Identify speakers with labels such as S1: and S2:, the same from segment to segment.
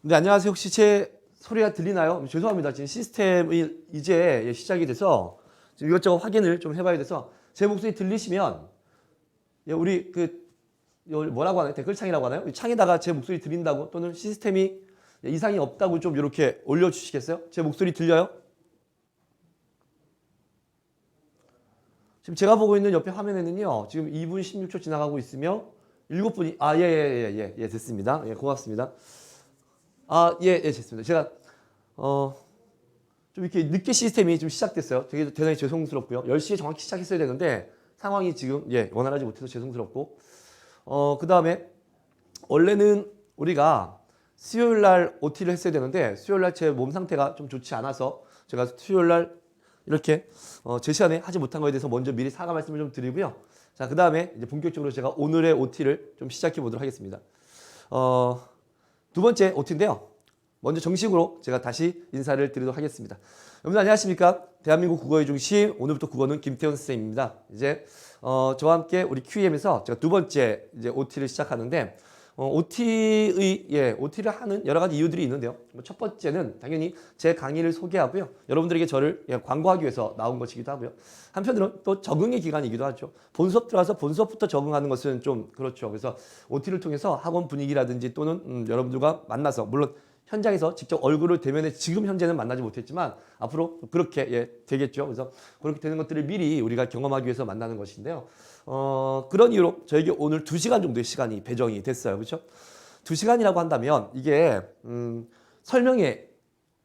S1: 네, 안녕하세요. 혹시 제 소리가 들리나요? 죄송합니다. 지금 시스템이 이제 시작이 돼서 지금 이것저것 확인을 좀 해봐야 돼서 제 목소리 들리시면 우리 뭐라고 하나요? 댓글창이라고 하나요? 이 창에다가 제 목소리 들린다고 또는 시스템이 이상이 없다고 좀 이렇게 올려주시겠어요? 제 목소리 들려요? 지금 제가 보고 있는 옆에 화면에는요. 지금 2분 16초 지나가고 있으며 7분이 됐습니다. 예, 고맙습니다. 됐습니다. 제가 좀 이렇게 늦게 시스템이 좀 시작됐어요. 되게 대단히 죄송스럽고요. 10시에 정확히 시작했어야 되는데 상황이 지금 원활하지 못해서 죄송스럽고 그 다음에 원래는 우리가 수요일 날 OT를 했어야 되는데 수요일 날 제 몸 상태가 좀 좋지 않아서 제가 수요일 날 이렇게 제 시간에 하지 못한 거에 대해서 먼저 미리 사과 말씀을 좀 드리고요. 자, 그 다음에 이제 본격적으로 제가 오늘의 OT를 좀 시작해 보도록 하겠습니다. 두 번째 OT인데요. 먼저 정식으로 제가 다시 인사를 드리도록 하겠습니다. 여러분 안녕하십니까? 대한민국 국어의 중심 오늘부터 국어는 김태훈 선생님입니다. 이제 저와 함께 우리 QEM에서 제가 두 번째 이제 OT를 시작하는데 OT를 하는 여러 가지 이유들이 있는데요. 첫 번째는 당연히 제 강의를 소개하고요. 여러분들에게 저를 광고하기 위해서 나온 것이기도 하고요. 한편으로는 또 적응의 기간이기도 하죠. 본 수업 들어가서 본 수업부터 적응하는 것은 좀 그렇죠. 그래서 OT를 통해서 학원 분위기라든지 또는 여러분들과 만나서 물론 현장에서 직접 얼굴을 대면해 지금 현재는 만나지 못했지만 앞으로 그렇게 되겠죠. 그래서 그렇게 되는 것들을 미리 우리가 경험하기 위해서 만나는 것인데요. 그런 이유로 저에게 오늘 2시간 정도의 시간이 배정이 됐어요. 그렇죠? 2시간이라고 한다면 이게 설명회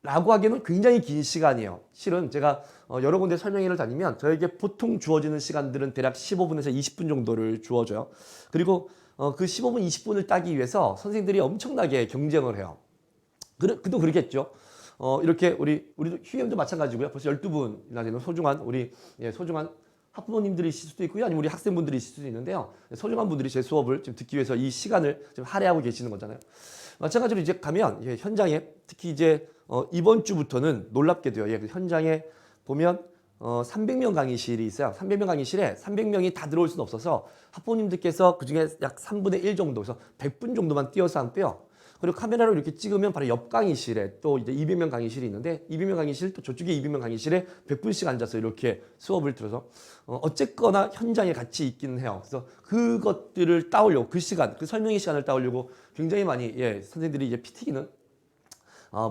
S1: 라고 하기에는 굉장히 긴 시간이에요. 실은 제가 여러 군데 설명회를 다니면 저에게 보통 주어지는 시간들은 대략 15분에서 20분 정도를 주어져요. 그리고 그 15분, 20분을 따기 위해서 선생님들이 엄청나게 경쟁을 해요. 그도 그렇겠죠. 이렇게 우리도 휴임도 마찬가지고요. 벌써 12분이나 되는 소중한 소중한 학부모님들이실 수도 있고요. 아니면 우리 학생분들이실 수도 있는데요. 소중한 분들이 제 수업을 지금 듣기 위해서 이 시간을 지금 할애하고 계시는 거잖아요. 마찬가지로 이제 가면 현장에 특히 이제 이번 주부터는 놀랍게도요. 그 현장에 보면 300명 강의실이 있어요. 300명 강의실에 300명이 다 들어올 수는 없어서 학부모님들께서 그중에 약 3분의 1 정도, 그래서 100분 정도만 띄어서 앉고요. 그리고 카메라로 이렇게 찍으면 바로 옆 강의실에 또 이제 200명 강의실이 있는데 200명 강의실 또 저쪽에 200명 강의실에 100분씩 앉아서 이렇게 수업을 들어서 어쨌거나 현장에 같이 있기는 해요. 그래서 그것들을 따오려고 그 시간, 그 설명의 시간을 따오려고 굉장히 많이 선생님들이 이제 피 튀기는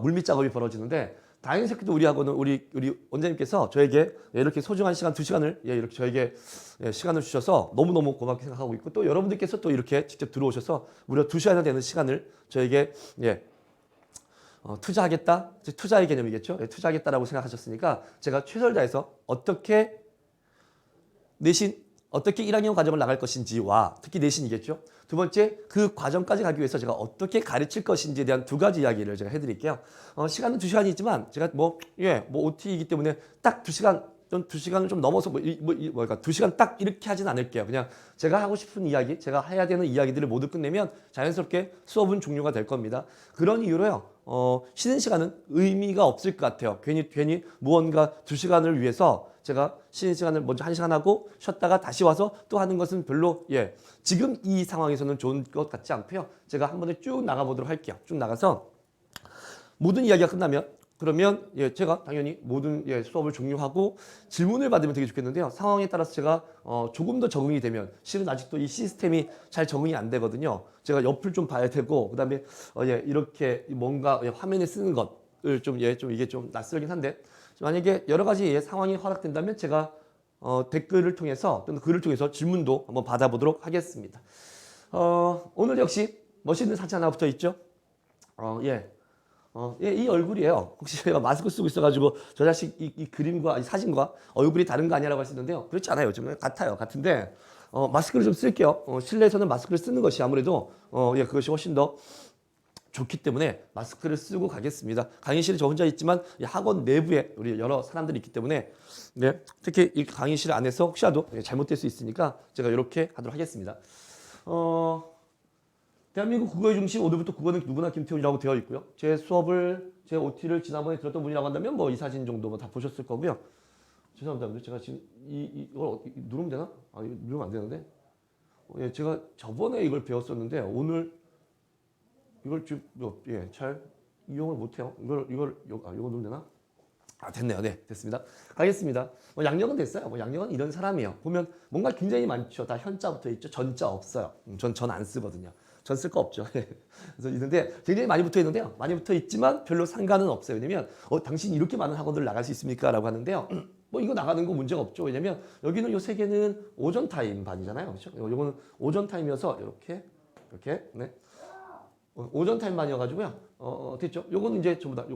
S1: 물밑 작업이 벌어지는데 다행스럽게도 우리 학원은 우리 원장님께서 저에게 이렇게 소중한 시간 2시간을 이렇게 저에게 시간을 주셔서 너무너무 고맙게 생각하고 있고 또 여러분들께서 또 이렇게 직접 들어오셔서 무려 2시간이나 되는 시간을 저에게 투자하겠다. 투자의 개념이겠죠. 투자하겠다라고 생각하셨으니까 제가 최선을 다해서 어떻게 1학년 과정을 나갈 것인지와 특히 내신이겠죠. 두 번째, 그 과정까지 가기 위해서 제가 어떻게 가르칠 것인지에 대한 두 가지 이야기를 제가 해드릴게요. 시간은 2시간이지만 제가 OT이기 때문에 딱 2시간, 좀 2시간을 좀 넘어서 그러니까 2시간 딱 이렇게 하진 않을게요. 그냥 제가 하고 싶은 이야기, 제가 해야 되는 이야기들을 모두 끝내면 자연스럽게 수업은 종료가 될 겁니다. 그런 이유로요. 쉬는 시간은 의미가 없을 것 같아요. 괜히 무언가 2시간을 위해서 제가 쉬는 시간을 먼저 1시간 하고 쉬었다가 다시 와서 또 하는 것은 별로 지금 이 상황에서는 좋은 것 같지 않고요. 제가 한 번에 쭉 나가보도록 할게요. 쭉 나가서 모든 이야기가 끝나면 그러면 제가 당연히 모든 수업을 종료하고 질문을 받으면 되게 좋겠는데요. 상황에 따라서 제가 조금 더 적응이 되면 실은 아직도 이 시스템이 잘 적응이 안 되거든요. 제가 옆을 좀 봐야 되고 그다음에 이렇게 뭔가 화면에 쓰는 것을 좀 이게 좀 낯설긴 한데 만약에 여러 가지 상황이 허락된다면 제가 댓글을 통해서 또는 글을 통해서 질문도 한번 받아보도록 하겠습니다. 오늘 역시 멋있는 사진 하나 붙어 있죠? 이 얼굴이에요. 혹시 제가 마스크 쓰고 있어가지고 저 자식 이 그림과 이 사진과 얼굴이 다른 거 아니라고 하시는데요. 그렇지 않아요. 좀 같아요. 같은데 마스크를 좀 쓸게요. 실내에서는 마스크를 쓰는 것이 아무래도 그것이 훨씬 더 좋기 때문에 마스크를 쓰고 가겠습니다. 강의실에 저 혼자 있지만 학원 내부에 우리 여러 사람들이 있기 때문에 특히 이 강의실 안에서 혹시라도 잘못될 수 있으니까 제가 이렇게 하도록 하겠습니다. 대한민국 국어의 중심 오늘부터 국어는 누구나 김태훈이라고 되어 있고요. 제 OT를 지난번에 들었던 분이라고 한다면 이 사진 정도 다 보셨을 거고요. 죄송합니다. 제가 지금 이걸 누르면 되나? 이거 누르면 안 되는데. 제가 저번에 이걸 배웠었는데 오늘 이걸 좀 잘 이용을 못해요. 이거 누르면 되나? 됐네요. 네, 됐습니다. 가겠습니다. 양력은 됐어요. 양력은 이런 사람이에요. 보면 뭔가 굉장히 많죠. 다 현자 붙어 있죠. 전자 없어요. 전 안 쓰거든요. 전 쓸 거 없죠. 그래서 있는데 굉장히 많이 붙어 있는데요. 많이 붙어 있지만 별로 상관은 없어요. 왜냐면 당신 이렇게 많은 학원들 나갈 수 있습니까? 라고 하는데요. 이거 나가는 거 문제가 없죠. 왜냐면 여기는 요 세 개는 오전 타임 반이잖아요. 그렇죠? 요거는 오전 타임이어서 이렇게 네. 오전 타임 반이어가지고요. 됐죠? 요거는 이제 전부 다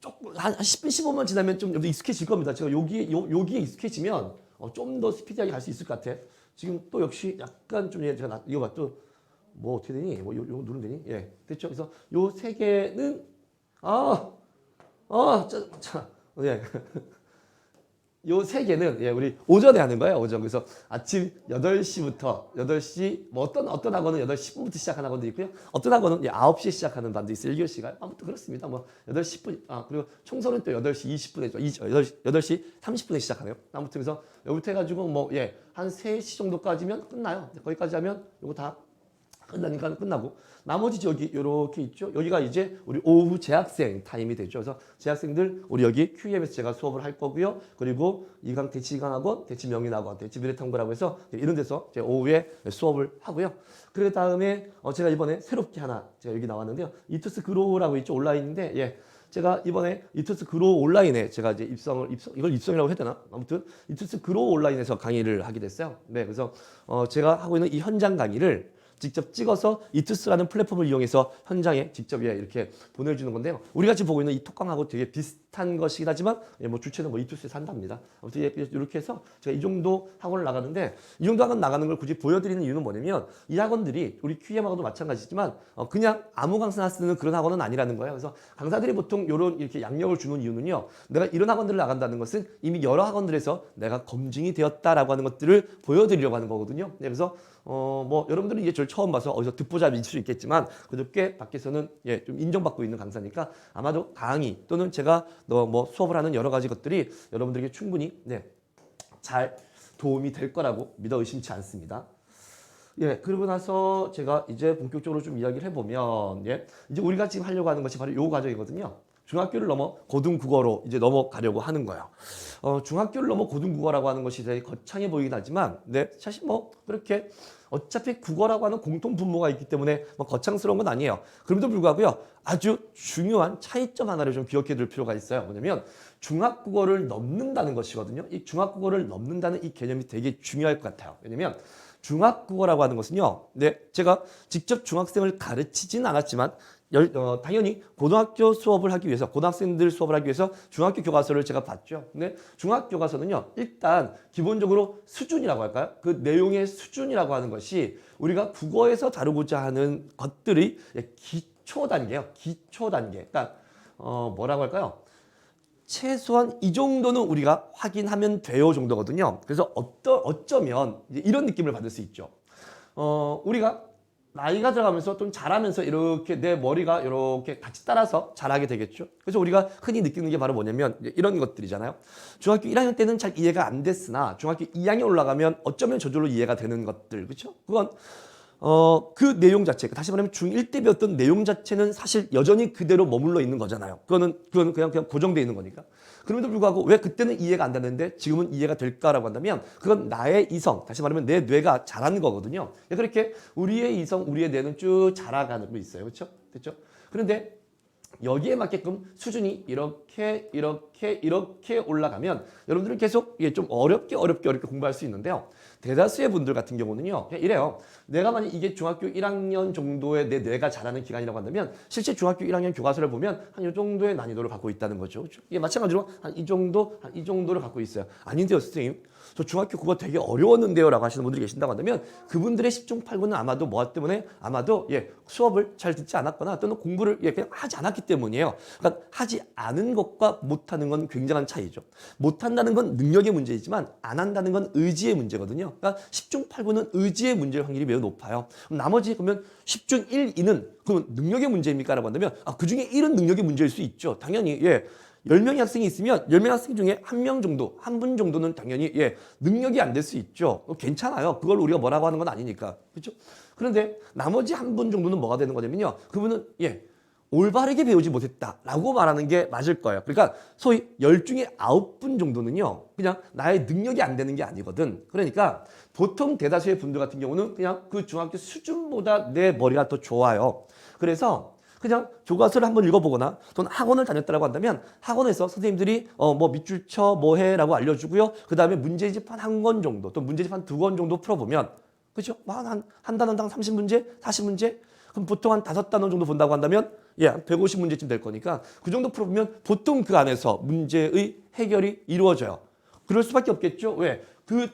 S1: 조금 한 10분 15분 지나면 좀 익숙해질 겁니다. 제가 여기에 익숙해지면 좀 더 스피디하게 갈 수 있을 것 같아. 지금 또 역시 약간 좀 제가 이거 봐 또 뭐 어떻게 되니? 요거 누르면 되니? 예, 됐죠? 그래서 요 세 개는 예. 요 세 개는 우리 오전에 하는 거예요. 오전. 그래서 아침 8시부터 8시 어떤 학원은 8시 10분부터 시작하는 학원도 있고요. 어떤 학원은 9시에 시작하는 반도 있어요. 1교시가. 아무튼 그렇습니다. 8시 10분. 그리고 청소는 또 8시 20분에 8시 30분에 시작하네요. 아무튼 그래서 여기부터 해 가지고 한 3시 정도까지면 끝나요. 거기까지 하면 요거 다 끝나니까 끝나고 나머지 여기 이렇게 있죠. 여기가 이제 우리 오후 재학생 타임이 되죠. 그래서 재학생들 우리 여기 QEM에서 제가 수업을 할 거고요. 그리고 이강 대치강학원, 대치명인학원, 대치미래탐구라고 해서 이런 데서 제가 오후에 수업을 하고요. 그 다음에 제가 이번에 새롭게 하나 제가 여기 나왔는데요. 이투스 그로우라고 있죠. 온라인인데 제가 이번에 이투스 그로우 온라인에 제가 이제 이걸 입성이라고 해야 되나? 아무튼 이투스 그로우 온라인에서 강의를 하게 됐어요. 네, 그래서 제가 하고 있는 이 현장 강의를 직접 찍어서 이투스라는 플랫폼을 이용해서 현장에 직접 이렇게 보내주는 건데요. 우리가 지금 보고 있는 이 톡강하고 되게 비슷한 것이긴 하지만 주체는 이투스에서 한답니다. 아무튼 이렇게 해서 제가 이 정도 학원을 나가는데 이 정도 학원 나가는 걸 굳이 보여드리는 이유는 뭐냐면 이 학원들이 우리 QEM하고도 마찬가지지만 그냥 아무 강사나 쓰는 그런 학원은 아니라는 거예요. 그래서 강사들이 보통 이렇게 양력을 주는 이유는요. 내가 이런 학원들을 나간다는 것은 이미 여러 학원들에서 내가 검증이 되었다라고 하는 것들을 보여드리려고 하는 거거든요. 그래서 여러분들은 이제 저를 처음 봐서 어디서 듣보잡일 수 있겠지만 그래도 꽤 밖에서는 좀 인정받고 있는 강사니까 아마도 강의 또는 제가 수업을 하는 여러 가지 것들이 여러분들에게 충분히 잘 도움이 될 거라고 믿어 의심치 않습니다. 그러고 나서 제가 이제 본격적으로 좀 이야기를 해보면 이제 우리가 지금 하려고 하는 것이 바로 이 과정이거든요. 중학교를 넘어 고등국어로 이제 넘어가려고 하는 거예요. 중학교를 넘어 고등국어라고 하는 것이 되게 거창해 보이긴 하지만 사실 그렇게 어차피 국어라고 하는 공통 분모가 있기 때문에 거창스러운 건 아니에요. 그럼에도 불구하고요. 아주 중요한 차이점 하나를 좀 기억해 둘 필요가 있어요. 뭐냐면 중학국어를 넘는다는 것이거든요. 이 중학국어를 넘는다는 이 개념이 되게 중요할 것 같아요. 왜냐면 중학국어라고 하는 것은요. 제가 직접 중학생을 가르치진 않았지만 당연히 고등학교 수업을 하기 위해서 고등학생들 수업을 하기 위해서 중학교 교과서를 제가 봤죠. 근데 중학교 교과서는요. 일단 기본적으로 수준이라고 할까요? 그 내용의 수준이라고 하는 것이 우리가 국어에서 다루고자 하는 것들의 기초 단계예요. 기초 단계. 그러니까 뭐라고 할까요? 최소한 이 정도는 우리가 확인하면 돼요 정도거든요. 그래서 어쩌면 이런 느낌을 받을 수 있죠. 우리가 나이가 들어가면서 좀 자라면서 이렇게 내 머리가 이렇게 같이 따라서 자라게 되겠죠. 그래서 우리가 흔히 느끼는 게 바로 뭐냐면 이런 것들이잖아요. 중학교 1학년 때는 잘 이해가 안 됐으나 중학교 2학년 올라가면 어쩌면 저절로 이해가 되는 것들. 그렇죠? 그건 그 내용 자체, 다시 말하면 중1 때 배웠던 내용 자체는 사실 여전히 그대로 머물러 있는 거잖아요. 그거는 그냥 고정되어 있는 거니까. 그럼에도 불구하고 왜 그때는 이해가 안 됐는데 지금은 이해가 될까라고 한다면 그건 나의 이성, 다시 말하면 내 뇌가 자라는 거거든요. 그렇게 우리의 이성, 우리의 뇌는 쭉 자라가는 거 있어요. 그렇죠? 됐죠? 그런데 여기에 맞게끔 수준이 이렇게 올라가면 여러분들은 계속 좀 어렵게 공부할 수 있는데요. 대다수의 분들 같은 경우는요. 그냥 이래요. 내가 만약 이게 중학교 1학년 정도의 내 뇌가 자라는 기간이라고 한다면 실제 중학교 1학년 교과서를 보면 한 이 정도의 난이도를 갖고 있다는 거죠. 이게 마찬가지로 한 이 정도를 갖고 있어요. 아닌데요, 선생님. 저 중학교 그거 되게 어려웠는데요 라고 하시는 분들이 계신다고 한다면 그분들의 10중 8구는 아마도 뭐 때문에 아마도 수업을 잘 듣지 않았거나 또는 공부를 그냥 하지 않았기 때문이에요. 그러니까 하지 않은 것과 못하는 건 굉장한 차이죠. 못한다는 건 능력의 문제이지만 안 한다는 건 의지의 문제거든요. 그러니까 10중 8구는 의지의 문제일 확률이 매우 높아요. 그럼 나머지 그러면 10중 1, 2는 그러면 능력의 문제입니까? 라고 한다면 그 중에 1은 능력의 문제일 수 있죠. 당연히 10명의 학생이 있으면 10명 학생 중에 한 명 정도, 한 분 정도는 당연히 능력이 안 될 수 있죠. 괜찮아요. 그걸 우리가 뭐라고 하는 건 아니니까. 그렇죠? 그런데 나머지 한 분 정도는 뭐가 되는 거냐면요. 그분은 올바르게 배우지 못했다라고 말하는 게 맞을 거예요. 그러니까 소위 10 중에 9분 정도는요. 그냥 나의 능력이 안 되는 게 아니거든. 그러니까 보통 대다수의 분들 같은 경우는 그냥 그 중학교 수준보다 내 머리가 더 좋아요. 그래서 그냥 교과서를 한번 읽어보거나 또는 학원을 다녔다고 한다면 학원에서 선생님들이 뭐 밑줄 쳐 뭐 해라고 알려주고요. 그 다음에 문제집 한 권 정도 또 문제집 한 2권 정도 풀어보면 그렇죠? 한 단원당 30문제, 40문제? 그럼 보통 한 5단원 정도 본다고 한다면 한 150문제쯤 될 거니까 그 정도 풀어보면 보통 그 안에서 문제의 해결이 이루어져요. 그럴 수밖에 없겠죠. 왜? 그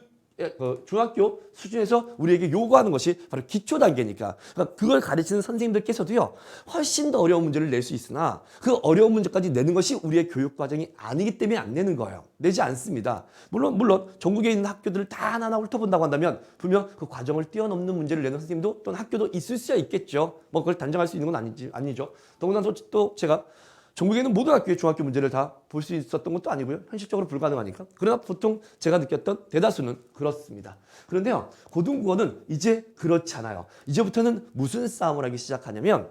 S1: 중학교 수준에서 우리에게 요구하는 것이 바로 기초 단계니까. 그러니까 그걸 가르치는 선생님들께서도요. 훨씬 더 어려운 문제를 낼 수 있으나 그 어려운 문제까지 내는 것이 우리의 교육 과정이 아니기 때문에 안 내는 거예요. 내지 않습니다. 물론 전국에 있는 학교들을 다 하나하나 훑어본다고 한다면 분명 그 과정을 뛰어넘는 문제를 내는 선생님도 또는 학교도 있을 수 있겠죠. 뭐 그걸 단정할 수 있는 건 아니죠. 더군다나 또 제가 전국에 있는 모든 학교의 중학교 문제를 다 볼 수 있었던 것도 아니고요. 현실적으로 불가능하니까. 그러나 보통 제가 느꼈던 대다수는 그렇습니다. 그런데요. 고등국어는 이제 그렇지 않아요. 이제부터는 무슨 싸움을 하기 시작하냐면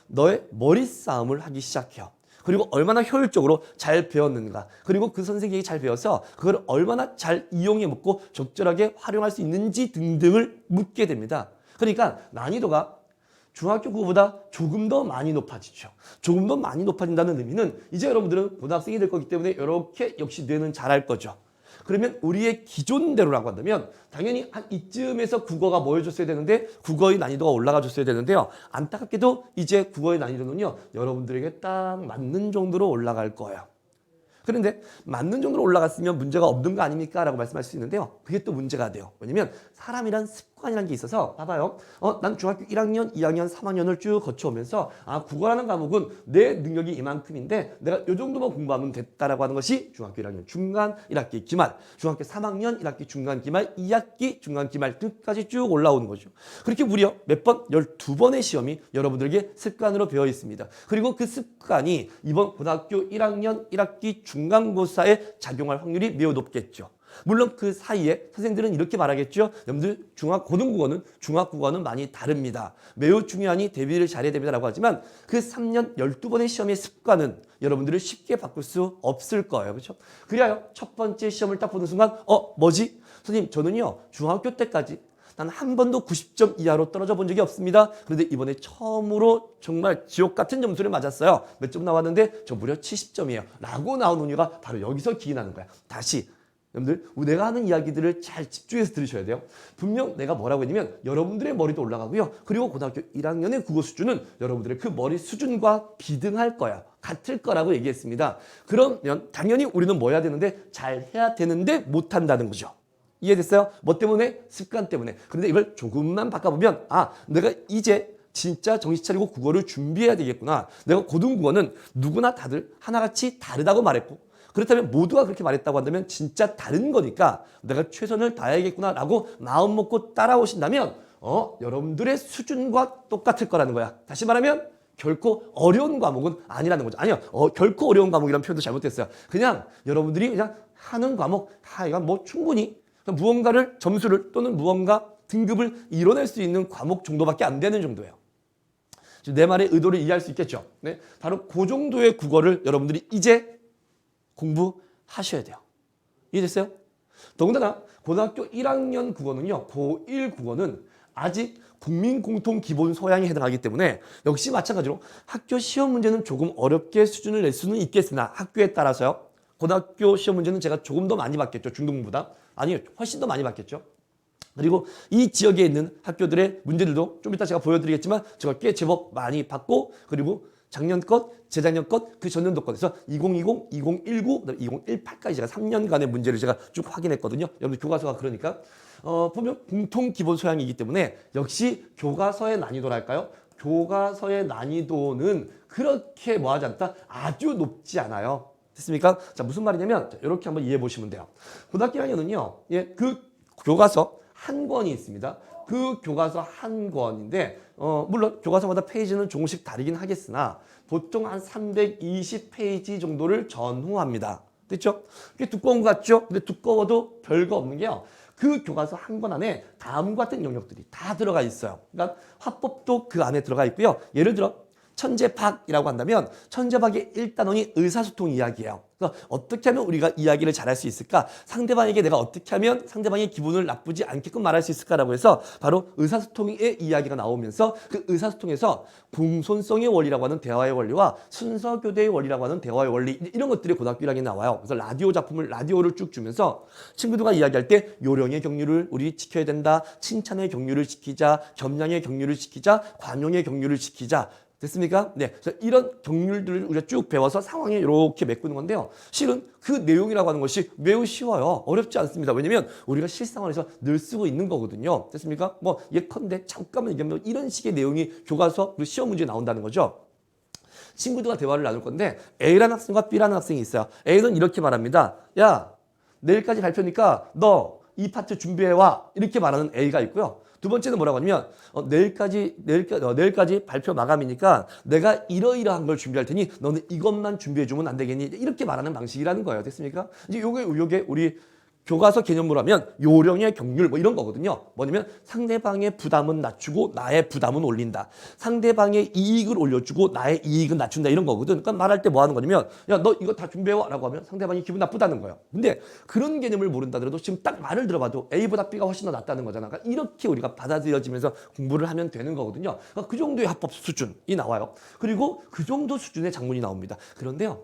S1: 너의 머리 싸움을 하기 시작해요. 그리고 얼마나 효율적으로 잘 배웠는가. 그리고 그 선생님이 잘 배워서 그걸 얼마나 잘 이용해 먹고 적절하게 활용할 수 있는지 등등을 묻게 됩니다. 그러니까 난이도가 중학교 국어보다 조금 더 많이 높아지죠. 조금 더 많이 높아진다는 의미는 이제 여러분들은 고등학생이 될 거기 때문에 이렇게 역시 뇌는 잘할 거죠. 그러면 우리의 기존대로라고 한다면 당연히 한 이쯤에서 국어가 뭐해줬어야 되는데 국어의 난이도가 올라가 줬어야 되는데요. 안타깝게도 이제 국어의 난이도는요. 여러분들에게 딱 맞는 정도로 올라갈 거예요. 그런데 맞는 정도로 올라갔으면 문제가 없는 거 아닙니까? 라고 말씀할 수 있는데요. 그게 또 문제가 돼요. 왜냐면 사람이란 습관이라는 게 있어서 봐봐요. 난 중학교 1학년, 2학년, 3학년을 쭉 거쳐오면서 국어라는 과목은 내 능력이 이만큼인데 내가 이 정도만 공부하면 됐다라고 하는 것이 중학교 1학년 중간, 1학기 기말, 중학교 3학년 1학기 중간 기말, 2학기 중간 기말 등까지 쭉 올라오는 거죠. 그렇게 무려 몇 번? 12번의 시험이 여러분들에게 습관으로 배어 있습니다. 그리고 그 습관이 이번 고등학교 1학년 1학기 중간고사에 작용할 확률이 매우 높겠죠. 물론 그 사이에 선생님들은 이렇게 말하겠죠. 여러분들 고등국어는 중학국어는 많이 다릅니다. 매우 중요하니 대비를 잘해야 됩니다라고 하지만 그 3년 12번의 시험의 습관은 여러분들을 쉽게 바꿀 수 없을 거예요. 그렇죠? 그래야 첫 번째 시험을 딱 보는 순간 뭐지? 선생님 저는요 중학교 때까지 난 한 번도 90점 이하로 떨어져 본 적이 없습니다. 그런데 이번에 처음으로 정말 지옥 같은 점수를 맞았어요. 몇 점 나왔는데 저 무려 70점이에요. 라고 나온 이유가 바로 여기서 기인하는 거야. 다시 여러분들 내가 하는 이야기들을 잘 집중해서 들으셔야 돼요. 분명 내가 뭐라고 했냐면 여러분들의 머리도 올라가고요. 그리고 고등학교 1학년의 국어 수준은 여러분들의 그 머리 수준과 비등할 거야. 같을 거라고 얘기했습니다. 그러면 당연히 우리는 뭐 해야 되는데 잘 해야 되는데 못한다는 거죠. 이해됐어요? 뭐 때문에? 습관 때문에. 그런데 이걸 조금만 바꿔보면 내가 이제 진짜 정신 차리고 국어를 준비해야 되겠구나. 내가 고등국어는 누구나 다들 하나같이 다르다고 말했고 그렇다면 모두가 그렇게 말했다고 한다면 진짜 다른 거니까 내가 최선을 다해야겠구나 라고 마음 먹고 따라오신다면 여러분들의 수준과 똑같을 거라는 거야. 다시 말하면 결코 어려운 과목은 아니라는 거죠. 아니요. 결코 어려운 과목이라는 표현도 잘못됐어요. 그냥 여러분들이 그냥 하는 과목 이건 뭐 충분히 무언가를 점수를 또는 무언가 등급을 이뤄낼 수 있는 과목 정도밖에 안 되는 정도예요. 내 말의 의도를 이해할 수 있겠죠. 네, 바로 그 정도의 국어를 여러분들이 이제 공부하셔야 돼요. 이해됐어요? 더군다나 고등학교 1학년 국어는요. 고1 국어는 아직 국민 공통 기본 소양에 해당하기 때문에 역시 마찬가지로 학교 시험 문제는 조금 어렵게 수준을 낼 수는 있겠으나 학교에 따라서요. 고등학교 시험 문제는 제가 조금 더 많이 받겠죠. 중등부보다. 아니요. 훨씬 더 많이 받겠죠. 그리고 이 지역에 있는 학교들의 문제들도 좀 이따 제가 보여드리겠지만 제가 꽤 제법 많이 받고 그리고 작년 것, 재작년 것, 그 전년도 것에서 2020, 2019, 2018까지 제가 3년간의 문제를 제가 쭉 확인했거든요. 여러분들 교과서가 그러니까 보면 공통 기본 소양이기 때문에 역시 교과서의 난이도랄까요? 교과서의 난이도는 그렇게 뭐하지 않다? 아주 높지 않아요. 됐습니까? 자, 무슨 말이냐면 이렇게 한번 이해해 보시면 돼요. 고등학교 1학년은요. 그 교과서 한 권이 있습니다. 그 교과서 한 권인데 물론 교과서마다 페이지는 조금씩 다르긴 하겠으나 보통 한 320페이지 정도를 전후합니다. 됐죠? 꽤 두꺼운 것 같죠? 근데 두꺼워도 별거 없는 게요. 그 교과서 한 권 안에 다음과 같은 영역들이 다 들어가 있어요. 그러니까 화법도 그 안에 들어가 있고요. 예를 들어 천재박이라고 한다면 천재박의 1단원이 의사소통 이야기예요. 그래서 어떻게 하면 우리가 이야기를 잘할 수 있을까? 상대방에게 내가 어떻게 하면 상대방의 기분을 나쁘지 않게끔 말할 수 있을까라고 해서 바로 의사소통의 이야기가 나오면서 그 의사소통에서 공손성의 원리라고 하는 대화의 원리와 순서교대의 원리라고 하는 대화의 원리 이런 것들이 고등학교 1학년에 나와요. 그래서 라디오를 쭉 주면서 친구들과 이야기할 때 요령의 경륜을 우리 지켜야 된다. 칭찬의 경륜을 지키자. 겸양의 경륜을 지키자. 관용의 경륜을 지키자. 됐습니까? 네. 그래서 이런 경륜들을 우리가 쭉 배워서 상황에 이렇게 메꾸는 건데요. 실은 그 내용이라고 하는 것이 매우 쉬워요. 어렵지 않습니다. 왜냐면 우리가 실생활에서 늘 쓰고 있는 거거든요. 됐습니까? 뭐 예컨대 잠깐만 얘기하면 이런 식의 내용이 교과서 그리고 시험 문제에 나온다는 거죠. 친구들과 대화를 나눌 건데 A라는 학생과 B라는 학생이 있어요. A는 이렇게 말합니다. 야, 내일까지 발표니까 너 이 파트 준비해와. 이렇게 말하는 A가 있고요. 두 번째는 뭐라고 하냐면 내일까지 발표 마감이니까 내가 이러이러한 걸 준비할 테니 너는 이것만 준비해주면 안 되겠니? 이렇게 말하는 방식이라는 거예요. 됐습니까? 이제 요게 우리 교과서 개념으로 하면 요령의 경륜 뭐 이런 거거든요. 뭐냐면 상대방의 부담은 낮추고 나의 부담은 올린다. 상대방의 이익을 올려주고 나의 이익은 낮춘다 이런 거거든. 그러니까 말할 때 뭐 하는 거냐면 야, 너 이거 다 준비해와 라고 하면 상대방이 기분 나쁘다는 거예요. 근데 그런 개념을 모른다 하더라도 지금 딱 말을 들어봐도 A보다 B가 훨씬 더 낫다는 거잖아. 그러니까 이렇게 우리가 받아들여지면서 공부를 하면 되는 거거든요. 그러니까 그 정도의 합법 수준이 나와요. 그리고 그 정도 수준의 작문이 나옵니다. 그런데요.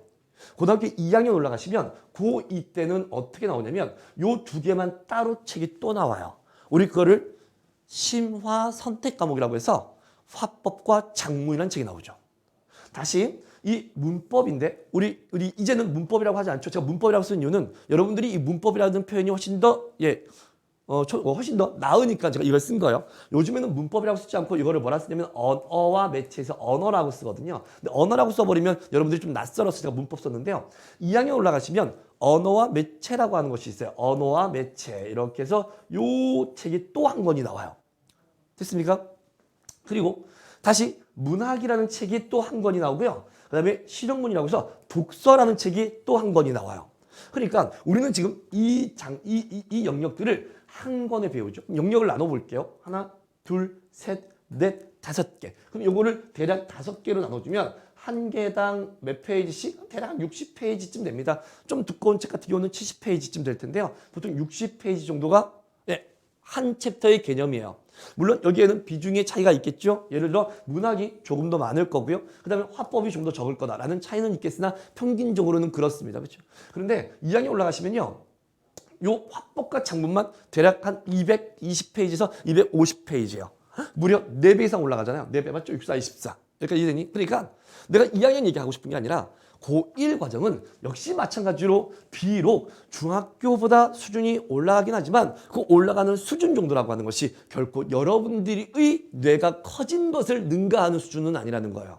S1: 고등학교 2학년 올라가시면 고2 때는 어떻게 나오냐면 요 두 개만 따로 책이 또 나와요. 우리 그거를 심화 선택 과목이라고 해서 화법과 작문이라는 책이 나오죠. 다시 이 문법인데 우리 이제는 문법이라고 하지 않죠. 제가 문법이라고 쓴 이유는 여러분들이 이 문법이라는 표현이 훨씬 더 훨씬 더 나으니까 제가 이걸 쓴 거예요. 요즘에는 문법이라고 쓰지 않고 이거를 뭐라 쓰냐면 언어와 매체에서 언어라고 쓰거든요. 근데 언어라고 써버리면 여러분들이 좀 낯설어서 제가 문법 썼는데요. 2학년 올라가시면 언어와 매체라고 하는 것이 있어요. 언어와 매체 이렇게 해서 요 책이 또 한 권이 나와요. 됐습니까? 그리고 다시 문학이라는 책이 또 한 권이 나오고요. 그 다음에 실용문이라고 해서 독서라는 책이 또 한 권이 나와요. 그러니까 우리는 지금 이 영역들을 한 권에 배우죠. 영역을 나눠볼게요. 하나, 둘, 셋, 넷, 5개. 그럼 요거를 대략 5개로 나눠주면 한 개당 몇 페이지씩? 대략 60페이지쯤 됩니다. 좀 두꺼운 책 같은 경우는 70페이지쯤 될 텐데요. 보통 60페이지 정도가 한 챕터의 개념이에요. 물론 여기에는 비중의 차이가 있겠죠. 예를 들어 문학이 조금 더 많을 거고요. 그 다음에 화법이 좀 더 적을 거다라는 차이는 있겠으나 평균적으로는 그렇습니다. 그렇죠? 그런데 2학년 올라가시면요. 요 화법과 작문만 대략 한 220페이지에서 250페이지예요. 무려 4배 이상 올라가잖아요. 4배 맞죠? 64, 24. 그러니까 이해되니? 그러니까 내가 2학년 얘기하고 싶은 게 아니라 고1 과정은 역시 마찬가지로 비록 중학교보다 수준이 올라가긴 하지만 그 올라가는 수준 정도라고 하는 것이 결코 여러분들의 뇌가 커진 것을 능가하는 수준은 아니라는 거예요.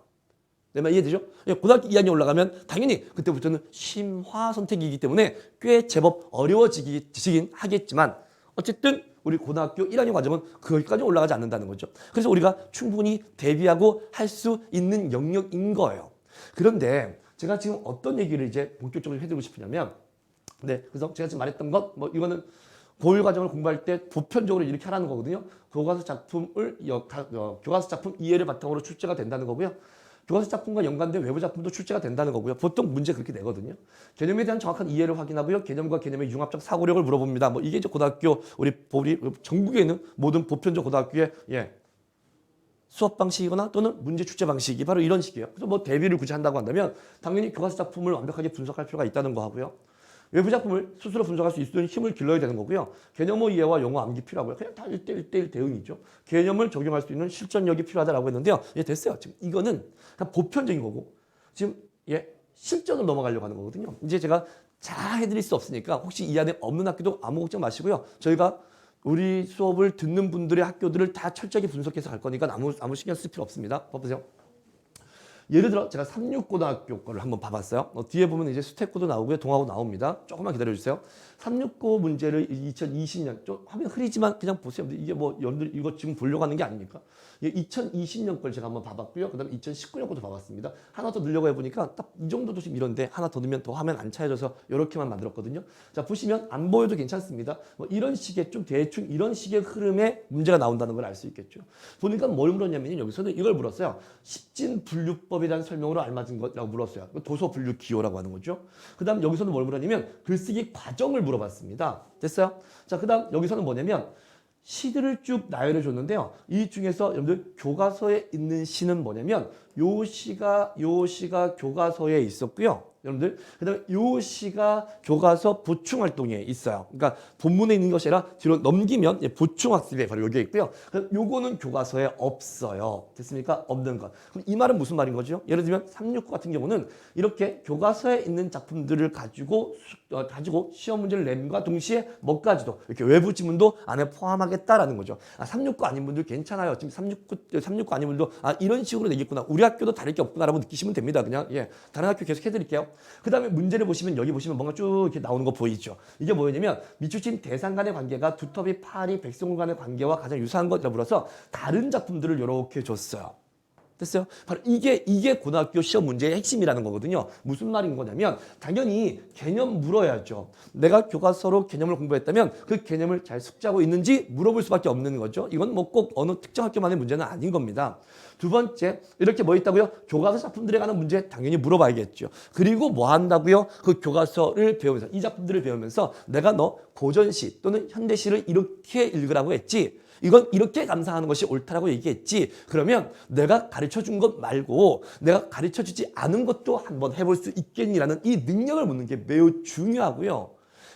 S1: 내 말 이해되죠? 고등학교 2학년 올라가면 당연히 그때부터는 심화 선택이기 때문에 꽤 제법 어려워지긴 하겠지만 어쨌든 우리 고등학교 1학년 과정은 거기까지 올라가지 않는다는 거죠. 그래서 우리가 충분히 대비하고 할 수 있는 영역인 거예요. 그런데 제가 지금 어떤 얘기를 이제 본격적으로 해드리고 싶으냐면 그래서 제가 지금 말했던 것 이거는 고1 과정을 공부할 때 보편적으로 이렇게 하라는 거거든요. 교과서 작품 이해를 바탕으로 출제가 된다는 거고요. 교과서 작품과 연관된 외부 작품도 출제가 된다는 거고요. 보통 문제 그렇게 내거든요. 개념에 대한 정확한 이해를 확인하고요. 개념과 개념의 융합적 사고력을 물어봅니다. 이게 이제 고등학교 우리 전국에 있는 모든 보편적 고등학교의 수업 방식이거나 또는 문제 출제 방식이 바로 이런 식이에요. 그래서 대비를 굳이 한다고 한다면 당연히 교과서 작품을 완벽하게 분석할 필요가 있다는 거 하고요. 외부 작품을 스스로 분석할 수 있는 힘을 길러야 되는 거고요. 개념어 이해와 용어 암기 필요하고요. 그냥 다 1대1 대응이죠. 개념을 적용할 수 있는 실전력이 필요하다고 했는데요. 됐어요. 지금 이거는 그냥 보편적인 거고 지금 실전으로 넘어가려고 하는 거거든요. 이제 제가 잘 해드릴 수 없으니까 혹시 이 안에 없는 학교도 아무 걱정 마시고요. 저희가 우리 수업을 듣는 분들의 학교들을 다 철저하게 분석해서 갈 거니까 아무 신경 쓸 필요 없습니다. 보세요. 예를 들어 제가 삼육고등학교 거를 한번 봐봤어요. 뒤에 보면 이제 수태고도 나오고요. 동아고 나옵니다. 조금만 기다려주세요. 삼육고 문제를 2020년, 좀 화면 흐리지만 그냥 보세요. 이게 뭐 여러분들 이거 지금 보려고 하는 게 아닙니까? 2020년 걸 제가 한번 봐봤고요. 그 다음에 2019년 것도 봐봤습니다. 하나 더 넣으려고 해보니까 딱 이 정도도 지금 이런데 하나 더 넣으면 더 화면 안 차여져서 이렇게만 만들었거든요. 자, 보시면 안 보여도 괜찮습니다. 뭐 이런 식의 좀 대충 이런 식의 흐름의 문제가 나온다는 걸 알 수 있겠죠. 보니까 뭘 물었냐면 여기서는 이걸 물었어요. 십진분류법에 대한 설명으로 알맞은 것이라고 물었어요. 도서분류기호라고 하는 거죠. 그 다음 여기서는 뭘 물었냐면 글쓰기 과정을 물어봤습니다. 됐어요? 자, 그 다음 여기서는 뭐냐면 시들을 쭉 나열해 줬는데요. 이 중에서 여러분들 교과서에 있는 시는 뭐냐면 요 시가 교과서에 있었고요. 여러분들 그다음에 요 시가 교과서 보충 활동에 있어요. 그러니까 본문에 있는 것이 아니라 뒤로 넘기면 보충 학습에 바로 여기에 있고요. 요거는 교과서에 없어요. 됐습니까? 없는 것. 그럼 이 말은 무슨 말인 거죠? 예를 들면 369 같은 경우는 이렇게 교과서에 있는 작품들을 가지고 시험 문제를 냄과 동시에 뭐까지도 이렇게 외부 지문도 안에 포함하겠다라는 거죠. 369 아닌 분들 괜찮아요. 지금 369 아닌 분들도 이런 식으로 내겠구나. 우리 학교도 다를 게 없구나라고 느끼시면 됩니다. 그냥 다른 학교 계속 해드릴게요. 그 다음에 문제를 보시면 여기 보시면 뭔가 쭉 이렇게 나오는 거 보이죠? 이게 뭐냐면 미추진 대상 간의 관계가 두터비 파리 백성울 간의 관계와 가장 유사한 것이라 불어서 다른 작품들을 이렇게 줬어요. 됐어요? 바로 이게 고등학교 시험 문제의 핵심이라는 거거든요. 무슨 말인 거냐면 당연히 개념 물어야죠. 내가 교과서로 개념을 공부했다면 그 개념을 잘 숙지하고 있는지 물어볼 수밖에 없는 거죠. 이건 뭐 꼭 어느 특정 학교만의 문제는 아닌 겁니다. 두 번째, 이렇게 뭐 있다고요? 교과서 작품들에 관한 문제 당연히 물어봐야겠죠. 그리고 뭐 한다고요? 그 교과서를 배우면서 이 작품들을 배우면서 내가 너 고전시 또는 현대시를 이렇게 읽으라고 했지. 이건 이렇게 감상하는 것이 옳다라고 얘기했지. 그러면 내가 가르쳐준 것 말고 내가 가르쳐주지 않은 것도 한번 해볼 수 있겠니라는 이 능력을 묻는 게 매우 중요하고요.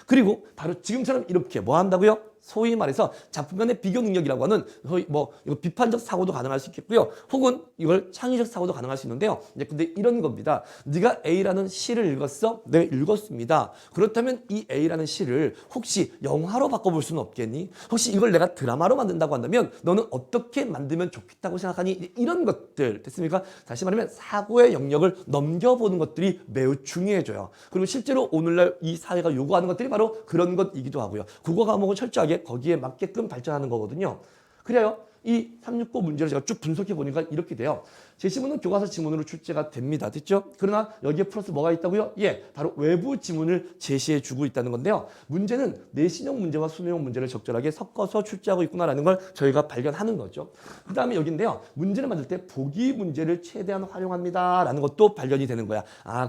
S1: 그리고 바로 지금처럼 이렇게 뭐 한다고요? 소위 말해서 작품 간의 비교 능력이라고 하는 뭐 이거 비판적 사고도 가능할 수 있겠고요. 혹은 이걸 창의적 사고도 가능할 수 있는데요. 이제 근데 이런 겁니다. 네가 A라는 시를 읽었어? 네, 읽었습니다. 그렇다면 이 A라는 시를 혹시 영화로 바꿔볼 수는 없겠니? 혹시 이걸 내가 드라마로 만든다고 한다면 너는 어떻게 만들면 좋겠다고 생각하니? 이런 것들 됐습니까? 다시 말하면 사고의 영역을 넘겨보는 것들이 매우 중요해져요. 그리고 실제로 오늘날 이 사회가 요구하는 것들이 바로 그런 것이기도 하고요. 국어 과목은 철저하게 거기에 맞게끔 발전하는 거거든요. 그래요. 이 369 문제를 제가 쭉 분석해 보니까 이렇게 돼요. 제시문은 교과서 지문으로 출제가 됩니다. 됐죠? 그러나 여기에 플러스 뭐가 있다고요? 바로 외부 지문을 제시해 주고 있다는 건데요. 문제는 내신형 문제와 수능형 문제를 적절하게 섞어서 출제하고 있구나라는 걸 저희가 발견하는 거죠. 그 다음에 여기인데요. 문제를 만들 때 보기 문제를 최대한 활용합니다라는 것도 발견이 되는 거야.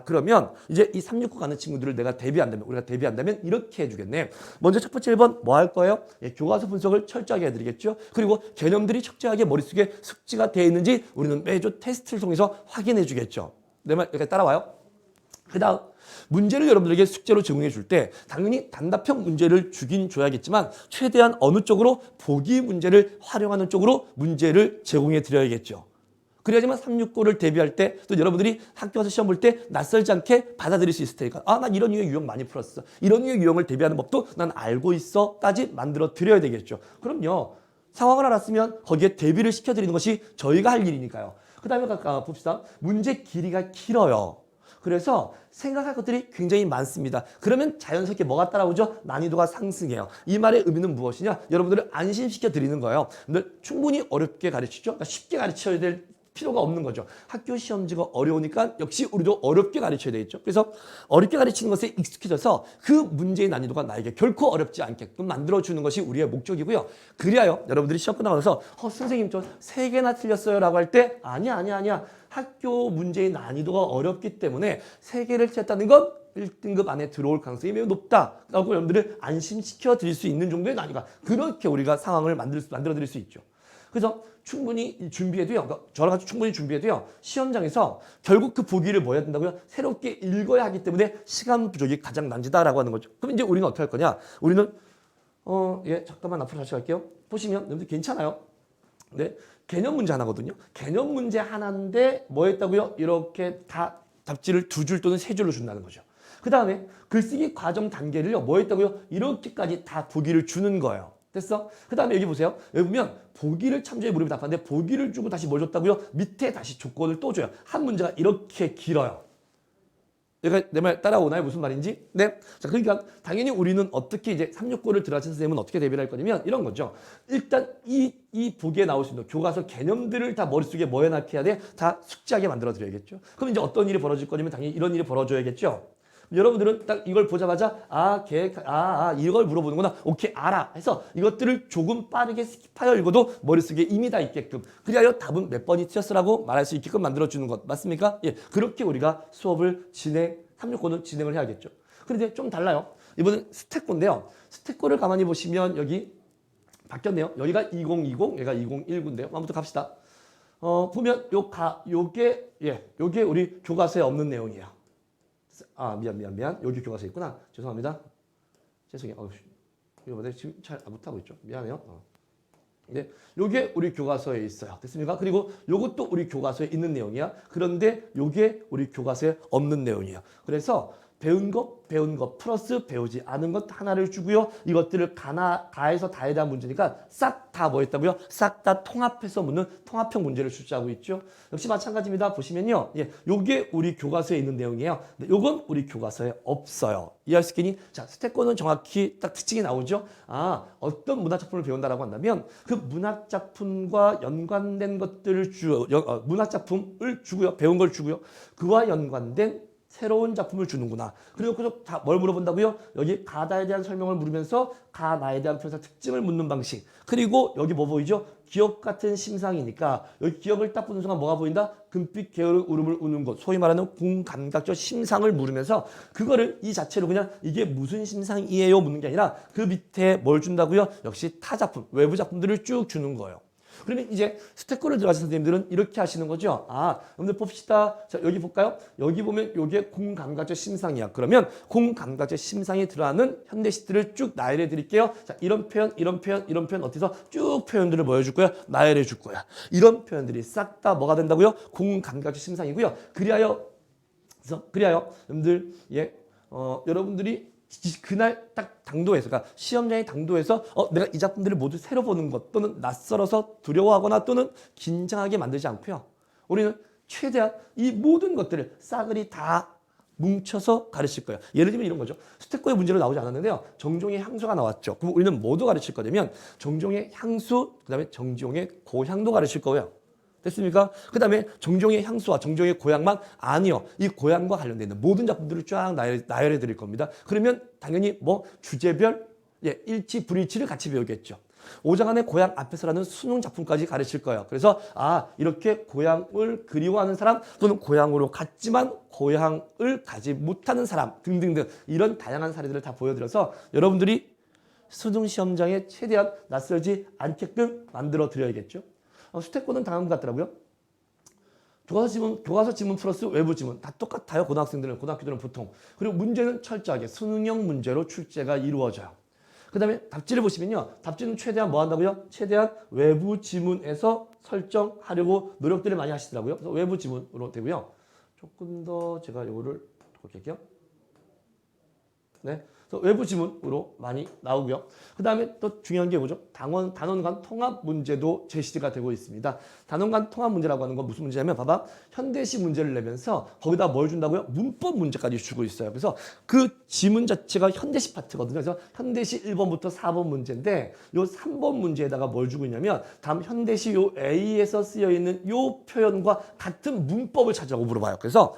S1: 그러면 이제 이 369 가는 친구들을 우리가 대비한다면 이렇게 해주겠네. 먼저 첫 번째 1번 뭐 할 거예요? 교과서 분석을 철저하게 해드리겠죠. 그리고 개념들이 철저하게 머릿속에 숙지가 되어 있는지 우리는 매주 테스트를 통해서 확인해 주겠죠. 내 말 이렇게 따라와요. 그 다음 문제를 여러분들에게 숙제로 제공해 줄 때 당연히 단답형 문제를 주긴 줘야겠지만 최대한 어느 쪽으로 보기 문제를 활용하는 쪽으로 문제를 제공해 드려야겠죠. 그래야지만 369를 대비할 때 또 여러분들이 학교 가서 시험 볼 때 낯설지 않게 받아들일 수 있을 테니까 난 이런 유형 유형 많이 풀었어. 이런 유형 유형을 대비하는 법도 난 알고 있어까지 만들어 드려야 되겠죠. 그럼요. 상황을 알았으면 거기에 대비를 시켜드리는 것이 저희가 할 일이니까요. 그 다음에 봅시다. 문제 길이가 길어요. 그래서 생각할 것들이 굉장히 많습니다. 그러면 자연스럽게 뭐가 따라오죠? 난이도가 상승해요. 이 말의 의미는 무엇이냐? 여러분들을 안심시켜 드리는 거예요. 근데 충분히 어렵게 가르치죠? 그러니까 쉽게 가르쳐야 될 필요가 없는 거죠. 학교 시험지가 어려우니까 역시 우리도 어렵게 가르쳐야 되겠죠. 그래서 어렵게 가르치는 것에 익숙해져서 그 문제의 난이도가 나에게 결코 어렵지 않게끔 만들어주는 것이 우리의 목적이고요. 그리하여 여러분들이 시험 끝나고 나서 선생님 저 3개나 틀렸어요 라고 할 때 아니야. 학교 문제의 난이도가 어렵기 때문에 3개를 틀렸다는 건 1등급 안에 들어올 가능성이 매우 높다라고 여러분들을 안심시켜 드릴 수 있는 정도의 난이도가 그렇게 우리가 상황을 만들어 드릴 수 있죠. 그래서 충분히 준비해도요. 그러니까 저랑 같이 충분히 준비해도요. 시험장에서 결국 그 보기를 뭐 해야 된다고요? 새롭게 읽어야 하기 때문에 시간 부족이 가장 난제다라고 하는 거죠. 그럼 이제 우리는 어떻게 할 거냐? 우리는 잠깐만 앞으로 다시 갈게요. 보시면 여러분들 괜찮아요. 네, 개념 문제 하나거든요. 개념 문제 하나인데 뭐 했다고요? 이렇게 다 답지를 2줄 또는 3줄로 준다는 거죠. 그 다음에 글쓰기 과정 단계를요. 뭐 했다고요? 이렇게까지 다 보기를 주는 거예요. 됐어? 그 다음에 여기 보세요. 여기 보면 보기를 참조해 물음에 답하는데 보기를 주고 다시 뭘 줬다고요? 밑에 다시 조건을 또 줘요. 한 문제가 이렇게 길어요. 내가 내 말 따라오나요? 무슨 말인지? 네. 자, 그러니까 당연히 우리는 어떻게 이제 369를 들어가신 선생님은 어떻게 대비를 할 거냐면 이런 거죠. 일단 이 보기에 나올 수 있는 교과서 개념들을 다 머릿속에 뭐 해놨게 해야 돼? 다 숙지하게 만들어 드려야겠죠. 그럼 이제 어떤 일이 벌어질 거냐면 당연히 이런 일이 벌어져야겠죠. 여러분들은 딱 이걸 보자마자 이걸 물어보는구나. 오케이, 알아. 해서 이것들을 조금 빠르게 스킵하여 읽어도 머릿속에 이미 다 있게끔. 그리하여 답은 몇 번이 틀렸어라고 말할 수 있게끔 만들어주는 것. 맞습니까? 예, 그렇게 우리가 수업을 369는 진행을 해야겠죠. 그런데 좀 달라요. 이번엔 스택고인데요. 스택고를 가만히 보시면 여기 바뀌었네요. 여기가 2020, 여기가 2019인데요. 한번부터 갑시다. 보면 요게 우리 교과서에 없는 내용이에요. 미안. 여기 교과서에 있구나. 죄송합니다. 죄송해요. 이거 지금 잘 못하고 있죠. 미안해요. 네, 요게 우리 교과서에 있어요. 됐습니까? 그리고 요것도 우리 교과서에 있는 내용이야. 그런데 요게 우리 교과서에 없는 내용이에요. 그래서 배운 것 플러스 배우지 않은 것 하나를 주고요. 이것들을 가해서 다에 대한 문제니까 싹 다 뭐 했다고요? 싹 다 통합해서 묻는 통합형 문제를 출제하고 있죠. 역시 마찬가지입니다. 보시면요. 예, 요게 우리 교과서에 있는 내용이에요. 근데 요건 우리 교과서에 없어요. 이해할 수 있겠니? 자, 스택권은 정확히 딱 특징이 나오죠. 어떤 문학작품을 배운다라고 한다면 그 문학작품과 연관된 것들을 문학작품을 주고요. 배운 걸 주고요. 그와 연관된 새로운 작품을 주는구나. 그리고 그저 다 뭘 물어본다고요? 여기 가다에 대한 설명을 물으면서 가나에 대한 표현사 특징을 묻는 방식. 그리고 여기 뭐 보이죠? 기억 같은 심상이니까 여기 기억을 딱 보는 순간 뭐가 보인다? 금빛 계열의 울음을 우는 것. 소위 말하는 궁감각적 심상을 물으면서 그거를 이 자체로 그냥 이게 무슨 심상이에요? 묻는 게 아니라 그 밑에 뭘 준다고요? 역시 타 작품, 외부 작품들을 쭉 주는 거예요. 그러면 이제 스택고를 들어가신 선생님들은 이렇게 하시는 거죠. 여러분들 봅시다. 자, 여기 볼까요? 여기 보면 이게 공감각적 심상이야. 그러면 공감각적 심상이 들어가는 현대시들을 쭉 나열해 드릴게요. 자, 이런 표현 어디서 쭉 표현들을 보여줄 거야? 나열해 줄 거야. 이런 표현들이 싹 다 뭐가 된다고요? 공감각적 심상이고요. 그리하여 여러분들 여러분들이 그날 딱 당도에서, 그러니까 시험장의 당도에서 내가 이 작품들을 모두 새로 보는 것 또는 낯설어서 두려워하거나 또는 긴장하게 만들지 않고요. 우리는 최대한 이 모든 것들을 싸그리 다 뭉쳐서 가르칠 거예요. 예를 들면 이런 거죠. 스택고의 문제로 나오지 않았는데요. 정종의 향수가 나왔죠. 그럼 우리는 뭐도 가르칠 거냐면 정종의 향수, 그 다음에 정종의 고향도 가르칠 거예요. 됐습니까? 그 다음에 정종의 향수와 정종의 고향만 아니요. 이 고향과 관련되어 있는 모든 작품들을 쫙 나열해 드릴 겁니다. 그러면 당연히 뭐 주제별, 일치, 불일치를 같이 배우겠죠. 5장 안에 고향 앞에서라는 수능 작품까지 가르칠 거예요. 그래서 이렇게 고향을 그리워하는 사람 또는 고향으로 갔지만 고향을 가지 못하는 사람 등등등 이런 다양한 사례들을 다 보여드려서 여러분들이 수능 시험장에 최대한 낯설지 않게끔 만들어 드려야겠죠. 스택고는 다음과 같더라고요. 교과서 지문 플러스 외부 지문 다 똑같아요. 고등학교들은 보통. 그리고 문제는 철저하게 수능형 문제로 출제가 이루어져요. 그 다음에 답지를 보시면요. 답지는 최대한 뭐 한다고요? 최대한 외부 지문에서 설정하려고 노력들을 많이 하시더라고요. 그래서 외부 지문으로 되고요. 조금 더 제가 이거를 그렇게 할게요. 네. 그래서 외부 지문으로 많이 나오고요. 그 다음에 또 중요한 게 뭐죠? 단원 간 통합 문제도 제시가 되고 있습니다. 단원 간 통합 문제라고 하는 건 무슨 문제냐면 봐봐. 현대시 문제를 내면서 거기다 뭘 준다고요? 문법 문제까지 주고 있어요. 그래서 그 지문 자체가 현대시 파트거든요. 그래서 현대시 1번부터 4번 문제인데 요 3번 문제에다가 뭘 주고 있냐면 다음 현대시 요 A에서 쓰여 있는 요 표현과 같은 문법을 찾으라고 물어봐요. 그래서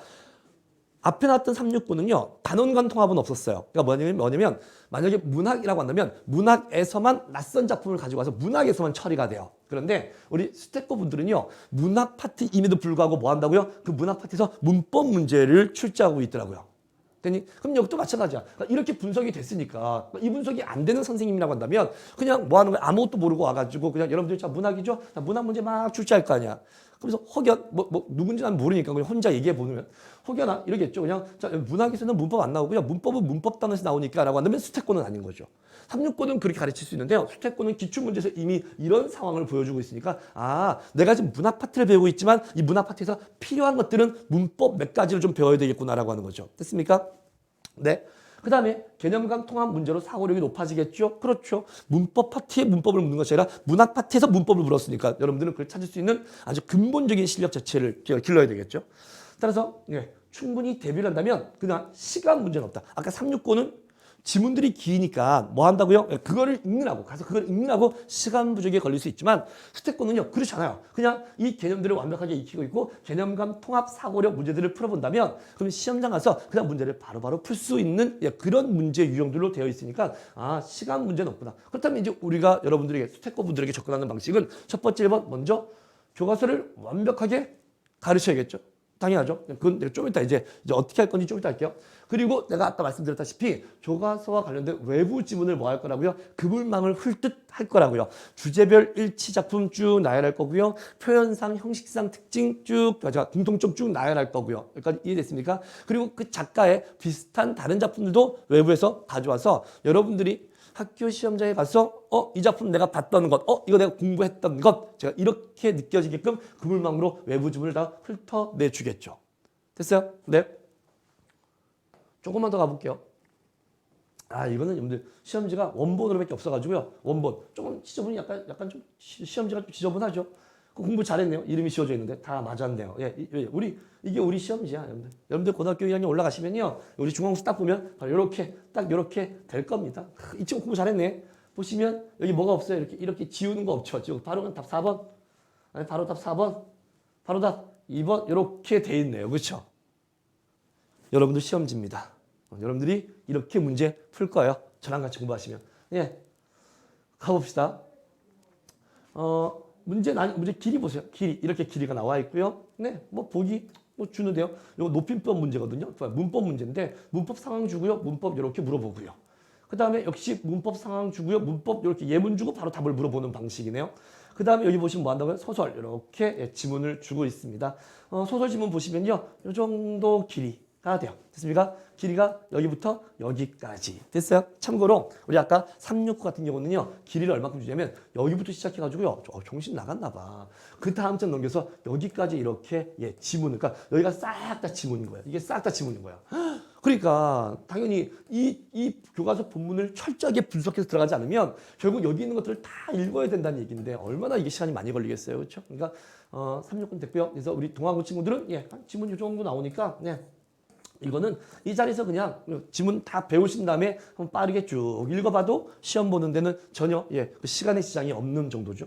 S1: 앞에 나왔던 369는요. 단원 간 통합은 없었어요. 그러니까 뭐냐면 만약에 문학이라고 한다면 문학에서만 낯선 작품을 가지고 와서 문학에서만 처리가 돼요. 그런데 우리 스택고 분들은요. 문학 파트임에도 불구하고 뭐 한다고요? 그 문학 파트에서 문법 문제를 출제하고 있더라고요. 그럼 여기도 마찬가지야. 그러니까 이렇게 분석이 됐으니까 이 분석이 안 되는 선생님이라고 한다면 그냥 뭐 하는 거야? 아무것도 모르고 와가지고 그냥 여러분들 자 문학이죠? 자, 문학 문제 막 출제할 거 아니야. 그래서 혹여 누군지 난 모르니까 그냥 혼자 얘기해 보면 혹여나 이러겠죠. 그냥 자, 문학에서는 문법 안 나오고요. 문법은 문법 단어에서 나오니까라고 한다면 스택고는 아닌 거죠. 369는 그렇게 가르칠 수 있는데요. 스택고는 기출문제에서 이미 이런 상황을 보여주고 있으니까 내가 지금 문학 파트를 배우고 있지만 이 문학 파트에서 필요한 것들은 문법 몇 가지를 좀 배워야 되겠구나라고 하는 거죠. 됐습니까? 네. 그 다음에 개념감 통합 문제로 사고력이 높아지겠죠? 그렇죠. 문법 파트에 문법을 묻는 것이 아니라 문학 파트에서 문법을 물었으니까 여러분들은 그걸 찾을 수 있는 아주 근본적인 실력 자체를 길러야 되겠죠. 따라서 충분히 대비를 한다면 그냥 시간 문제는 없다. 아까 369는 지문들이 기니까 뭐 한다고요? 그거를 읽느라고 가서 그걸 읽느라고 시간 부족에 걸릴 수 있지만 스택권은요 그렇지 않아요. 그냥 이 개념들을 완벽하게 익히고 있고 개념감 통합 사고력 문제들을 풀어본다면 그럼 시험장 가서 그냥 문제를 바로바로 풀 수 있는 그런 문제 유형들로 되어 있으니까 아 시간 문제는 없구나. 그렇다면 이제 우리가 여러분들에게 스택권 분들에게 접근하는 방식은 첫 번째 1번 먼저 교과서를 완벽하게 가르쳐야겠죠. 당연하죠. 그건 내가 좀 이따 이제 어떻게 할 건지 좀 이따 할게요. 그리고 내가 아까 말씀드렸다시피 교과서와 관련된 외부 지문을 뭐 할 거라고요? 그물망을 훑듯 할 거라고요. 주제별 일치 작품 쭉 나열할 거고요. 표현상, 형식상 특징 쭉, 공통점 쭉 나열할 거고요. 여기까지 이해됐습니까? 그리고 그 작가의 비슷한 다른 작품들도 외부에서 가져와서 여러분들이 학교 시험장에 가서 이 작품 내가 봤던 것, 이거 내가 공부했던 것 제가 이렇게 느껴지게끔 그물망으로 외부 지문을 다 훑어내 주겠죠. 됐어요? 네. 조금만 더 가볼게요. 이거는 여러분들 시험지가 원본으로밖에 없어가지고요. 원본 조금 지저분이 약간 좀 시험지가 좀 지저분하죠. 공부 잘했네요. 이름이 지워져 있는데 다 맞았네요. 이게 우리 시험지야, 여러분들. 여러분들 고등학교 2학년 올라가시면요, 우리 중앙수 딱 보면 딱 이렇게 될 겁니다. 이 친구 공부 잘했네. 보시면 여기 뭐가 없어요. 이렇게 지우는 거 없죠. 지금 바로 답 4번, 바로 답 4번, 바로 답 2번 이렇게 돼 있네요. 그렇죠? 여러분들 시험지입니다. 여러분들이 이렇게 문제 풀 거예요. 저랑 같이 공부하시면. 가봅시다. 문제 길이 보세요. 이렇게 길이가 나와 있고요. 뭐 보기 주는데요. 이거 높임법 문제거든요. 문법 문제인데 문법 상황 주고요. 문법 이렇게 물어보고요. 그 다음에 역시 문법 상황 주고요. 문법 이렇게 예문 주고 바로 답을 물어보는 방식이네요. 그 다음에 여기 보시면 뭐 한다고요? 소설 이렇게 지문을 주고 있습니다. 소설 지문 보시면요. 이 정도 길이가 돼요. 됐습니까? 길이가 여기부터 여기까지 됐어요? 참고로 우리 아까 369 같은 경우는요. 길이를 얼마큼 주냐면 여기부터 시작해가지고요. 정신 나갔나 봐. 그 다음 점 넘겨서 여기까지 이렇게 지문을 그러니까 여기가 싹 다 지문인 거야. 이게 싹 다 지문인 거야. 그러니까 당연히 이 교과서 본문을 철저하게 분석해서 들어가지 않으면 결국 여기 있는 것들을 다 읽어야 된다는 얘기인데 얼마나 이게 시간이 많이 걸리겠어요. 그렇죠? 그러니까 369 됐고요. 그래서 우리 동아고 친구들은 지문 이 정도 나오니까 이거는 이 자리에서 그냥 지문 다 배우신 다음에 한번 빠르게 쭉 읽어봐도 시험 보는 데는 전혀 그 시간의 지장이 없는 정도죠.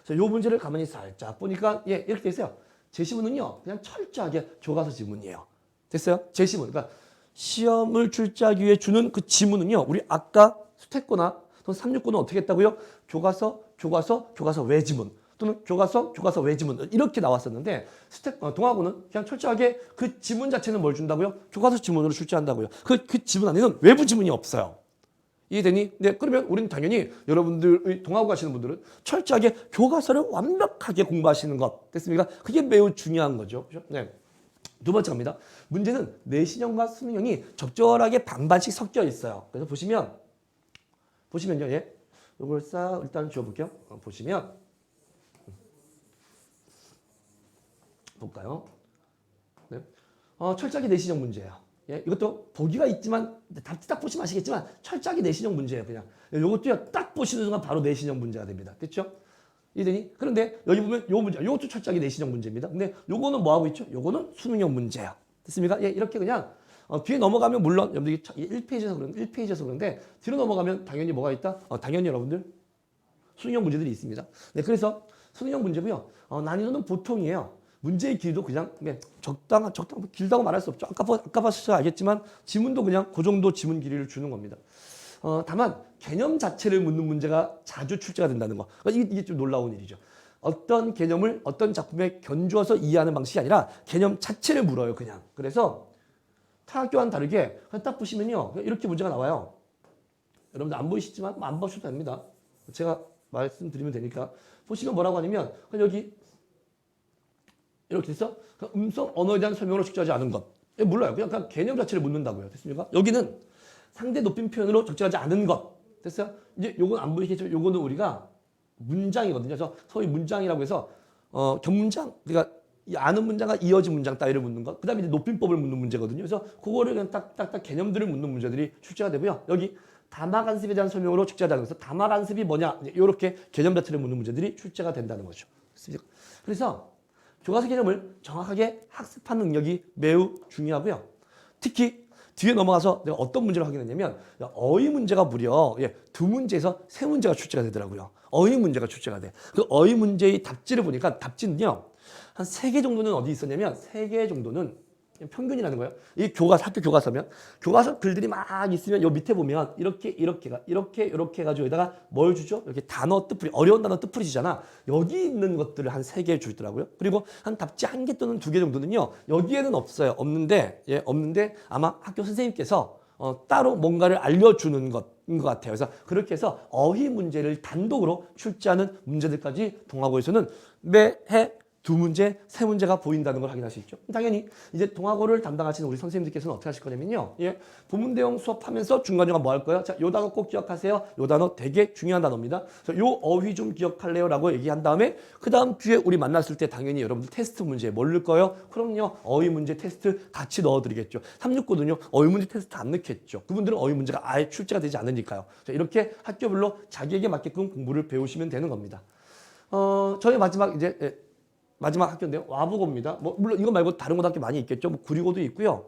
S1: 그래서 이 문제를 가만히 살짝 보니까 이렇게 돼 있어요. 제시문은요 그냥 철저하게 교과서 지문이에요. 됐어요? 제시문. 그러니까 시험을 출제하기 위해 주는 그 지문은요 우리 아까 수태거나 또는 369는 어떻게 했다고요? 교과서 외지문. 또는 교과서 외지문 이렇게 나왔었는데 동아고는 그냥 철저하게 그 지문 자체는 뭘 준다고요? 교과서 지문으로 출제한다고요. 그 지문 안에는 외부 지문이 없어요. 이해되니? 그러면 우리는 당연히 여러분들 동아고 가시는 분들은 철저하게 교과서를 완벽하게 공부하시는 것 됐습니까? 그게 매우 중요한 거죠. 그렇죠? 두 번째 갑니다. 문제는 내신형과 수능형이 적절하게 반반씩 섞여 있어요. 그래서 보시면요, 이걸 싹 일단 지워볼게요. 보시면 볼까요? 철저하게 내신형 문제예요. 이것도 보기가 있지만 답지 딱 보시면 아시겠지만 철저하게 내신형 문제예요. 그냥 이것도요 딱 보시는 순간 바로 내신형 문제가 됩니다. 됐죠? 이해되니? 그런데 여기 보면 요 문제, 이것도 철저하게 내신형 문제입니다. 근데 요거는 뭐 하고 있죠? 요거는 수능형 문제예요. 됐습니까? 이렇게 그냥 뒤에 넘어가면 물론 여러분들이 1페이지에서 그런데 뒤로 넘어가면 당연히 뭐가 있다? 당연히 여러분들 수능형 문제들이 있습니다. 그래서 수능형 문제고요. 난이도는 보통이에요. 문제의 길이도 그냥 적당 길다고 말할 수 없죠. 아까 봤을 때 알겠지만 지문도 그냥 그 정도 지문 길이를 주는 겁니다. 다만 개념 자체를 묻는 문제가 자주 출제가 된다는 거. 그러니까 이게 좀 놀라운 일이죠. 어떤 개념을 어떤 작품에 견주어서 이해하는 방식이 아니라 개념 자체를 물어요. 그냥. 그래서 타학교와는 다르게 딱 보시면요. 이렇게 문제가 나와요. 여러분들 안 보이시지만 안 보셔도 됩니다. 제가 말씀드리면 되니까. 보시면 뭐라고 하냐면 여기 이렇게 돼서 음성 언어에 대한 설명으로 적절하지 않은 것. 몰라요. 그냥 개념 자체를 묻는다고요. 됐습니까? 여기는 상대 높임 표현으로 적절하지 않은 것. 됐어요? 이제 요건 안 보이시겠지만 요거는 우리가 문장이거든요. 그래서 소위 문장이라고 해서 견문장, 그러니까 이 아는 문장과 이어진 문장 따위를 묻는 것. 그 다음에 이제 높임법을 묻는 문제거든요. 그래서 그거를 그냥 딱딱딱 개념들을 묻는 문제들이 출제가 되고요. 여기 담화간섭에 대한 설명으로 출제하다는 것은 담화간섭이 뭐냐 이렇게 개념 자체를 묻는 문제들이 출제가 된다는 거죠. 그래서 교과서 개념을 정확하게 학습하는 능력이 매우 중요하고요. 특히 뒤에 넘어가서 내가 어떤 문제를 확인했냐면 어휘 문제가 무려 2문제에서 3문제가 출제가 되더라고요. 어휘 문제가 출제가 돼. 그 어휘 문제의 답지를 보니까 답지는요. 한 3개 정도는 어디 있었냐면 3개 정도는 평균이라는 거예요. 이 교과서, 학교 교과서면 교과서 글들이 막 있으면 요 밑에 보면 이렇게 해가지고 여기다가 뭘 주죠? 이렇게 단어 뜻풀이, 어려운 단어 뜻풀이 주잖아. 여기 있는 것들을 한 3개 주더라고요. 그리고 한 답지 1개 또는 2개 정도는요. 여기에는 없어요. 없는데 아마 학교 선생님께서 따로 뭔가를 알려주는 것인 것 같아요. 그래서 그렇게 해서 어휘 문제를 단독으로 출제하는 문제들까지 동아고에서는 매해 2문제, 3문제가 보인다는 걸 확인할 수 있죠. 당연히 이제 동아고를 담당하시는 우리 선생님들께서는 어떻게 하실 거냐면요. 본문 내용 수업하면서 중간중간 뭐 할 거예요? 자, 요 단어 꼭 기억하세요. 요 단어 되게 중요한 단어입니다. 그래서 요 어휘 좀 기억할래요? 라고 얘기한 다음에 그 다음 주에 우리 만났을 때 당연히 여러분들 테스트 문제에 뭘 넣을 거예요? 그럼요. 어휘 문제 테스트 같이 넣어드리겠죠. 369도는요. 어휘 문제 테스트 안 넣겠죠. 그분들은 어휘 문제가 아예 출제가 되지 않으니까요. 자, 이렇게 학교별로 자기에게 맞게끔 공부를 배우시면 되는 겁니다. 저희 마지막 학교인데요. 와부고입니다. 물론 이거 말고 다른 고등학교 많이 있겠죠. 구리고도 있고요.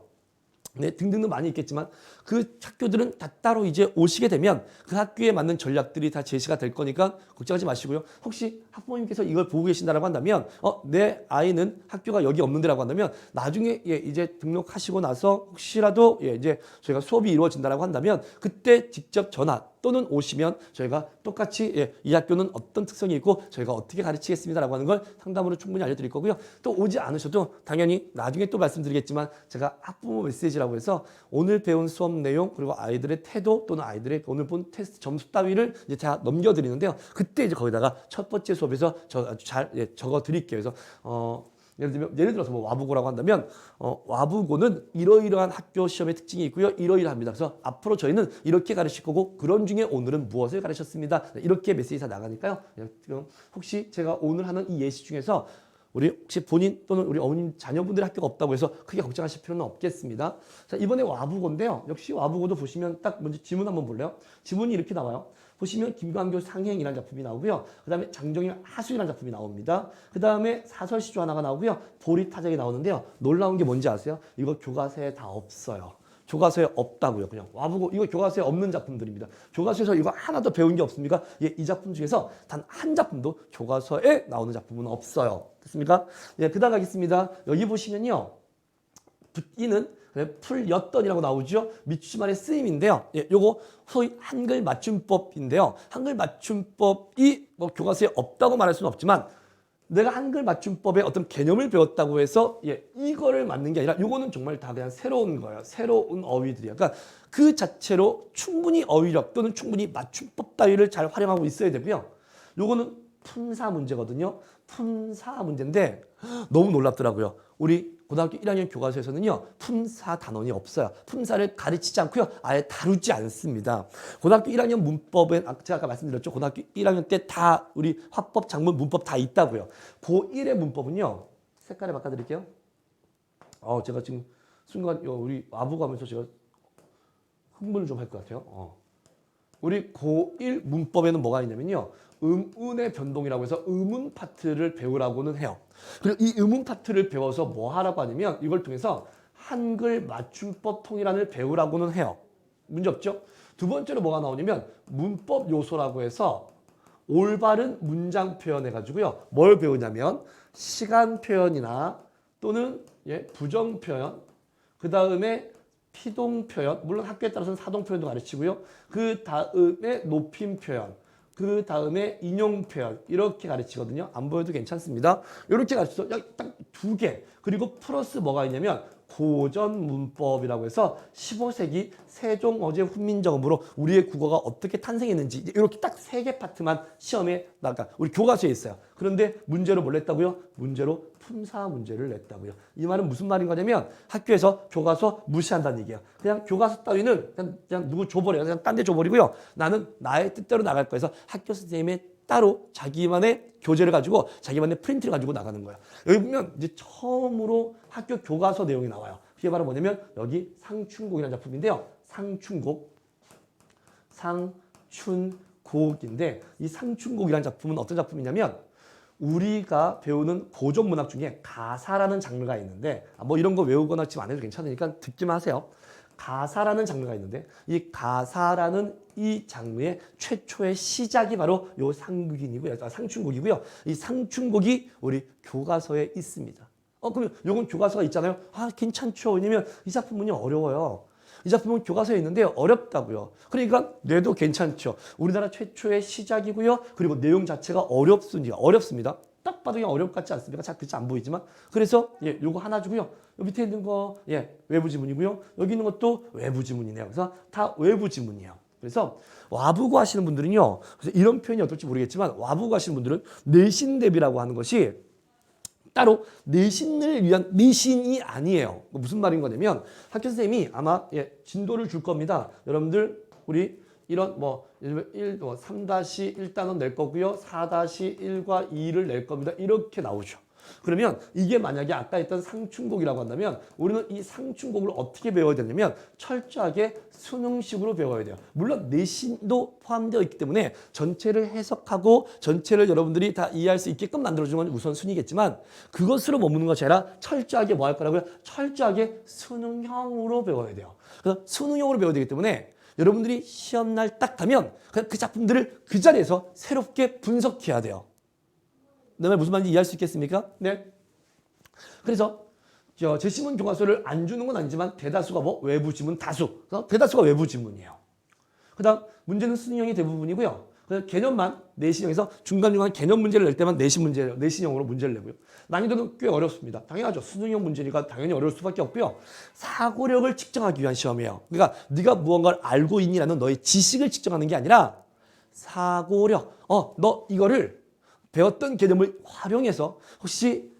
S1: 네, 등등도 많이 있겠지만 그 학교들은 다 따로 이제 오시게 되면 그 학교에 맞는 전략들이 다 제시가 될 거니까 걱정하지 마시고요. 혹시 학부모님께서 이걸 보고 계신다라고 한다면 내 아이는 학교가 여기 없는데라고 한다면 나중에 이제 등록하시고 나서 혹시라도 이제 저희가 수업이 이루어진다라고 한다면 그때 직접 전화 또는 오시면 저희가 똑같이 이 학교는 어떤 특성이 있고 저희가 어떻게 가르치겠습니다라고 하는 걸 상담으로 충분히 알려드릴 거고요. 또 오지 않으셔도 당연히 나중에 또 말씀드리겠지만 제가 학부모 메시지라고 해서 오늘 배운 수업 내용 그리고 아이들의 태도 또는 아이들의 오늘 본 테스트 점수 따위를 이제 제가 넘겨드리는데요. 그때 이제 거기다가 첫 번째 수업에서 아주 잘 적어드릴게요. 그래서 예를 들어서 뭐 와부고라고 한다면 와부고는 이러이러한 학교 시험의 특징이 있고요. 이러이러합니다. 그래서 앞으로 저희는 이렇게 가르칠 거고 그런 중에 오늘은 무엇을 가르쳤습니다. 이렇게 메시지가 나가니까요. 혹시 제가 오늘 하는 이 예시 중에서 우리 혹시 본인 또는 우리 어머님 자녀분들의 학교가 없다고 해서 크게 걱정하실 필요는 없겠습니다. 자, 이번에 와부고인데요. 역시 와부고도 보시면 딱 먼저 지문 한번 볼래요? 지문이 이렇게 나와요. 보시면 김광교 상행이라는 작품이 나오고요. 그 다음에 장정일 하수이라는 작품이 나옵니다. 그 다음에 사설시조 하나가 나오고요. 보리타작이 나오는데요. 놀라운 게 뭔지 아세요? 이거 교과서에 다 없어요. 교과서에 없다고요. 그냥 와보고 이거 교과서에 없는 작품들입니다. 교과서에서 이거 하나도 배운 게 없습니까? 이 작품 중에서 단 한 작품도 교과서에 나오는 작품은 없어요. 됐습니까? 그 다음 가겠습니다. 여기 보시면요. 붓기는 풀였던이라고 나오죠. 밑줄말의 쓰임인데요. 요거 소위 한글 맞춤법인데요. 한글 맞춤법이 뭐 교과서에 없다고 말할 수는 없지만 내가 한글 맞춤법의 어떤 개념을 배웠다고 해서 이거를 맞는 게 아니라 요거는 정말 다 그냥 새로운 거예요. 새로운 어휘들이에요. 그러니까 그 자체로 충분히 어휘력 또는 충분히 맞춤법 따위를 잘 활용하고 있어야 되고요. 요거는 품사 문제거든요. 품사 문제인데 너무 놀랍더라고요. 우리 고등학교 1학년 교과서에서는요. 품사 단원이 없어요. 품사를 가르치지 않고요. 아예 다루지 않습니다. 고등학교 1학년 문법은 제가 아까 말씀드렸죠. 고등학교 1학년 때 다 우리 화법, 작문, 문법 다 있다고요. 고1의 문법은요. 색깔을 바꿔드릴게요. 제가 지금 순간 우리 와보고 하면서 제가 흥분을 좀 할 것 같아요. 우리 고1 문법에는 뭐가 있냐면요. 음운의 변동이라고 해서 음운 파트를 배우라고는 해요. 그리고 이 음운 파트를 배워서 뭐 하라고 하냐면 이걸 통해서 한글 맞춤법 통일안을 배우라고는 해요. 문제 없죠? 두 번째로 뭐가 나오냐면 문법 요소라고 해서 올바른 문장 표현해가지고요. 뭘 배우냐면 시간 표현이나 또는 부정 표현, 그 다음에 피동 표현, 물론 학교에 따라서는 사동 표현도 가르치고요. 그 다음에 높임 표현, 그 다음에 인용 표현 이렇게 가르치거든요. 안 보여도 괜찮습니다. 이렇게 가르쳐서 딱 2개. 그리고 플러스 뭐가 있냐면 고전 문법이라고 해서 15세기 세종어제 훈민정음으로 우리의 국어가 어떻게 탄생했는지 이렇게 딱 3개 파트만 시험에 나가 우리 교과서에 있어요. 그런데 문제로 뭘 냈다고요? 문제로 품사 문제를 냈다고요. 이 말은 무슨 말인 거냐면 학교에서 교과서 무시한다는 얘기예요. 그냥 교과서 따위는 그냥 누구 줘버려요. 그냥 딴 데 줘버리고요. 나는 나의 뜻대로 나갈 거여서 학교 선생님의 따로 자기만의 교재를 가지고 자기만의 프린트를 가지고 나가는 거예요. 여기 보면 이제 처음으로 학교 교과서 내용이 나와요. 그게 바로 뭐냐면 여기 상춘곡이라는 작품인데요. 상춘곡인데 이 상춘곡이라는 작품은 어떤 작품이냐면 우리가 배우는 고전 문학 중에 가사라는 장르가 있는데 뭐 이런 거 외우거나 지금 안 해도 괜찮으니까 듣기만 하세요. 가사라는 장르가 있는데 이 가사라는 이 장르의 최초의 시작이 바로 요 상춘곡이고요. 이 상춘곡이 우리 교과서에 있습니다. 그러면 요건 교과서가 있잖아요. 괜찮죠. 왜냐면 이 작품은요 어려워요. 이 작품은 교과서에 있는데 어렵다고요. 그러니까 뇌도 괜찮죠. 우리나라 최초의 시작이고요. 그리고 내용 자체가 어렵습니다. 딱 봐도 그냥 어렵 같지 않습니까? 잘 글자 안 보이지만. 그래서 요거 하나 주고요. 요 밑에 있는 거 외부 지문이고요. 여기 있는 것도 외부 지문이네요. 그래서 다 외부 지문이에요. 그래서 와부고 하시는 분들은요. 그래서 이런 표현이 어떨지 모르겠지만 와부고 하시는 분들은 내신 대비라고 하는 것이 따로 내신을 위한 내신이 아니에요. 무슨 말인 거냐면 학교 선생님이 아마 진도를 줄 겁니다. 여러분들 우리 이런 3-1단원 낼 거고요. 4-1과 2를 낼 겁니다. 이렇게 나오죠. 그러면 이게 만약에 아까 했던 상춘곡이라고 한다면 우리는 이 상춘곡을 어떻게 배워야 되냐면 철저하게 수능식으로 배워야 돼요. 물론 내신도 포함되어 있기 때문에 전체를 해석하고 전체를 여러분들이 다 이해할 수 있게끔 만들어주는 건 우선순위겠지만 그것으로 머무는 것이 아니라 철저하게 뭐 할 거라고요? 철저하게 수능형으로 배워야 돼요. 그래서 수능형으로 배워야 되기 때문에 여러분들이 시험날 딱 가면 그냥 그 작품들을 그 자리에서 새롭게 분석해야 돼요. 내 말 무슨 말인지 이해할 수 있겠습니까? 네. 그래서 제시문 교과서를 안 주는 건 아니지만 대다수가 외부 지문 다수. 그래서 대다수가 외부 지문이에요. 그다음 문제는 수능형이 대부분이고요. 그래서 개념만 내신형에서 중간중간 개념 문제를 낼 때만 내신형으로 문제를 내고요. 난이도는 꽤 어렵습니다. 당연하죠. 수능형 문제니까 당연히 어려울 수밖에 없고요. 사고력을 측정하기 위한 시험이에요. 그러니까 네가 무언가를 알고 있니라는 너의 지식을 측정하는 게 아니라 사고력. 너 이거를 배웠던 개념을 활용해서 혹시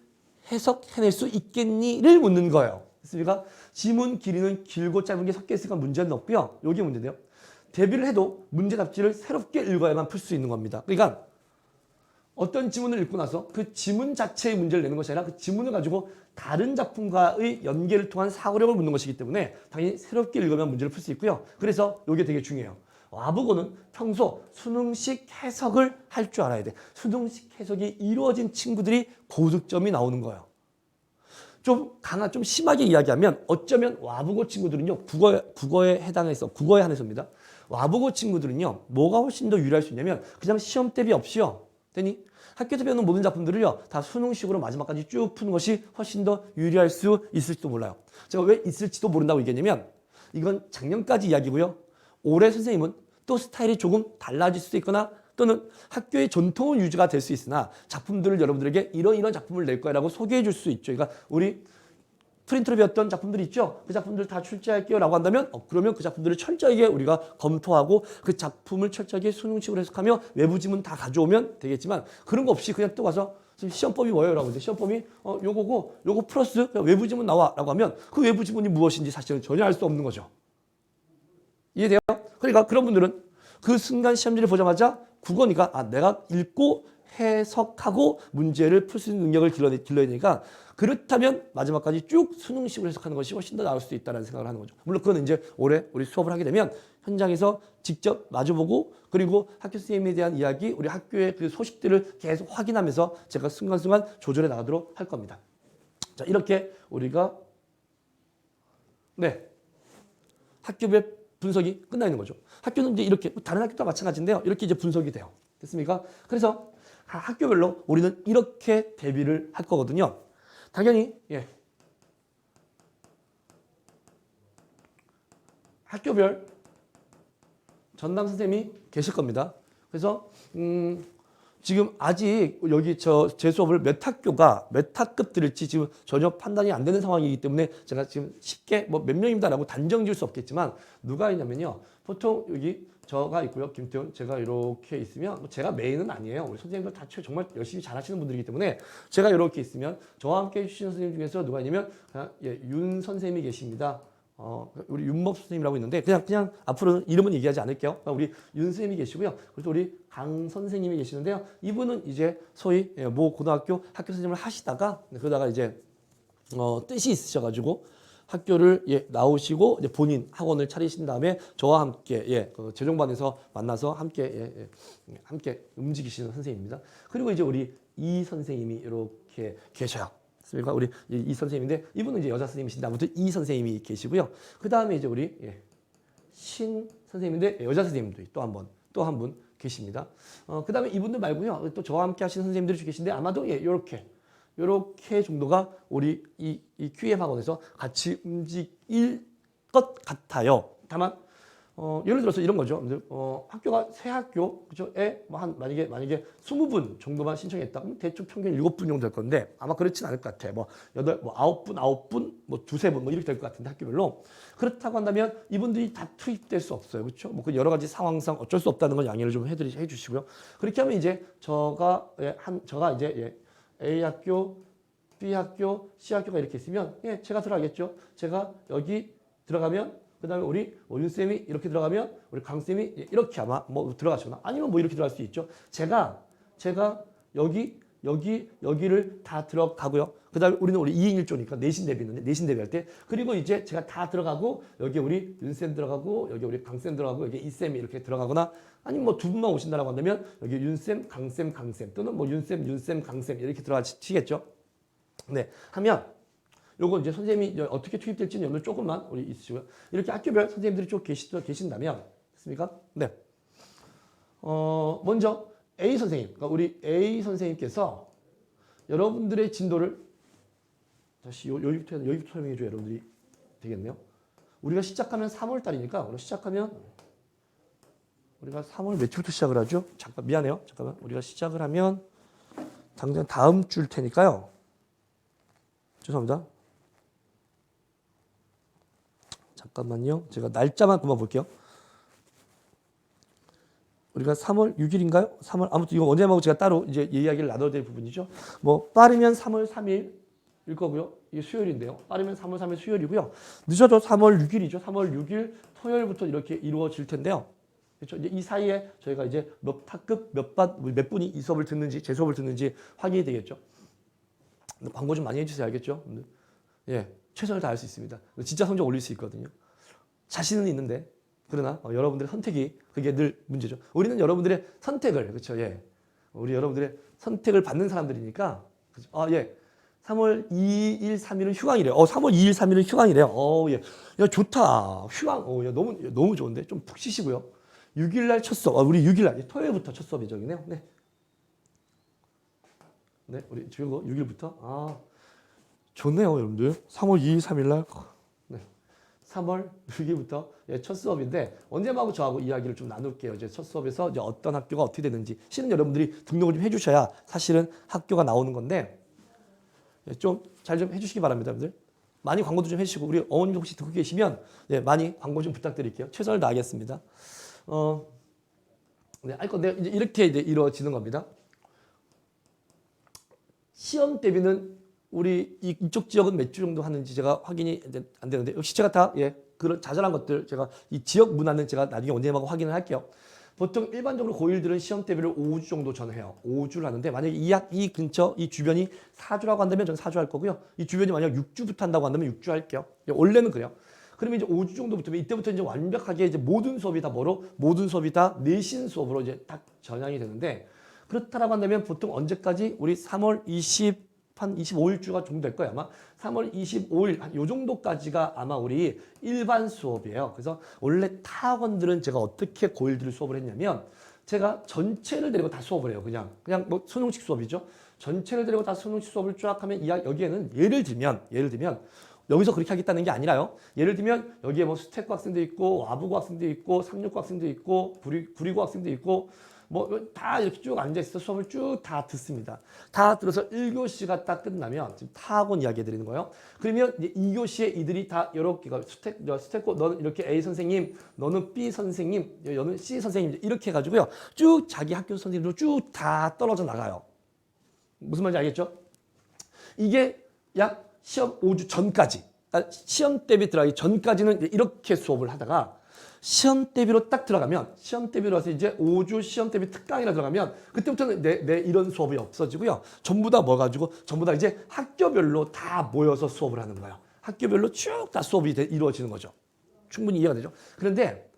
S1: 해석해낼 수 있겠니를 묻는 거예요. 됐습니까? 지문 길이는 길고 짧은 게 섞여 있으니까 문제는 없고요. 여기 문제인데요. 대비를 해도 문제 답지를 새롭게 읽어야만 풀 수 있는 겁니다. 그러니까 어떤 지문을 읽고 나서 그 지문 자체의 문제를 내는 것이 아니라 그 지문을 가지고 다른 작품과의 연계를 통한 사고력을 묻는 것이기 때문에 당연히 새롭게 읽으면 문제를 풀 수 있고요. 그래서 이게 되게 중요해요. 와부고는 평소 수능식 해석을 할 줄 알아야 돼. 수능식 해석이 이루어진 친구들이 고득점이 나오는 거예요. 좀 심하게 이야기하면 어쩌면 와부고 친구들은요. 국어에 한해서입니다. 와부고 친구들은요. 뭐가 훨씬 더 유리할 수 있냐면 그냥 시험 대비 없이요. 되니? 학교에서 배우는 모든 작품들을요. 다 수능식으로 마지막까지 쭉 푸는 것이 훨씬 더 유리할 수 있을지도 몰라요. 제가 왜 있을지도 모른다고 얘기했냐면 이건 작년까지 이야기고요. 올해 선생님은 또 스타일이 조금 달라질 수도 있거나 또는 학교의 전통은 유지가 될 수 있으나 작품들을 여러분들에게 이런 작품을 낼 거라고 소개해 줄 수 있죠. 그러니까 우리 프린트로 배웠던 작품들이 있죠. 그 작품들 다 출제할게요 라고 한다면 그러면 그 작품들을 철저하게 우리가 검토하고 그 작품을 철저하게 수능식으로 해석하며 외부 지문 다 가져오면 되겠지만 그런 거 없이 그냥 또 가서 시험법이 뭐예요? 라고. 시험법이 요거고 요거 플러스 외부 지문 나와 라고 하면 그 외부 지문이 무엇인지 사실은 전혀 알 수 없는 거죠. 이해돼요? 그러니까 그런 분들은 그 순간 시험지를 보자마자 국어니까 내가 읽고 해석하고 문제를 풀 수 있는 능력을 길러야 되니까 그렇다면 마지막까지 쭉 수능식으로 해석하는 것이 훨씬 더 나을 수 있다는 생각을 하는 거죠. 물론 그건 이제 올해 우리 수업을 하게 되면 현장에서 직접 마주보고 그리고 학교 선생님에 대한 이야기, 우리 학교의 그 소식들을 계속 확인하면서 제가 순간순간 조절해 나가도록 할 겁니다. 자, 이렇게 우리가 학교별 분석이 끝나 있는 거죠. 학교는 이제 이렇게 다른 학교도 마찬가지인데요. 이렇게 이제 분석이 돼요. 됐습니까? 그래서 학교별로 우리는 이렇게 대비를 할 거거든요. 당연히 학교별 전담 선생님이 계실 겁니다. 그래서 지금 아직 여기 제 수업을 몇 학교가 몇 학급 들을지 지금 전혀 판단이 안 되는 상황이기 때문에 제가 지금 쉽게 몇 명입니다라고 단정 지을 수 없겠지만 누가 있냐면요. 보통 여기 저가 있고요. 김태훈 제가 이렇게 있으면 제가 메인은 아니에요. 우리 선생님들 다 정말 열심히 잘하시는 분들이기 때문에 제가 이렇게 있으면 저와 함께 해주시는 선생님 중에서 누가 있냐면 윤 선생님이 계십니다. 우리 윤법 선생님이라고 있는데 그냥 앞으로는 이름은 얘기하지 않을게요. 우리 윤 선생님이 계시고요. 그리고 우리 강 선생님이 계시는데요. 이분은 이제 소위 모 고등학교 학교 선생님을 하시다가 그러다가 이제 뜻이 있으셔가지고 학교를 나오시고 이제 본인 학원을 차리신 다음에 저와 함께 그 재종반에서 만나서 함께 움직이시는 선생님입니다. 그리고 이제 우리 이 선생님이 이렇게 계셔요. 그러니까 우리 이 선생님인데 이분은 이제 여자 선생님이신데 아무튼 이 선생님이 계시고요. 그 다음에 이제 우리 신 선생님인데 여자 선생님도 또 한 분 계십니다. 그 다음에 이분들 말고요. 또 저와 함께 하시는 선생님들이 계신데 아마도 요렇게 정도가 우리 이 QM 학원에서 같이 움직일 것 같아요. 다만 예를 들어서 이런 거죠. 학교가 새 학교 그죠?에 뭐 만약에 20분 정도만 신청했다. 그럼 대충 평균 7분 정도 될 건데 아마 그렇진 않을 것 같아. 9분, 뭐 두세 분 뭐 이렇게 될 것 같은데 학교별로. 그렇다고 한다면 이분들이 다 투입될 수 없어요. 그렇죠? 뭐 그 여러 가지 상황상 어쩔 수 없다는 건 양해를 좀 해주시고요. 그렇게 하면 이제 저가 이제 A 학교, B 학교, C 학교가 이렇게 있으면 제가 들어가겠죠. 제가 여기 들어가면 그 다음에 우리 윤쌤이 이렇게 들어가면 우리 강쌤이 이렇게 아마 뭐 들어가시거나 아니면 뭐 이렇게 들어갈 수 있죠. 제가 여기를 다 들어가고요. 그 다음에 우리는 2인 1조니까 내신 대비인데 내신 대비할 때 그리고 이제 제가 다 들어가고 여기 우리 윤쌤 들어가고 여기 우리 강쌤 들어가고 여기 이쌤이 이렇게 들어가거나 아니면 뭐 두 분만 오신다라고 한다면 여기 윤쌤, 강쌤 또는 뭐 윤쌤, 강쌤 이렇게 들어가시겠죠. 네, 하면 요거 이제 선생님이 어떻게 투입될지는 오늘 조금만 우리 있으시고요. 이렇게 학교별 선생님들이 쭉 계신다면 됐습니까? 네. 먼저 A 선생님, 그러니까 우리 A 선생님께서 여러분들의 진도를 다시 여기부터 설명해 줘야 여러분들이 되겠네요. 우리가 시작하면 3월 달이니까 우리가 3월 며칠부터 시작을 하죠? 잠깐 미안해요. 잠깐만. 우리가 시작을 하면 당장 다음 주일 테니까요. 죄송합니다. 잠깐만요. 제가 날짜만 그만 볼게요. 우리가 3월 6일인가요? 3월 아무튼 이거 언제하고 제가 따로 이제 이야기를 나눠야 될 부분이죠. 뭐 빠르면 3월 3일일 거고요. 이게 수요일인데요. 빠르면 3월 3일 수요일이고요. 늦어도 3월 6일이죠. 3월 6일 토요일부터 이렇게 이루어질 텐데요. 그렇죠? 이제 이 사이에 저희가 이제 몇 학급 몇 분이 이 수업을 듣는지 제 수업을 듣는지 확인이 되겠죠. 광고 좀 많이 해주세요. 알겠죠? 최선을 다할 수 있습니다. 진짜 성적 올릴 수 있거든요. 자신은 있는데 그러나 여러분들의 선택이 그게 늘 문제죠. 우리는 여러분들의 선택을 그렇죠. 우리 여러분들의 선택을 받는 사람들이니까 그렇죠? 3월 2일, 3일은 휴강이래요. 3월 2일, 3일은 휴강이래요. 야, 좋다. 휴강. 야, 너무 좋은데 좀 푹 쉬시고요. 6일 날 첫 수업. 우리 6일 날 토요일부터 첫 수업이 저기네요. 네, 우리 지금 6일부터 좋네요, 여러분들. 3월 2일, 3일 날. 네. 3월 6일부터 첫 수업인데 언제하고 저하고 이야기를 좀 나눌게요. 이제 첫 수업에서 이제 어떤 학교가 어떻게 되는지 실은 여러분들이 등록을 좀 해주셔야 사실은 학교가 나오는 건데 좀 잘 좀 해주시기 바랍니다, 여러분들. 많이 광고도 좀 해주시고 우리 어머님 혹시 듣고 계시면 많이 광고 좀 부탁드릴게요. 최선을 다하겠습니다. 근데 이제 이렇게 이루어지는 겁니다. 시험 대비는 우리 이쪽 지역은 몇 주 정도 하는지 제가 확인이 안 되는데 역시 제가 다 그런 자잘한 것들 제가 이 지역 문화는 제가 나중에 언제마다 확인을 할게요. 보통 일반적으로 고1들은 시험 대비를 5주 정도 전해요. 5주를 하는데 만약에 이 근처 이 주변이 4주라고 한다면 저는 4주 할 거고요. 이 주변이 만약 6주부터 한다고 한다면 6주 할게요. 원래는 그래요. 그러면 이제 5주 정도 붙으면 이때부터 이제 완벽하게 이제 모든 수업이 다 내신 수업으로 이제 딱 전향이 되는데 그렇다라고 한다면 보통 언제까지 우리 3월 25일주가 정도 될 거예요. 아마 3월 25일 한 요 정도까지가 아마 우리 일반 수업이에요. 그래서 원래 타학원들은 제가 어떻게 고1들 수업을 했냐면 제가 전체를 데리고 다 수업을 해요. 그냥 뭐 수능식 수업이죠. 전체를 데리고 다 수능식 수업을 쫙 하면 여기에는 예를 들면 여기서 그렇게 하겠다는 게 아니라요. 예를 들면 여기에 뭐 수테크 학생도 있고 와부고 학생도 있고 369 학생도 있고 구리고 학생도 있고 뭐 다 이렇게 쭉 앉아있어서 수업을 쭉 다 듣습니다. 다 들어서 1교시가 딱 끝나면 지금 타학원 이야기 해드리는 거예요. 그러면 이제 2교시에 이들이 다 이렇게 스테코 너는 이렇게 A 선생님, 너는 B 선생님, 너는 C 선생님 이렇게 해가지고요. 쭉 자기 학교 선생님으로 쭉 다 떨어져 나가요. 무슨 말인지 알겠죠? 이게 약 시험 5주 전까지. 시험 대비 들어가기 전까지는 이렇게 수업을 하다가 시험 대비로 딱 들어가면 시험 대비로 와서 이제 5주 시험 대비 특강이라 들어가면 그때부터는 내 이런 수업이 없어지고요. 전부 다 뭐 가지고 전부 다 이제 학교별로 다 모여서 수업을 하는 거예요. 학교별로 쭉 다 수업이 이루어지는 거죠. 충분히 이해가 되죠? 그런데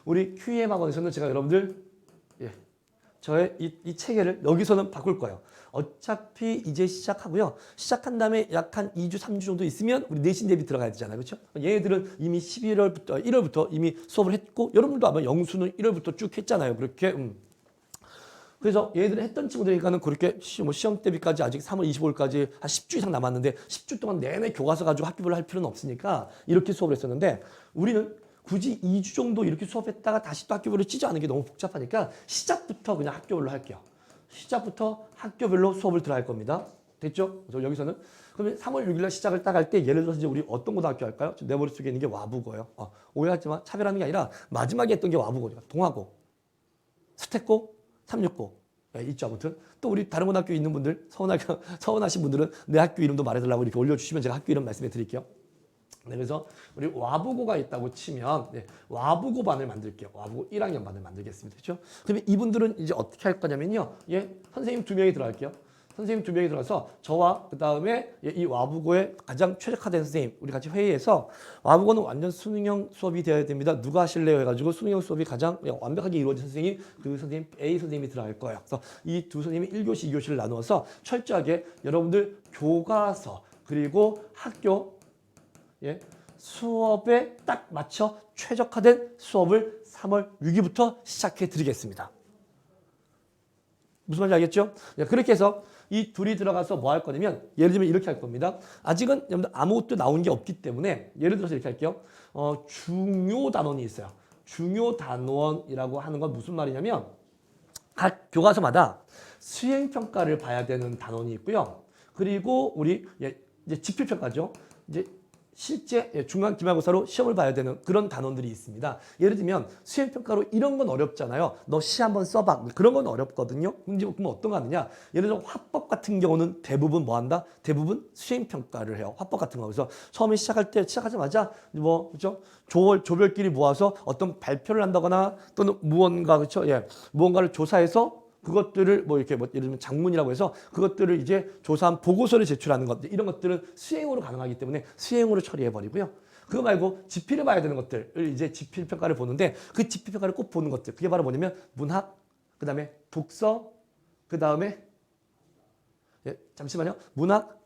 S1: 우리 QEM 학원에서는 제가 여러분들 저의 이 체계를 여기서는 바꿀 거예요. 어차피 이제 시작하고요. 시작한 다음에 약 한 2주, 3주 정도 있으면 우리 내신 대비 들어가야 되잖아요. 그렇죠? 얘네들은 이미 11월부터, 1월부터 이미 수업을 했고 여러분도 아마 영수는 1월부터 쭉 했잖아요. 그렇게. 그래서 얘네들은 했던 친구들이니까는 그렇게 시험 대비까지 아직 3월 25일까지 한 10주 이상 남았는데 10주 동안 내내 교과서 가지고 학교별로 할 필요는 없으니까 이렇게 수업을 했었는데 우리는 굳이 2주 정도 이렇게 수업했다가 다시 또 학교별로 찢어하는 게 너무 복잡하니까 시작부터 그냥 학교별로 할게요. 시작부터 학교별로 수업을 들어갈 겁니다. 됐죠? 그래서 여기서는 그러면 3월 6일 날 시작을 딱 할 때 예를 들어서 이제 우리 어떤 고등학교 할까요? 내 머릿속에 있는 게 와부고예요. 오해하지만 차별하는 게 아니라 마지막에 했던 게 와부고죠. 동아고, 스택고, 369 있죠. 아무튼 또 우리 다른 고등학교 있는 분들 서운하신 분들은 내 학교 이름도 말해달라고 이렇게 올려주시면 제가 학교 이름 말씀해 드릴게요. 네, 그래서 우리 와부고가 있다고 치면 와부고 반을 만들게요. 와부고 1학년 반을 만들겠습니다. 그렇죠? 그러면 이분들은 이제 어떻게 할 거냐면요. 선생님 2명이 들어갈게요. 선생님 2명이 들어가서 저와 그 다음에 이 와부고에 가장 최적화된 선생님 우리 같이 회의해서 와부고는 완전 수능형 수업이 되어야 됩니다. 누가 하실래요? 해가지고 수능형 수업이 가장 완벽하게 이루어진 선생님이 그 선생님 A 선생님이 들어갈 거예요. 그래서 이 두 선생님이 1교시, 2교시를 나누어서 철저하게 여러분들 교과서 그리고 학교 수업에 딱 맞춰 최적화된 수업을 3월 6일부터 시작해 드리겠습니다. 무슨 말인지 알겠죠? 그렇게 해서 이 둘이 들어가서 뭐 할 거냐면 예를 들면 이렇게 할 겁니다. 아직은 여러분들 아무것도 나온 게 없기 때문에 예를 들어서 이렇게 할게요. 중요 단원이 있어요. 중요 단원이라고 하는 건 무슨 말이냐면 각 교과서마다 수행평가를 봐야 되는 단원이 있고요. 그리고 우리 이제 지필평가죠. 이제 실제 중간 기말고사로 시험을 봐야 되는 그런 단원들이 있습니다. 예를 들면 수행평가로 이런 건 어렵잖아요. 너 시 한번 써봐. 그런 건 어렵거든요. 그럼 어떤 거 하느냐. 예를 들어 화법 같은 경우는 대부분 뭐 한다? 대부분 수행평가를 해요. 화법 같은 거. 그래서 처음에 시작하자마자 그렇죠? 조별끼리 모아서 어떤 발표를 한다거나 또는 무언가 그렇죠? 무언가를 조사해서 그것들을 예를 들면 장문이라고 해서 그것들을 이제 조사한 보고서를 제출하는 것들 이런 것들은 수행으로 가능하기 때문에 수행으로 처리해 버리고요. 그거 말고 지필을 봐야 되는 것들을 이제 지필 평가를 보는데 그 지필 평가를 꼭 보는 것들 그게 바로 뭐냐면 문학, 그다음에 독서, 그다음에 잠시만요. 문학,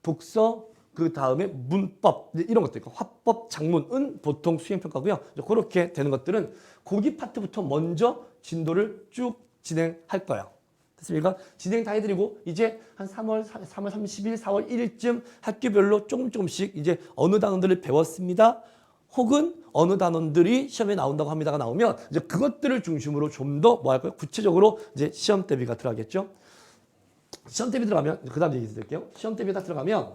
S1: 독서, 그다음에 문법 이런 것들 화법, 장문은 보통 수행 평가고요. 그렇게 되는 것들은 고기 파트부터 먼저 진도를 쭉 진행할 거예요. 됐습니까? 진행 다 해드리고 이제 한 3월 30일, 4월 1일쯤 학교별로 조금씩 이제 어느 단원들을 배웠습니다. 혹은 어느 단원들이 시험에 나온다고 합니다가 나오면 이제 그것들을 중심으로 좀 더 뭐 할까요? 구체적으로 이제 시험 대비가 들어가겠죠. 시험 대비 들어가면 그 다음 얘기 드릴게요. 시험 대비 다 들어가면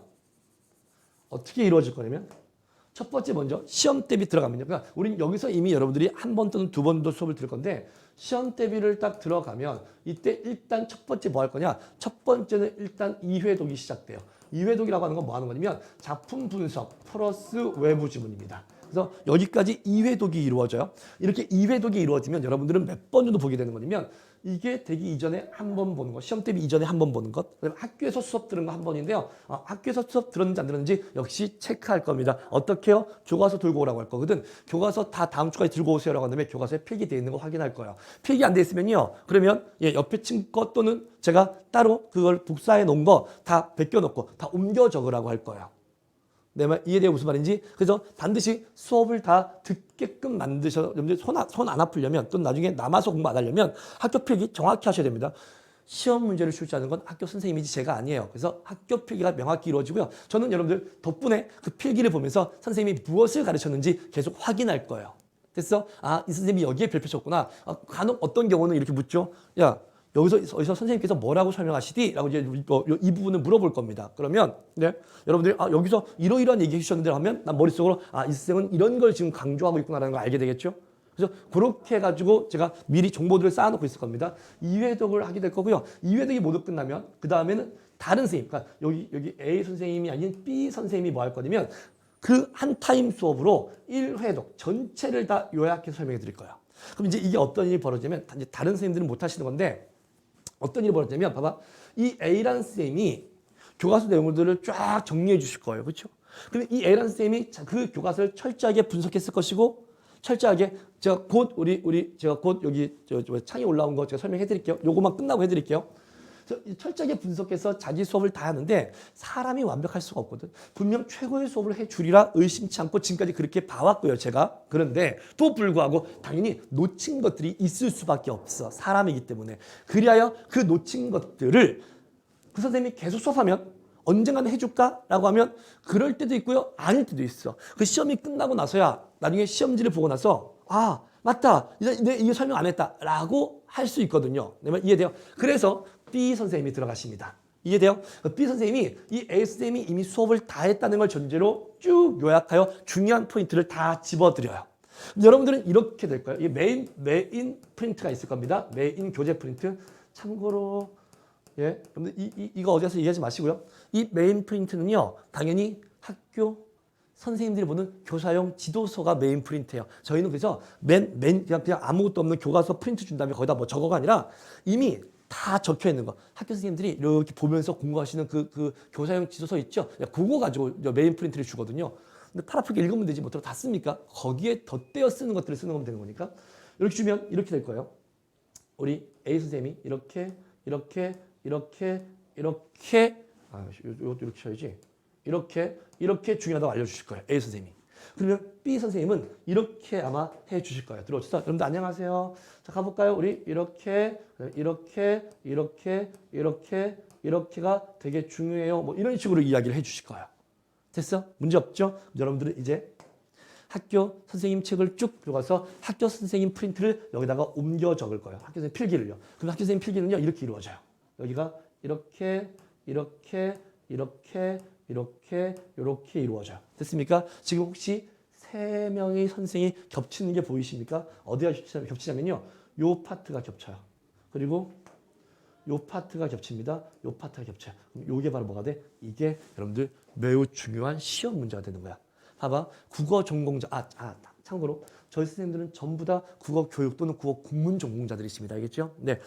S1: 어떻게 이루어질 거냐면 첫 번째 먼저 시험 대비 들어가면요. 그러니까 우린 여기서 이미 여러분들이 한 번 또는 두 번도 수업을 들을 건데 시험 대비를 딱 들어가면 이때 일단 첫 번째 뭐 할 거냐? 첫 번째는 일단 2회독이 시작돼요. 2회독이라고 하는 건 뭐 하는 거냐면 작품 분석 플러스 외부 지문입니다. 그래서 여기까지 2회독이 이루어져요. 이렇게 2회독이 이루어지면 여러분들은 몇 번 정도 보게 되는 거냐면 이게 되기 이전에 한 번 보는 것, 시험 대비 이전에 한 번 보는 것, 그다음에 학교에서 수업 들은 거 한 번인데요. 학교에서 수업 들었는지 안 들었는지 역시 체크할 겁니다. 어떻게요? 교과서 들고 오라고 할 거거든. 교과서 다 다음 주까지 들고 오세요라고 한 다음에 교과서에 필기되어 있는 거 확인할 거예요. 필기 안 돼 있으면요. 그러면 옆에 친 거 또는 제가 따로 그걸 복사해 놓은 거 다 베껴놓고 다 옮겨 적으라고 할 거예요. 내 말 이해돼요? 무슨 말인지? 그래서 반드시 수업을 다 듣게끔 만드셔서 여러분들 손 안 아프려면 또 나중에 남아서 공부 안 하려면 학교 필기 정확히 하셔야 됩니다. 시험 문제를 출제하는 건 학교 선생님이지 제가 아니에요. 그래서 학교 필기가 명확히 이루어지고요. 저는 여러분들 덕분에 그 필기를 보면서 선생님이 무엇을 가르쳤는지 계속 확인할 거예요. 됐어? 이 선생님이 여기에 별표 쳤구나. 간혹 어떤 경우는 이렇게 묻죠. 야, 여기서 선생님께서 뭐라고 설명하시디? 라고 이제 이 부분을 물어볼 겁니다. 그러면, 여러분들이, 여기서 이러이러한 얘기 해주셨는데 하면, 난 머릿속으로, 이 선생은 이런 걸 지금 강조하고 있구나라는 걸 알게 되겠죠? 그래서 그렇게 해가지고 제가 미리 정보들을 쌓아놓고 있을 겁니다. 2회독을 하게 될 거고요. 2회독이 모두 끝나면 그 다음에는 다른 선생님, 그러니까 여기 A 선생님이 아닌 B 선생님이 뭐 할 거냐면 그 한 타임 수업으로 1회독 전체를 다 요약해서 설명해 드릴 거예요. 그럼 이제 이게 어떤 일이 벌어지냐면 다른 선생님들은 못 하시는 건데 어떤 일이 벌어지냐면 봐봐. 이 A라는 선생님이 교과서 내용들을 쫙 정리해 주실 거예요. 그렇죠? 그러면 이 A라는 선생님이 그 교과서를 철저하게 분석했을 것이고 철저하게 제가 곧 제가 곧 여기 창에 올라온 거 제가 설명해 드릴게요. 요거만 끝나고 해 드릴게요. 철저하게 분석해서 자기 수업을 다 하는데 사람이 완벽할 수가 없거든. 분명 최고의 수업을 해주리라 의심치 않고 지금까지 그렇게 봐왔고요, 제가. 그런데 또 불구하고 당연히 놓친 것들이 있을 수밖에 없어. 사람이기 때문에. 그리하여 그 놓친 것들을 그 선생님이 계속 수업하면 언젠가는 해줄까라고 하면 그럴 때도 있고요, 아닐 때도 있어. 그 시험이 끝나고 나서야 나중에 시험지를 보고 나서 아 맞다, 이게 설명 안 했다라고 할 수 있거든요. 이해돼요? 그래서 B 선생님이 들어가십니다. 이해돼요? B 선생님이 이 A 선생님이 이미 수업을 다 했다는 걸 전제로 쭉 요약하여 중요한 포인트를 다 집어드려요. 여러분들은 이렇게 될 거예요. 이 메인 프린트가 있을 겁니다. 메인 교재 프린트. 참고로 예, 여러분들 이거 어디서 이해하지 마시고요. 이 메인 프린트는요, 당연히 학교 선생님들이 보는 교사용 지도서가 메인 프린트예요. 저희는 그래서 그냥 아무것도 없는 교과서 프린트 준 다음에 거기다 뭐 저거가 아니라 이미 다 적혀 있는 거. 학교 선생님들이 이렇게 보면서 공부하시는 그 교사용 지도서 있죠? 그거 가지고 메인 프린트를 주거든요. 근데 팔 아프게 읽으면 되지 뭐 다 씁니까? 거기에 덧대어 쓰는 것들을 쓰는 거면 되는 거니까. 이렇게 주면 이렇게 될 거예요. 우리 A 선생님이 이렇게 이것도 이렇게 쳐야지. 이렇게 중요하다고 알려주실 거예요. A 선생님이. 그러면 B 선생님은 이렇게 아마 해 주실 거예요. 들어오셔서 여러분들 안녕하세요. 자, 가볼까요? 우리 이렇게가 되게 중요해요. 뭐 이런 식으로 이야기를 해 주실 거예요. 됐어? 문제 없죠? 여러분들은 이제 학교 선생님 책을 쭉 들어가서 학교 선생님 프린트를 여기다가 옮겨 적을 거예요. 학교 선생님 필기를요. 그럼 학교 선생님 필기는요, 이렇게 이루어져요. 여기가 이렇게 이루어져요. 됐습니까? 지금 혹시 세 명의 선생이 겹치는 게 보이십니까? 어디가 겹치냐면요, 요 파트가 겹쳐요. 그리고 요 파트가 겹칩니다. 요 파트가 겹쳐요. 그럼 요게 바로 뭐가 돼? 이게 여러분들 매우 중요한 시험 문제가 되는 거야. 봐봐. 국어 전공자, 참고로 저희 선생님들은 전부 다 국어 교육 또는 국어 국문 전공자들이십니다. 알겠죠? 네.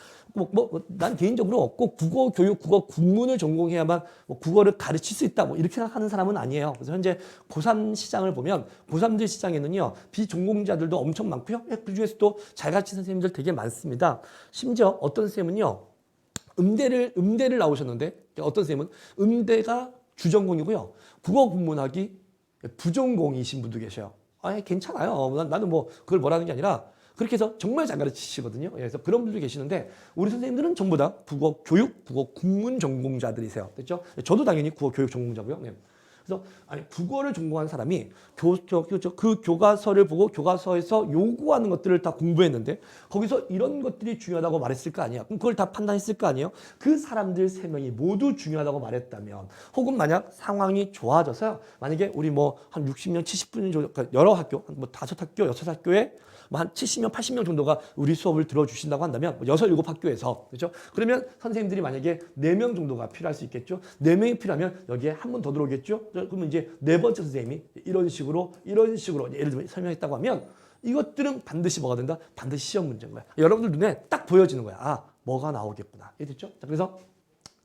S1: 난 개인적으로 꼭 국어 교육, 국어 국문을 전공해야만 국어를 가르칠 수 있다. 이렇게 생각하는 사람은 아니에요. 그래서 현재 고3 시장을 보면 고3들 시장에는요, 비전공자들도 엄청 많고요. 그 중에서도 잘 가르치는 선생님들 되게 많습니다. 심지어 어떤 선생님은요, 음대를 나오셨는데, 어떤 선생님은 음대가 주전공이고요, 국어 국문학이 부전공이신 분도 계셔요. 괜찮아요. 나는 뭐 그걸 뭐라는 게 아니라 그렇게 해서 정말 잘 가르치시거든요. 그래서 그런 분들이 계시는데 우리 선생님들은 전부 다 국어 교육, 국어 국문 전공자들이세요. 됐죠? 저도 당연히 국어 교육 전공자고요. 네. 그래서 국어를 전공한 사람이 그 교과서를 보고 교과서에서 요구하는 것들을 다 공부했는데 거기서 이런 것들이 중요하다고 말했을 거 아니야. 그럼 그걸 다 판단했을 거 아니에요. 그 사람들 세 명이 모두 중요하다고 말했다면, 혹은 만약 상황이 좋아져서요, 만약에 우리 뭐 한 60명, 70분 정도, 그러니까 여러 학교, 뭐 5학교, 6학교에 뭐 한 70명, 80명 정도가 우리 수업을 들어주신다고 한다면, 뭐 6, 7학교에서, 그렇죠? 그러면 선생님들이 만약에 4명 정도가 필요할 수 있겠죠? 4명이 필요하면 여기에 한 분 더 들어오겠죠? 그러면 이제 네 번째 선생님이 이런 식으로 예를 들면 설명했다고 하면 이것들은 반드시 뭐가 된다? 반드시 시험 문제인 거야. 여러분들 눈에 딱 보여지는 거야. 뭐가 나오겠구나. 이해됐죠? 자, 그래서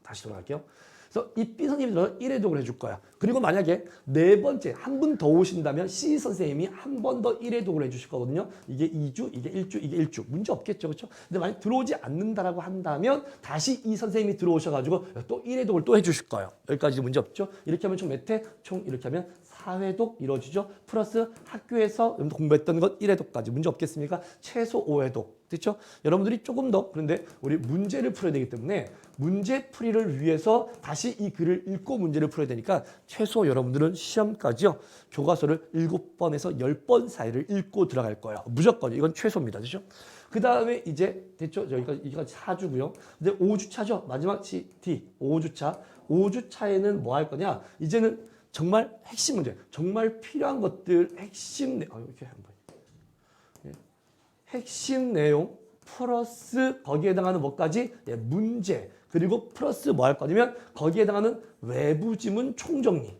S1: 다시 돌아갈게요. 그래서 이 B 선생님들은 1회독을 해줄 거야. 그리고 만약에 네 번째 한 분 더 오신다면 C 선생님이 한 번 더 1회독을 해주실 거거든요. 이게 2주, 이게 1주, 이게 1주. 문제 없겠죠. 그렇죠? 근데 만약 들어오지 않는다라고 한다면 다시 이 선생님이 들어오셔가지고 또 1회독을 또 해주실 거예요. 여기까지 문제 없죠? 이렇게 하면 총 몇 회? 총 이렇게 하면 4회독 이루어지죠. 플러스 학교에서 공부했던 것 1회독까지. 문제 없겠습니까? 최소 5회독. 됐죠? 여러분들이 조금 더, 그런데 우리 문제를 풀어야 되기 때문에 문제풀이를 위해서 다시 이 글을 읽고 문제를 풀어야 되니까 최소 여러분들은 시험까지요, 교과서를 7번에서 10번 사이를 읽고 들어갈 거예요. 무조건. 이건 최소입니다. 그죠? 그 다음에 이제, 됐죠? 여기가 4주고요. 이제 5주차죠? 마지막 D, 5주차. 5주차에는 뭐 할 거냐? 이제는 정말 핵심 문제, 정말 필요한 것들, 핵심, 이렇게 한번. 핵심 내용 플러스 거기에 해당하는 뭐까지? 예, 문제. 그리고 플러스 뭐 할 거냐면 거기에 해당하는 외부 지문 총정리.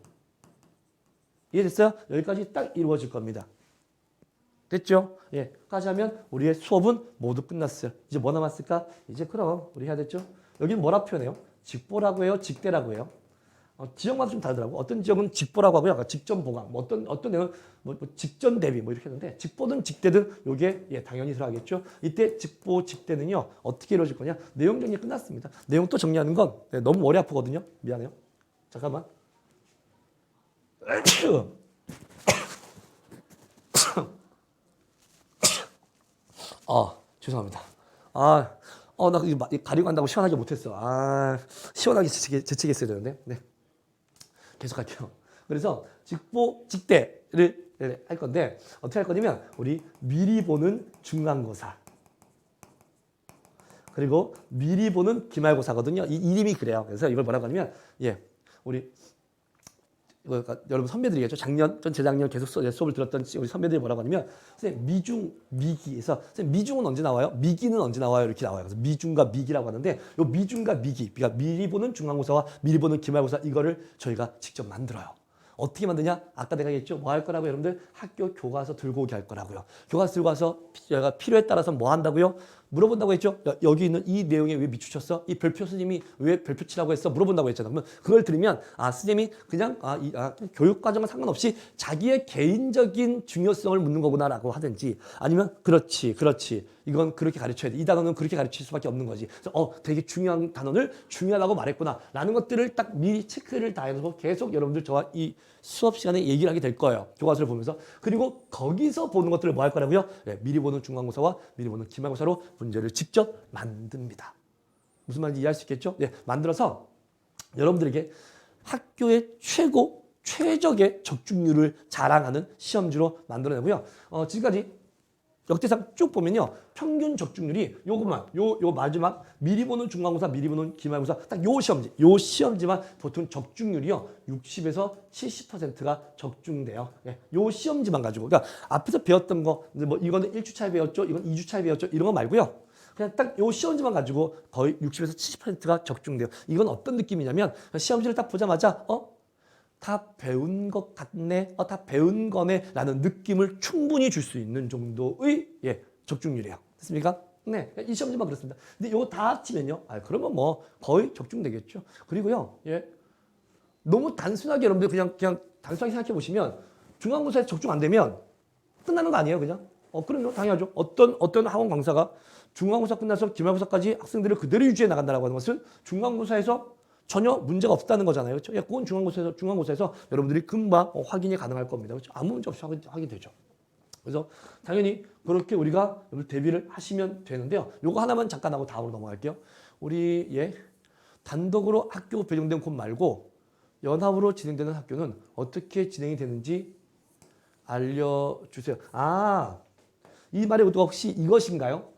S1: 이해됐어요? 여기까지 딱 이루어질 겁니다. 됐죠? 예, 까지 하면 우리의 수업은 모두 끝났어요. 이제 뭐 남았을까? 이제 그럼 우리 해야 됐죠? 여기는 뭐라 표현해요? 직보라고 해요? 직대라고 해요? 지역마다 좀 다르더라고. 어떤 지역은 직보라고 하고요. 직전 보강. 뭐 어떤 내용은 뭐 직전 대비 뭐 이렇게 하는데 직보든 직대든 요게 예, 당연히 들어가겠죠. 이때 직보, 직대는요. 어떻게 이루어질 거냐? 내용 정리 끝났습니다. 내용 또 정리하는 건 네, 너무 머리 아프거든요. 미안해요. 잠깐만. 죄송합니다. 나 가리고 간다고 시원하게 못했어. 시원하게 재채기했어야 되는데. 네. 계속 할게요. 그래서 직보, 직대를 할 건데 어떻게 할 거냐면 우리 미리 보는 중간고사 그리고 미리 보는 기말고사거든요. 이 이름이 그래요. 그래서 이걸 뭐라고 하냐면 예, 우리 여러분 선배들이겠죠. 작년, 재작년 계속 수업을 들었던 우리 선배들이 뭐라고 하냐면 선생님 미중, 미기에서 선생님 미중은 언제 나와요? 미기는 언제 나와요? 이렇게 나와요. 그래서 미중과 미기라고 하는데 요 미중과 미기, 그러니까 미리 보는 중간고사와 미리 보는 기말고사 이거를 저희가 직접 만들어요. 어떻게 만드냐? 아까 내가 얘기했죠. 뭐 할 거라고 여러분들 학교 교과서 들고 오게 할 거라고요. 교과서 들고 와서 필요에 따라서 뭐 한다고요? 물어본다고 했죠. 여기 있는 이 내용에 왜 밑추셨어? 이 별표 스님이 왜 별표 치라고 했어? 물어본다고 했잖아. 그러면 그걸 들으면 스님이 그냥 교육 과정과 상관없이 자기의 개인적인 중요성을 묻는 거구나라고 하든지 아니면 그렇지. 이건 그렇게 가르쳐야 돼. 이 단어는 그렇게 가르칠 수밖에 없는 거지. 그래서 되게 중요한 단어를 중요하다고 말했구나. 라는 것들을 딱 미리 체크를 다 해서 계속 여러분들 저와 이 수업 시간에 얘기를 하게 될 거예요. 교과서를 보면서. 그리고 거기서 보는 것들을 뭐 할 거라고요? 네, 미리 보는 중간고사와 미리 보는 기말고사로 문제를 직접 만듭니다. 무슨 말인지 이해할 수 있겠죠? 네, 만들어서 여러분들에게 학교의 최적의 적중률을 자랑하는 시험지로 만들어내고요. 지금까지 역대상 쭉 보면요. 평균 적중률이 요것만, 요 마지막 미리 보는 중간고사, 미리 보는 기말고사 딱 요 시험지만 보통 적중률이요. 60에서 70%가 적중돼요. 예, 요 시험지만 가지고. 그러니까 앞에서 배웠던 거, 뭐 이거는 1주차에 배웠죠. 이건 2주차에 배웠죠. 이런 거 말고요. 그냥 딱 요 시험지만 가지고 거의 60에서 70%가 적중돼요. 이건 어떤 느낌이냐면 시험지를 딱 보자마자 다 배운 것 같네, 다 배운 거네 라는 느낌을 충분히 줄 수 있는 정도의 적중률이에요. 됐습니까? 네, 이 시험지만 그렇습니다. 근데 이거 다 합치면요, 그러면 뭐 거의 적중되겠죠. 그리고요, 너무 단순하게 여러분들 그냥 단순하게 생각해 보시면 중간고사에 적중 안 되면 끝나는 거 아니에요, 그냥? 그럼요, 당연하죠. 어떤 학원 강사가 중간고사 끝나서 기말고사까지 학생들을 그대로 유지해 나간다고 하는 것은 중간고사에서 전혀 문제가 없다는 거잖아요. 그렇죠? 그건 중간고사에서 여러분들이 금방 확인이 가능할 겁니다. 그렇죠? 아무 문제 없이 확인되죠. 그래서 당연히 그렇게 우리가 대비를 하시면 되는데요. 요거 하나만 잠깐 하고 다음으로 넘어갈게요. 우리 단독으로 학교 배정된 곳 말고 연합으로 진행되는 학교는 어떻게 진행이 되는지 알려주세요. 이 말의 의도가 혹시 이것인가요?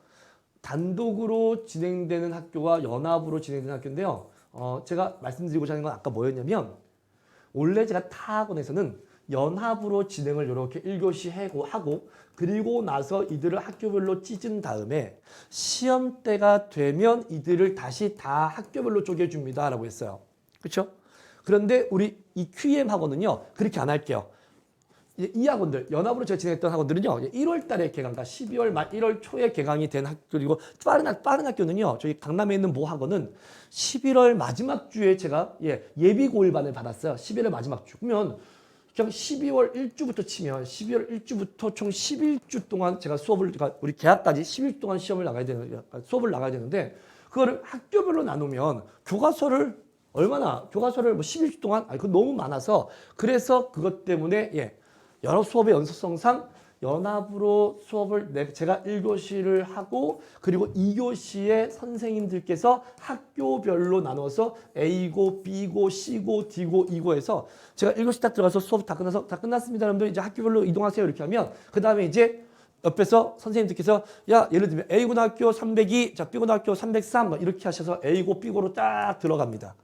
S1: 단독으로 진행되는 학교와 연합으로 진행되는 학교인데요. 제가 말씀드리고자 하는 건 아까 뭐였냐면 원래 제가 타 학원에서는 연합으로 진행을 이렇게 1교시 하고 그리고 나서 이들을 학교별로 찢은 다음에 시험 때가 되면 이들을 다시 다 학교별로 쪼개줍니다 라고 했어요. 그렇죠? 그런데 우리 이 QEM 학원은요 그렇게 안 할게요. 이 학원들, 연합으로 제가 진행했던 학원들은요, 1월 달에 개강과 12월 말 1월 초에 개강이 된 학교, 그리고 빠른 학교는요, 저희 강남에 있는 모 학원은 11월 마지막 주에 제가 예비 고일반을 받았어요. 11월 마지막 주. 그러면 그냥 12월 1주부터 치면 12월 1주부터 총 11주 동안 제가 우리 개학까지 11주 동안 수업을 나가야 되는데, 그거를 학교별로 나누면 교과서를 뭐 11주 동안, 그거 너무 많아서, 그래서 그것 때문에, 여러 수업의 연속성상 연합으로 수업을 제가 1교시를 하고 그리고 2교시에 선생님들께서 학교별로 나눠서 A고 B고 C고 D고 E고 해서 제가 1교시 딱 들어가서 수업 다 끝났습니다. 여러분들 이제 학교별로 이동하세요. 이렇게 하면 그 다음에 이제 옆에서 선생님들께서 예를 들면 A고등학교 302, B고등학교 303 이렇게 하셔서 A고 B고로 딱 들어갑니다.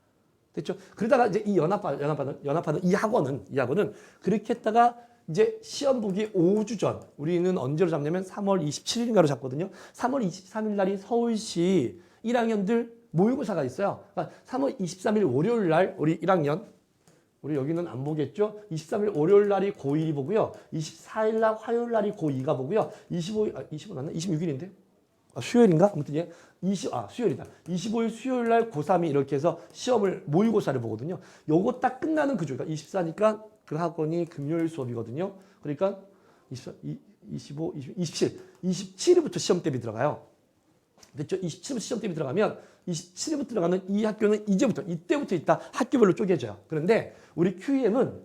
S1: 됐죠? 그러다가 이제 이 연합하는 이 학원은 그렇게 했다가 이제 시험 보기 5주 전, 우리는 언제로 잡냐면 3월 27일인가로 잡거든요. 3월 23일 날이 서울시 1학년들 모의고사가 있어요. 그러니까 3월 23일 월요일 날 우리 1학년, 우리 여기는 안 보겠죠? 23일 월요일 날이 고1이 보고요. 24일 날 화요일 날이 고2가 보고요. 25 맞나? 26일인데? 수요일인가? 아무튼 예. 수요일이다. 25일 수요일 날 고3이 이렇게 해서 시험을 모의고사를 보거든요. 요거 딱 끝나는 그죠. 그러니까 24니까 그 학원이 금요일 수업이거든요. 그러니까 25, 27, 27일부터 시험 대비 들어가요. 됐죠? 27일부터 시험 대비 들어가면 27일부터 들어가는 이 학교는 이때부터 있다 학교별로 쪼개져요. 그런데 우리 QEM은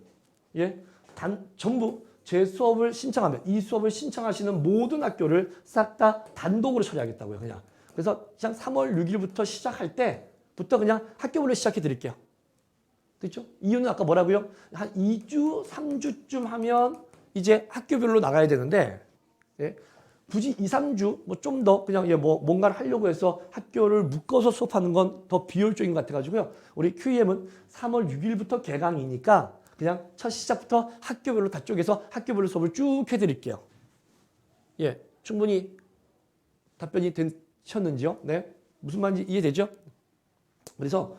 S1: 전부 제 수업을 신청하면 이 수업을 신청하시는 모든 학교를 싹 다 단독으로 처리하겠다고요. 그냥. 그래서 그냥 3월 6일부터 시작할 때부터 그냥 학교별로 시작해 드릴게요. 됐죠? 이유는 아까 뭐라고요? 한 2주, 3주쯤 하면 이제 학교별로 나가야 되는데 굳이 2, 3주 뭐 좀 더 그냥 뭔가를 하려고 해서 학교를 묶어서 수업하는 건 더 비효율적인 것 같아가지고요. 우리 QEM은 3월 6일부터 개강이니까 그냥 첫 시작부터 학교별로 다 쪼개서 학교별로 수업을 쭉 해드릴게요. 충분히 답변이 되셨는지요? 네, 무슨 말인지 이해되죠? 그래서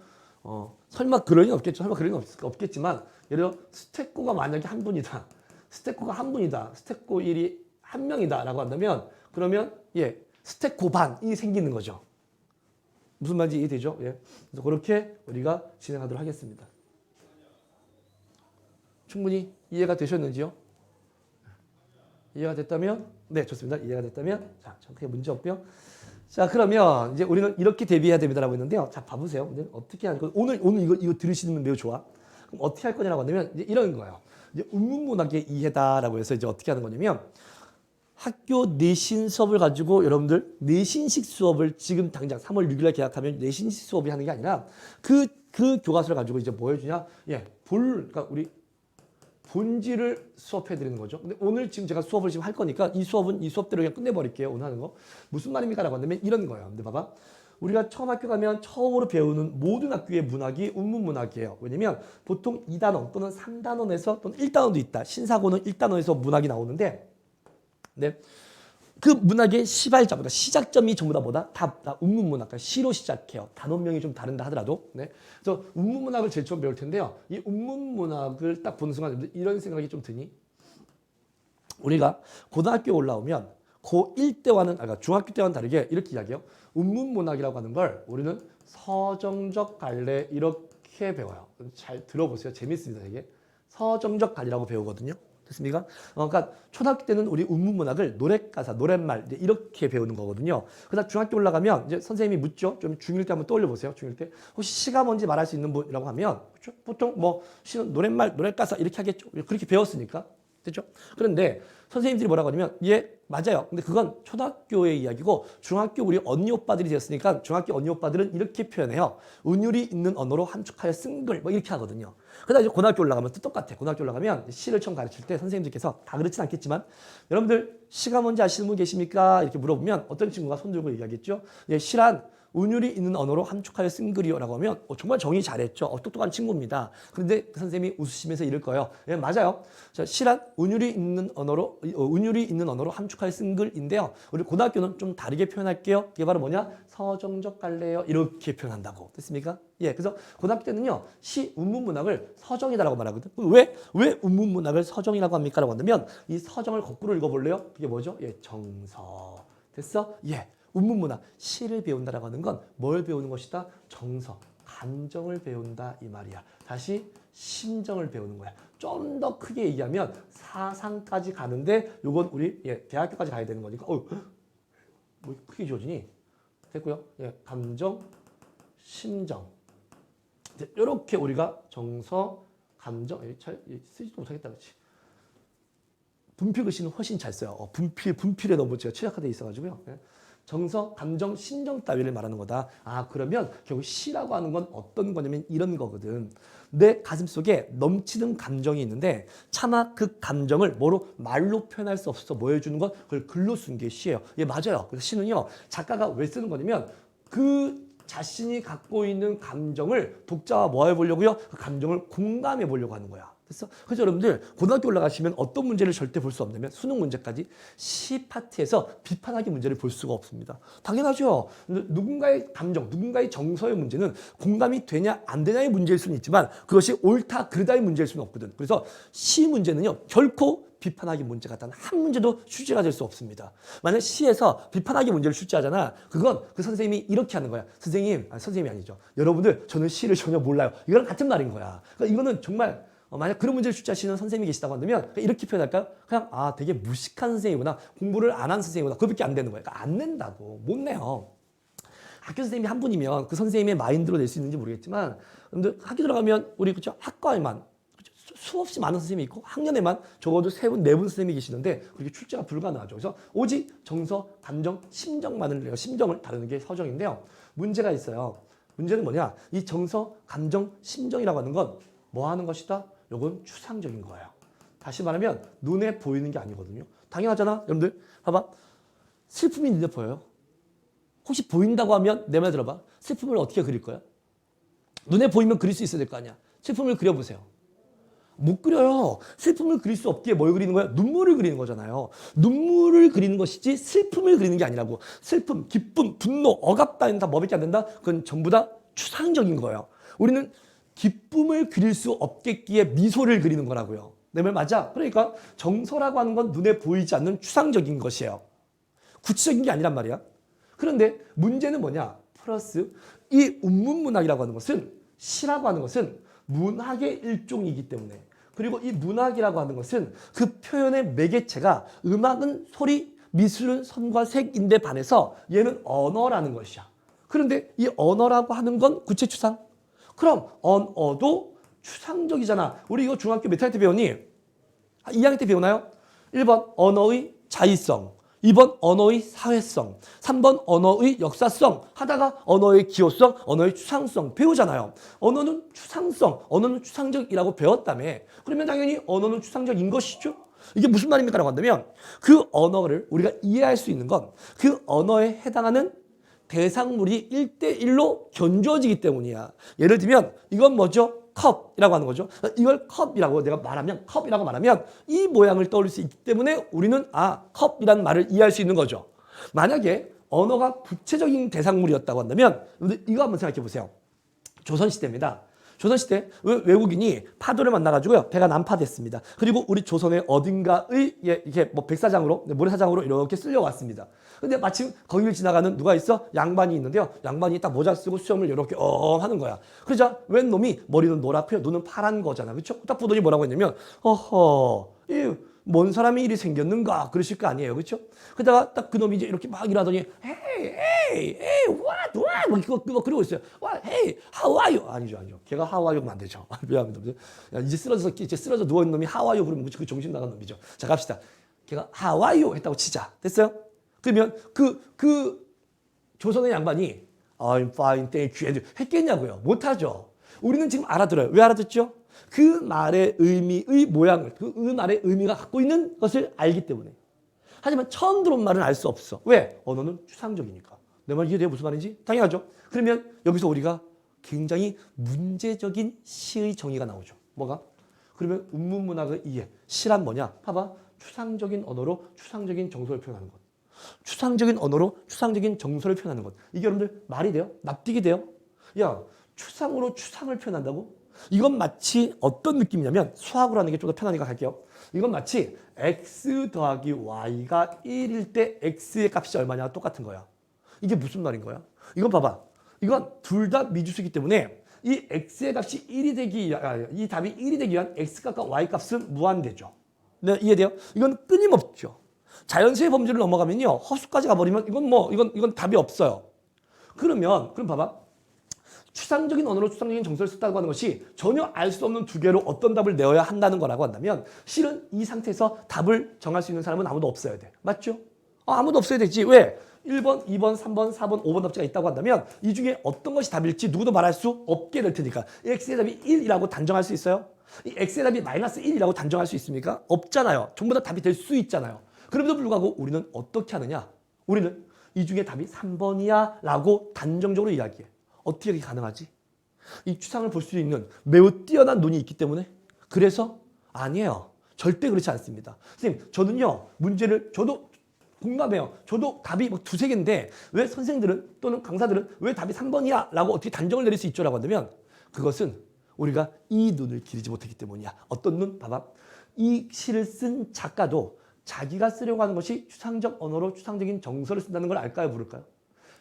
S1: 설마 그럴 리는 없겠죠. 설마 그럴 리는 없겠지만 예를 들어 스태코가 만약에 한 분이다. 스태코가 한 분이다. 스태코 1이 한 명이다 라고 한다면 그러면 스태코 반이 생기는 거죠. 무슨 말인지 이해되죠? 그래서 그렇게 우리가 진행하도록 하겠습니다. 충분히 이해가 되셨는지요? 이해가 됐다면? 네, 좋습니다. 이해가 됐다면 자, 크게 문제 없고요. 자, 그러면 이제 우리는 이렇게 대비해야 됩니다라고 했는데요. 자, 봐보세요. 이제 어떻게 하는 거? 오늘 이거 들으시는 분 매우 좋아. 그럼 어떻게 할 거냐라고 한다면 이제 이런 거예요. 이제 운문문학의 이해다라고 해서 이제 어떻게 하는 거냐면 학교 내신 수업을 가지고 여러분들 내신식 수업을 지금 당장 3월 6일 날 계약하면 내신식 수업이 하는 게 아니라 그 교과서를 가지고 이제 뭐 해주냐? 그러니까 우리 본질을 수업해 드리는 거죠. 근데 오늘 지금 제가 수업을 지금 할 거니까 이 수업은 이 수업대로 그냥 끝내버릴게요. 오늘 하는 거. 무슨 말입니까? 라고 한다면 이런 거예요. 근데 봐봐. 우리가 처음 학교 가면 처음으로 배우는 모든 학교의 문학이 운문문학이에요. 왜냐면 보통 2단원 또는 3단원에서 또는 1단원도 있다. 신사고는 1단원에서 문학이 나오는데 그 문학의 시발점, 그러니까 시작점이 전부 다 뭐다? 다 운문문학, 그러니까 시로 시작해요. 단원명이 좀 다른다 하더라도. 그래서 운문문학을 제일 처음 배울 텐데요. 이 운문문학을 딱 보는 순간 이런 생각이 좀 드니? 우리가 고등학교에 올라오면 고1 때와는, 그러니까 중학교 때와는 다르게 이렇게 이야기해요. 운문문학이라고 하는 걸 우리는 서정적 갈래 이렇게 배워요. 잘 들어보세요. 재밌습니다, 이게. 서정적 갈래라고 배우거든요. 됐습니까? 그러니까 초등학교 때는 우리 운문문학을 노랫가사, 노랫말 이렇게 배우는 거거든요. 그다음 중학교 올라가면 이제 선생님이 묻죠. 좀 중1 때 한번 떠올려 보세요. 중1 때 혹시 시가 뭔지 말할 수 있는 분이라고 하면 그렇죠? 보통 뭐 시는 노랫말, 노랫가사 이렇게 하겠죠. 그렇게 배웠으니까. 됐죠? 그런데 선생님들이 뭐라고 하냐면 맞아요. 근데 그건 초등학교의 이야기고 중학교 우리 언니 오빠들이 됐으니까 중학교 언니 오빠들은 이렇게 표현해요. 운율이 있는 언어로 함축하여 쓴 글 뭐 이렇게 하거든요. 그다음 이제 고등학교 올라가면 또 똑같아. 고등학교 올라가면 시를 처음 가르칠 때 선생님들께서 다 그렇진 않겠지만 여러분들 시가 뭔지 아시는 분 계십니까? 이렇게 물어보면 어떤 친구가 손 들고 얘기하겠죠. 시란 운율이 있는 언어로 함축하여 쓴 글이요라고 하면 정말 정의 잘했죠. 똑똑한 친구입니다. 그런데 그 선생님이 웃으시면서 이럴 거예요. 맞아요. 자, 시란 운율이 있는 언어로 함축하여 쓴 글인데요. 우리 고등학교는 좀 다르게 표현할게요. 이게 바로 뭐냐? 서정적 갈래요. 이렇게 표현한다고. 됐습니까? 그래서 고등학교 때는요. 시 운문문학을 서정이다라고 말하거든. 왜 운문문학을 서정이라고 합니까? 라고 한다면 이 서정을 거꾸로 읽어볼래요? 그게 뭐죠? 정서. 됐어? 운문문학, 시를 배운다라고 하는 건 뭘 배우는 것이다? 정서, 감정을 배운다 이 말이야. 다시 심정을 배우는 거야. 좀 더 크게 얘기하면 사상까지 가는데 요건 우리 대학교까지 가야 되는 거니까 뭐 크게 지어지니? 됐고요. 감정, 심정. 이렇게 우리가 정서, 감정, 쓰지도 못하겠다 그렇지. 분필 글씨는 훨씬 잘 써요. 분필에 너무 제가 최적화되어 있어가지고요. 정서, 감정, 심정 따위를 말하는 거다. 그러면 결국 시라고 하는 건 어떤 거냐면 이런 거거든. 내 가슴속에 넘치는 감정이 있는데 차마 그 감정을 말로 표현할 수 없어서 뭐 해주는 건 그걸 글로 쓴 게 시예요. 맞아요. 그래서 시는요. 작가가 왜 쓰는 거냐면 그 자신이 갖고 있는 감정을 독자와 뭐 해보려고요? 그 감정을 공감해 보려고 하는 거야. 됐어? 그래서 여러분들 고등학교 올라가시면 어떤 문제를 절대 볼 수 없냐면 수능 문제까지 시 파트에서 비판하기 문제를 볼 수가 없습니다. 당연하죠. 누군가의 감정, 누군가의 정서의 문제는 공감이 되냐 안 되냐의 문제일 수는 있지만 그것이 옳다 그르다의 문제일 수는 없거든. 그래서 시 문제는요 결코 비판하기 문제가 단 한 문제도 출제가 될 수 없습니다. 만약 시에서 비판하기 문제를 출제하잖아. 그건 그 선생님이 이렇게 하는 거야. 선생님, 선생님이 아니죠. 여러분들 저는 시를 전혀 몰라요. 이거랑 같은 말인 거야. 그러니까 이거는 정말 만약 그런 문제를 출제하시는 선생님이 계시다고 한다면 이렇게 표현할까요? 그냥 되게 무식한 선생님이구나. 공부를 안 한 선생님이구나. 그것밖에 안 되는 거예요. 그러니까 안 낸다고. 못 내요. 학교 선생님이 한 분이면 그 선생님의 마인드로 낼 수 있는지 모르겠지만 근데 학교 들어가면 우리 그죠 학과에만 수없이 많은 선생님이 있고 학년에만 적어도 3분, 4분 선생님이 계시는데 그렇게 출제가 불가능하죠. 그래서 오직 정서, 감정, 심정만을 심정을 다루는 게 서정인데요. 문제가 있어요. 문제는 뭐냐? 이 정서, 감정, 심정이라고 하는 건 뭐 하는 것이다? 요건 추상적인 거예요. 다시 말하면 눈에 보이는 게 아니거든요. 당연하잖아. 여러분들 봐봐. 슬픔이 눈에 보여요. 혹시 보인다고 하면 내 말 들어봐. 슬픔을 어떻게 그릴 거야? 눈에 보이면 그릴 수 있어야 될 거 아니야. 슬픔을 그려보세요. 못 그려요. 슬픔을 그릴 수 없게 뭘 그리는 거야? 눈물을 그리는 거잖아요. 눈물을 그리는 것이지 슬픔을 그리는 게 아니라고. 슬픔, 기쁨, 분노, 억압,다는 다 뭐밖에 안 된다? 그건 전부 다 추상적인 거예요. 우리는 기쁨을 그릴 수 없겠기에 미소를 그리는 거라고요. 내 말 맞아? 그러니까 정서라고 하는 건 눈에 보이지 않는 추상적인 것이에요. 구체적인 게 아니란 말이야. 그런데 문제는 뭐냐? 플러스 이 운문문학이라고 하는 것은 시라고 하는 것은 문학의 일종이기 때문에 그리고 이 문학이라고 하는 것은 그 표현의 매개체가 음악은 소리, 미술은 선과 색인데 반해서 얘는 언어라는 것이야. 그런데 이 언어라고 하는 건 구체 추상. 그럼 언어도 추상적이잖아. 우리 이거 중학교 몇 학년 때 배웠니? 2학년 때 배우나요? 1번 언어의 자의성, 2번 언어의 사회성, 3번 언어의 역사성 하다가 언어의 기호성, 언어의 추상성 배우잖아요. 언어는 추상성, 언어는 추상적이라고 배웠다며. 그러면 당연히 언어는 추상적인 것이죠. 이게 무슨 말입니까? 라고 한다면 그 언어를 우리가 이해할 수 있는 건 그 언어에 해당하는 대상물이 1대1로 견주어지기 때문이야. 예를 들면 이건 뭐죠? 컵이라고 하는 거죠. 이걸 컵이라고 내가 말하면 컵이라고 말하면 이 모양을 떠올릴 수 있기 때문에 우리는 컵이라는 말을 이해할 수 있는 거죠. 만약에 언어가 구체적인 대상물이었다고 한다면 이거 한번 생각해 보세요. 조선시대입니다. 조선시대 외국인이 파도를 만나가지고요. 배가 난파됐습니다. 그리고 우리 조선의 어딘가의 이렇게 뭐 백사장으로 모래사장으로 이렇게 쓸려왔습니다. 근데 마침 거기를 지나가는 누가 있어? 양반이 있는데요. 양반이 딱 모자 쓰고 수염을 이렇게 하는 거야. 그러자 웬 놈이 머리는 노랗고요. 눈은 파란 거잖아. 그렇죠? 딱 보더니 뭐라고 했냐면 뭔 사람이 이리 생겼는가 그러실 거 아니에요. 그렇죠? 그러다가 딱 그놈이 이제 이렇게 막 일하더니 hey, what 그거 그러고 있어요. hey, how are you? 아니죠. 걔가 how are you면 안 되죠. 미안합니다. 이제 쓰러져 누워 있는 놈이 how are you 그러면 그 정신 나간 놈이죠. 자 갑시다. 걔가 how are you 했다고 치자. 됐어요? 그러면 그 조선의 양반이 I'm fine, thank you 했겠냐고요. 못하죠. 우리는 지금 알아들어요. 왜 알아듣죠? 그 말의 의미의 모양을, 그 말의 의미가 갖고 있는 것을 알기 때문에. 하지만 처음 들어온 말은 알 수 없어. 왜? 언어는 추상적이니까. 내 말 이해돼요? 무슨 말인지? 당연하죠. 그러면 여기서 우리가 굉장히 문제적인 시의 정의가 나오죠. 뭐가? 그러면 운문문학의 이해. 시란 뭐냐? 봐봐. 추상적인 언어로 추상적인 정서를 표현하는 것. 추상적인 언어로 추상적인 정서를 표현하는 것. 이게 여러분들 말이 돼요? 납득이 돼요? 야, 추상으로 추상을 표현한다고? 이건 마치 어떤 느낌이냐면 수학으로 하는 게 좀 더 편하니까 갈게요. 이건 마치 x 더하기 y가 1일 때 x의 값이 얼마냐 똑같은 거야. 이게 무슨 말인 거야? 이건 봐봐. 이건 둘 다 미주수이기 때문에 이 x의 값이 1이 되기 위한, 이 답이 1이 되기 위한 x값과 y값은 무한대죠. 네, 이해돼요? 이건 끊임없죠. 자연수의 범주를 넘어가면요. 허수까지 가버리면 이건 답이 없어요. 그럼 봐봐. 추상적인 언어로 추상적인 정서를 썼다고 하는 것이 전혀 알 수 없는 두 개로 어떤 답을 내어야 한다는 거라고 한다면 실은 이 상태에서 답을 정할 수 있는 사람은 아무도 없어야 돼. 맞죠? 아무도 없어야 되지. 왜? 1번, 2번, 3번, 4번, 5번 답지가 있다고 한다면 이 중에 어떤 것이 답일지 누구도 말할 수 없게 될 테니까. x의 답이 1이라고 단정할 수 있어요? 이 x의 답이 마이너스 1이라고 단정할 수 있습니까? 없잖아요. 전부 다 답이 될 수 있잖아요. 그럼에도 불구하고 우리는 어떻게 하느냐? 우리는 이 중에 답이 3번이야 라고 단정적으로 이야기해. 어떻게 그게 가능하지? 이 추상을 볼 수 있는 매우 뛰어난 눈이 있기 때문에 그래서 아니에요. 절대 그렇지 않습니다. 선생님, 저는요, 저도 공감해요. 저도 답이 막 두세 개인데 왜 선생들은 또는 강사들은 왜 답이 3번이야? 라고 어떻게 단정을 내릴 수 있죠? 라고 한다면 그것은 우리가 이 눈을 기르지 못했기 때문이야. 어떤 눈? 봐봐. 이 시를 쓴 작가도 자기가 쓰려고 하는 것이 추상적 언어로 추상적인 정서를 쓴다는 걸 알까요? 모를까요?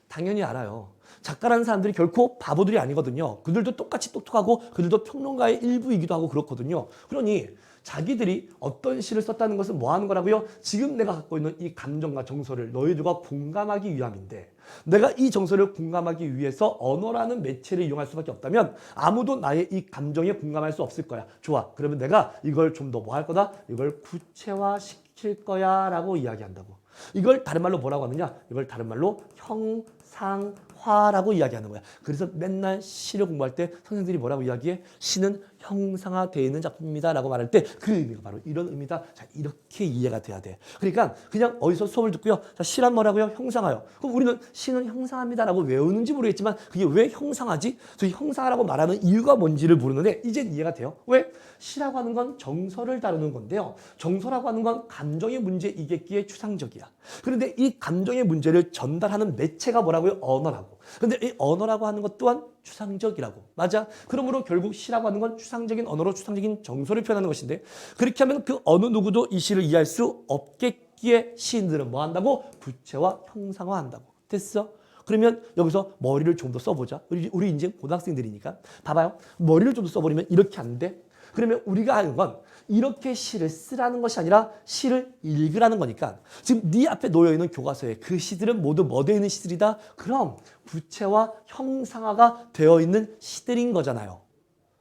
S1: 당연히 알아요. 작가라는 사람들이 결코 바보들이 아니거든요. 그들도 똑같이 똑똑하고 그들도 평론가의 일부이기도 하고 그렇거든요. 그러니 자기들이 어떤 시를 썼다는 것은 뭐 하는 거라고요? 지금 내가 갖고 있는 이 감정과 정서를 너희들과 공감하기 위함인데 내가 이 정서를 공감하기 위해서 언어라는 매체를 이용할 수밖에 없다면 아무도 나의 이 감정에 공감할 수 없을 거야. 좋아. 그러면 내가 이걸 좀 더 뭐 할 거다? 이걸 구체화시킬 거야 라고 이야기한다고. 이걸 다른 말로 뭐라고 하느냐? 이걸 다른 말로 형상화라고 이야기하는 거야. 그래서 맨날 시를 공부할 때 선생님들이 뭐라고 이야기해? 시는 형상화되어 있는 작품입니다 라고 말할 때 그 의미가 바로 이런 의미다. 자, 이렇게 이해가 돼야 돼. 그러니까 그냥 어디서 수업을 듣고요. 자, 시란 뭐라고요? 형상화요. 그럼 우리는 시는 형상합니다 라고 외우는지 모르겠지만 그게 왜 형상하지? 저 형상화라고 말하는 이유가 뭔지를 모르는데 이젠 이해가 돼요. 왜? 시라고 하는 건 정서를 다루는 건데요. 정서라고 하는 건 감정의 문제이겠기에 추상적이야. 그런데 이 감정의 문제를 전달하는 매체가 뭐라고요? 언어라고. 근데 이 언어라고 하는 것 또한 추상적이라고. 맞아. 그러므로 결국 시라고 하는 건 추상적인 언어로 추상적인 정서를 표현하는 것인데 그렇게 하면 그 어느 누구도 이 시를 이해할 수 없겠기에 시인들은 뭐 한다고? 구체화, 형상화한다고. 됐어? 그러면 여기서 머리를 좀 더 써보자. 우리 이제 고등학생들이니까. 봐봐요. 머리를 좀 더 써버리면 이렇게 안 돼? 그러면 우리가 하는 건 이렇게 시를 쓰라는 것이 아니라 시를 읽으라는 거니까 지금 네 앞에 놓여있는 교과서에 그 시들은 모두 뭐 되어 있는 시들이다? 그럼 구체화, 형상화가 되어 있는 시들인 거잖아요.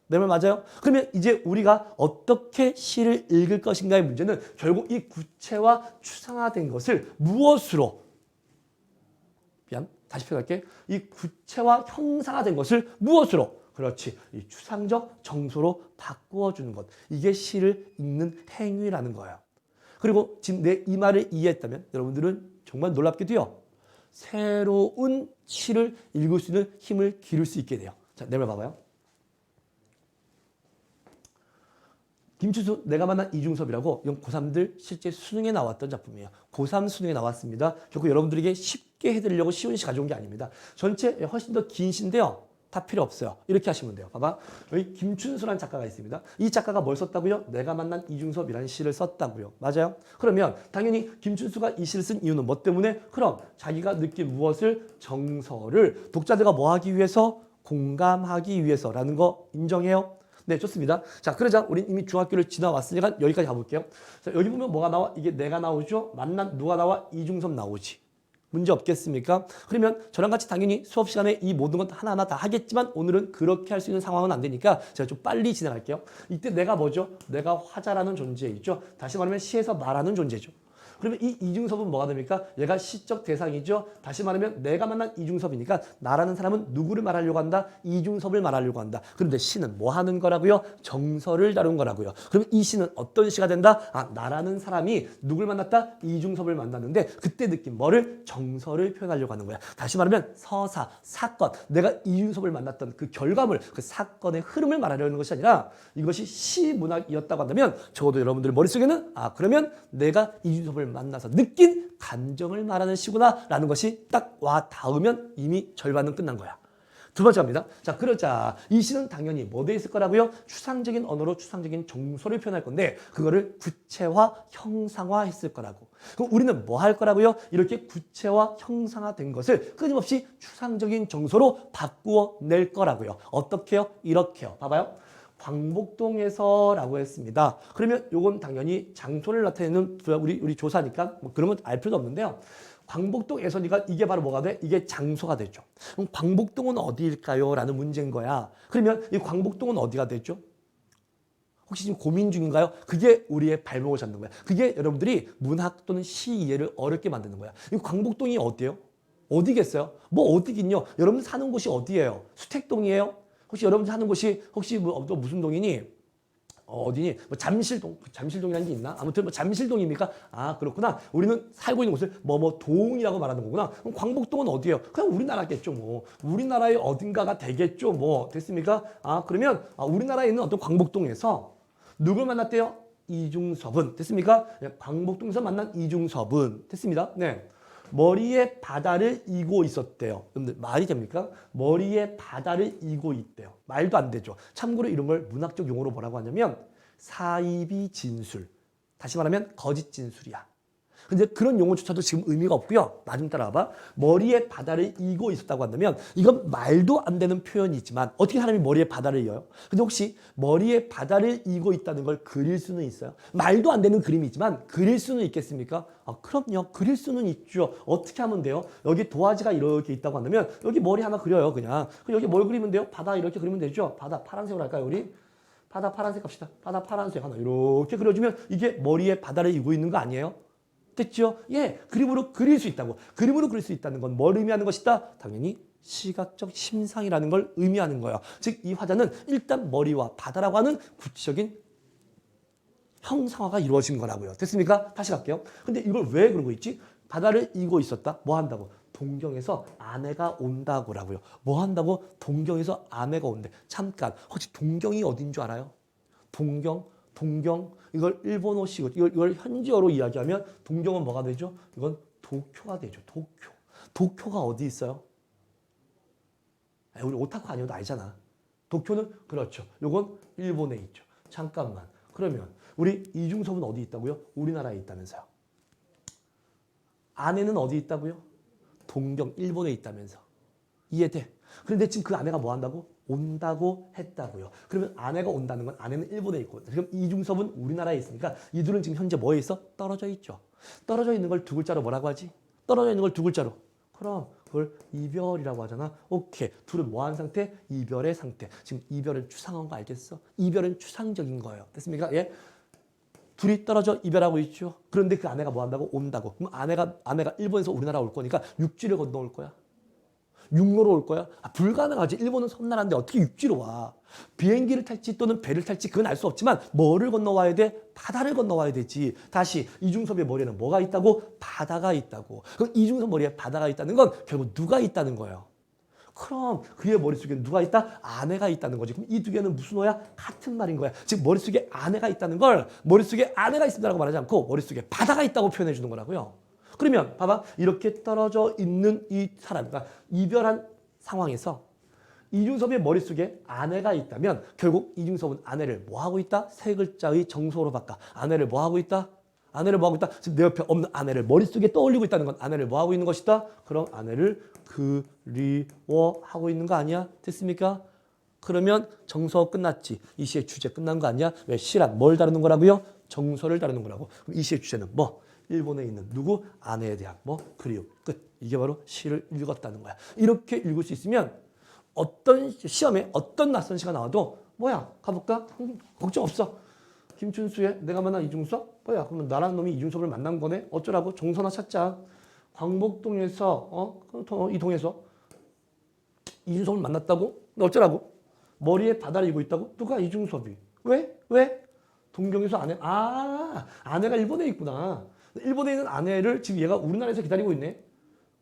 S1: 내 말 맞아요? 그러면 이제 우리가 어떻게 시를 읽을 것인가의 문제는 결국 이 구체화, 추상화된 것을 무엇으로 다시 표현할게. 이 구체화, 형상화된 것을 무엇으로? 그렇지. 이 추상적 정서로 바꾸어주는 것. 이게 시를 읽는 행위라는 거예요. 그리고 지금 내 이 말을 이해했다면 여러분들은 정말 놀랍게도요. 새로운 시를 읽을 수 있는 힘을 기를 수 있게 돼요. 자, 내 말 봐봐요. 김춘수 내가 만난 이중섭이라고 이건 고3들 실제 수능에 나왔던 작품이에요. 고3 수능에 나왔습니다. 결국 여러분들에게 쉽게 해드리려고 쉬운 시 가져온 게 아닙니다. 전체 훨씬 더 긴 시인데요. 다 필요 없어요. 이렇게 하시면 돼요. 봐봐. 여기 김춘수라는 작가가 있습니다. 이 작가가 뭘 썼다고요? 내가 만난 이중섭이라는 시를 썼다고요. 맞아요? 그러면 당연히 김춘수가 이 시를 쓴 이유는 뭐 때문에? 그럼 자기가 느낀 무엇을? 정서를 독자들과 뭐 하기 위해서? 공감하기 위해서라는 거 인정해요? 네, 좋습니다. 자, 그러자 우린 이미 중학교를 지나왔으니까 여기까지 가볼게요. 자, 여기 보면 뭐가 나와? 이게 내가 나오죠? 만난 누가 나와? 이중섭 나오지. 문제 없겠습니까? 그러면 저랑 같이 당연히 수업 시간에 이 모든 것 하나하나 다 하겠지만 오늘은 그렇게 할 수 있는 상황은 안 되니까 제가 좀 빨리 진행할게요. 이때 내가 뭐죠? 내가 화자라는 존재이죠. 다시 말하면 시에서 말하는 존재죠. 그러면 이 이중섭은 뭐가 됩니까? 얘가 시적 대상이죠. 다시 말하면 내가 만난 이중섭이니까 나라는 사람은 누구를 말하려고 한다? 이중섭을 말하려고 한다. 그런데 시는 뭐 하는 거라고요? 정서를 다룬 거라고요. 그럼 이 시는 어떤 시가 된다? 아, 나라는 사람이 누굴 만났다? 이중섭을 만났는데 그때 느낀 뭐를? 정서를 표현하려고 하는 거야. 다시 말하면 서사, 사건, 내가 이중섭을 만났던 그 결과물, 그 사건의 흐름을 말하려는 것이 아니라 이것이 시문학이었다고 한다면 적어도 여러분들 머릿속에는 아, 그러면 내가 이중섭을 만나서 느낀 감정을 말하는 시구나 라는 것이 딱 와 닿으면 이미 절반은 끝난 거야. 두 번째 갑니다. 자, 그러자 이 시는 당연히 뭐 돼 있을 거라고요? 추상적인 언어로 추상적인 정서를 표현할 건데 그거를 구체화, 형상화 했을 거라고. 그럼 우리는 뭐 할 거라고요? 이렇게 구체화, 형상화된 것을 끊임없이 추상적인 정서로 바꾸어 낼 거라고요. 어떻게요? 이렇게요. 봐봐요. 광복동에서라고 했습니다. 그러면 요건 당연히 장소를 나타내는 우리 조사니까 뭐 그런 건 알 필요도 없는데요. 광복동에서니까 이게 바로 뭐가 돼? 이게 장소가 되죠. 그럼 광복동은 어디일까요? 라는 문제인 거야. 그러면 이 광복동은 어디가 되죠? 혹시 지금 고민 중인가요? 그게 우리의 발목을 잡는 거야. 그게 여러분들이 문학 또는 시 이해를 어렵게 만드는 거야. 이 광복동이 어디예요? 어디겠어요? 뭐 어디긴요? 여러분 사는 곳이 어디예요? 수택동이에요? 혹시 여러분 사는 곳이 혹시 뭐 무슨 동이니? 어디니? 뭐 잠실동이라는 게 있나? 아무튼 뭐 잠실동입니까? 아, 그렇구나. 우리는 살고 있는 곳을 동이라고 말하는 거구나. 그럼 광복동은 어디예요? 그냥 우리나라겠죠, 뭐. 우리나라의 어딘가가 되겠죠, 뭐. 됐습니까? 아, 그러면 우리나라에 있는 어떤 광복동에서 누굴 만났대요? 이중섭은. 됐습니까? 네, 광복동에서 만난 이중섭은. 됐습니다. 네. 머리에 바다를 이고 있었대요. 여러분들 말이 됩니까? 머리에 바다를 이고 있대요. 말도 안 되죠. 참고로 이런 걸 문학적 용어로 뭐라고 하냐면 사이비 진술. 다시 말하면 거짓 진술이야. 근데 그런 용어조차도 지금 의미가 없고요. 나 좀 따라와봐. 머리에 바다를 이고 있었다고 한다면 이건 말도 안 되는 표현이지만 어떻게 사람이 머리에 바다를 이어요? 근데 혹시 머리에 바다를 이고 있다는 걸 그릴 수는 있어요? 말도 안 되는 그림이지만 그릴 수는 있겠습니까? 아, 그럼요. 그릴 수는 있죠. 어떻게 하면 돼요? 여기 도화지가 이렇게 있다고 한다면 여기 머리 하나 그려요. 그냥. 그럼 여기 뭘 그리면 돼요? 바다 이렇게 그리면 되죠. 바다 파란색으로 할까요, 우리? 바다 파란색 합시다. 바다 파란색 하나 이렇게 그려주면 이게 머리에 바다를 이고 있는 거 아니에요? 됐죠? 예, 그림으로 그릴 수 있다고. 그림으로 그릴 수 있다는 건 뭘 의미하는 것이다? 당연히 시각적 심상이라는 걸 의미하는 거예요. 즉, 이 화자는 일단 머리와 바다라고 하는 구체적인 형상화가 이루어진 거라고요. 됐습니까? 다시 갈게요. 근데 이걸 왜 그러고 있지? 바다를 이고 있었다. 뭐 한다고? 동경에서 아내가 온다고라고요. 뭐 한다고? 동경에서 아내가 온대. 잠깐, 혹시 동경이 어딘 줄 알아요? 동경, 이걸 일본어식으로, 이걸 현지어로 이야기하면 동경은 뭐가 되죠? 이건 도쿄가 되죠. 도쿄가 어디 있어요? 우리 오타쿠 아니어도 알잖아. 도쿄는 그렇죠. 이건 일본에 있죠. 잠깐만. 그러면 우리 이중섭은 어디 있다고요? 우리나라에 있다면서요. 아내는 어디 있다고요? 동경, 일본에 있다면서. 이해돼? 그런데 지금 그 아내가 뭐 한다고? 온다고 했다고요. 그러면 아내가 온다는 건 아내는 일본에 있고 그럼 이중섭은 우리나라에 있으니까 이 둘은 지금 현재 뭐에 있어? 떨어져 있죠. 떨어져 있는 걸 두 글자로 뭐라고 하지? 떨어져 있는 걸 두 글자로. 그럼 그걸 이별이라고 하잖아. 오케이. 둘은 뭐한 상태? 이별의 상태. 지금 이별은 추상한 거 알겠어? 이별은 추상적인 거예요. 됐습니까? 예. 둘이 떨어져 이별하고 있죠. 그런데 그 아내가 뭐 한다고? 온다고. 그럼 아내가 일본에서 우리나라 올 거니까 육지를 건너올 거야. 육로로 올 거야? 아, 불가능하지. 일본은 섬나라인데 어떻게 육지로 와? 비행기를 탈지 또는 배를 탈지 그건 알 수 없지만 뭐를 건너와야 돼? 바다를 건너와야 되지. 다시 이중섭의 머리에는 뭐가 있다고? 바다가 있다고. 그럼 이중섭 머리에 바다가 있다는 건 결국 누가 있다는 거예요? 그럼 그의 머릿속에 누가 있다? 아내가 있다는 거지. 그럼 이 두 개는 무슨 어야? 같은 말인 거야. 즉 머릿속에 아내가 있다는 걸 머릿속에 아내가 있다고 말하지 않고 머릿속에 바다가 있다고 표현해 주는 거라고요. 그러면 봐봐. 이렇게 떨어져 있는 이 사람, 그러니까 이별한 상황에서 이중섭의 머릿속에 아내가 있다면 결국 이중섭은 아내를 뭐하고 있다? 세 글자의 정소로 바꿔. 아내를 뭐하고 있다? 아내를 뭐하고 있다? 지금 내 옆에 없는 아내를 머릿속에 떠올리고 있다는 건 아내를 뭐하고 있는 것이다? 그럼 아내를 그리워하고 있는 거 아니야? 됐습니까? 그러면 정서 끝났지. 이 시의 주제 끝난 거 아니야? 왜? 시랑 뭘 다루는 거라고요? 정서를 다루는 거라고. 그럼 이 시의 주제는 뭐? 일본에 있는 누구? 아내에 대한 뭐? 그리움. 끝. 이게 바로 시를 읽었다는 거야. 이렇게 읽을 수 있으면 어떤 시험에 어떤 낯선 시가 나와도 뭐야? 가볼까? 걱정 없어. 김춘수의 내가 만난 이중섭? 뭐야? 그러면 나라는 놈이 이중섭을 만난 거네? 어쩌라고? 정서나 찾자. 광복동에서 이 동에서 이중섭을 만났다고? 근데 어쩌라고? 머리에 바다를 이고 있다고? 누가? 이중섭이. 왜? 동경에서 아내가 일본에 있구나. 일본에 있는 아내를 지금 얘가 우리나라에서 기다리고 있네.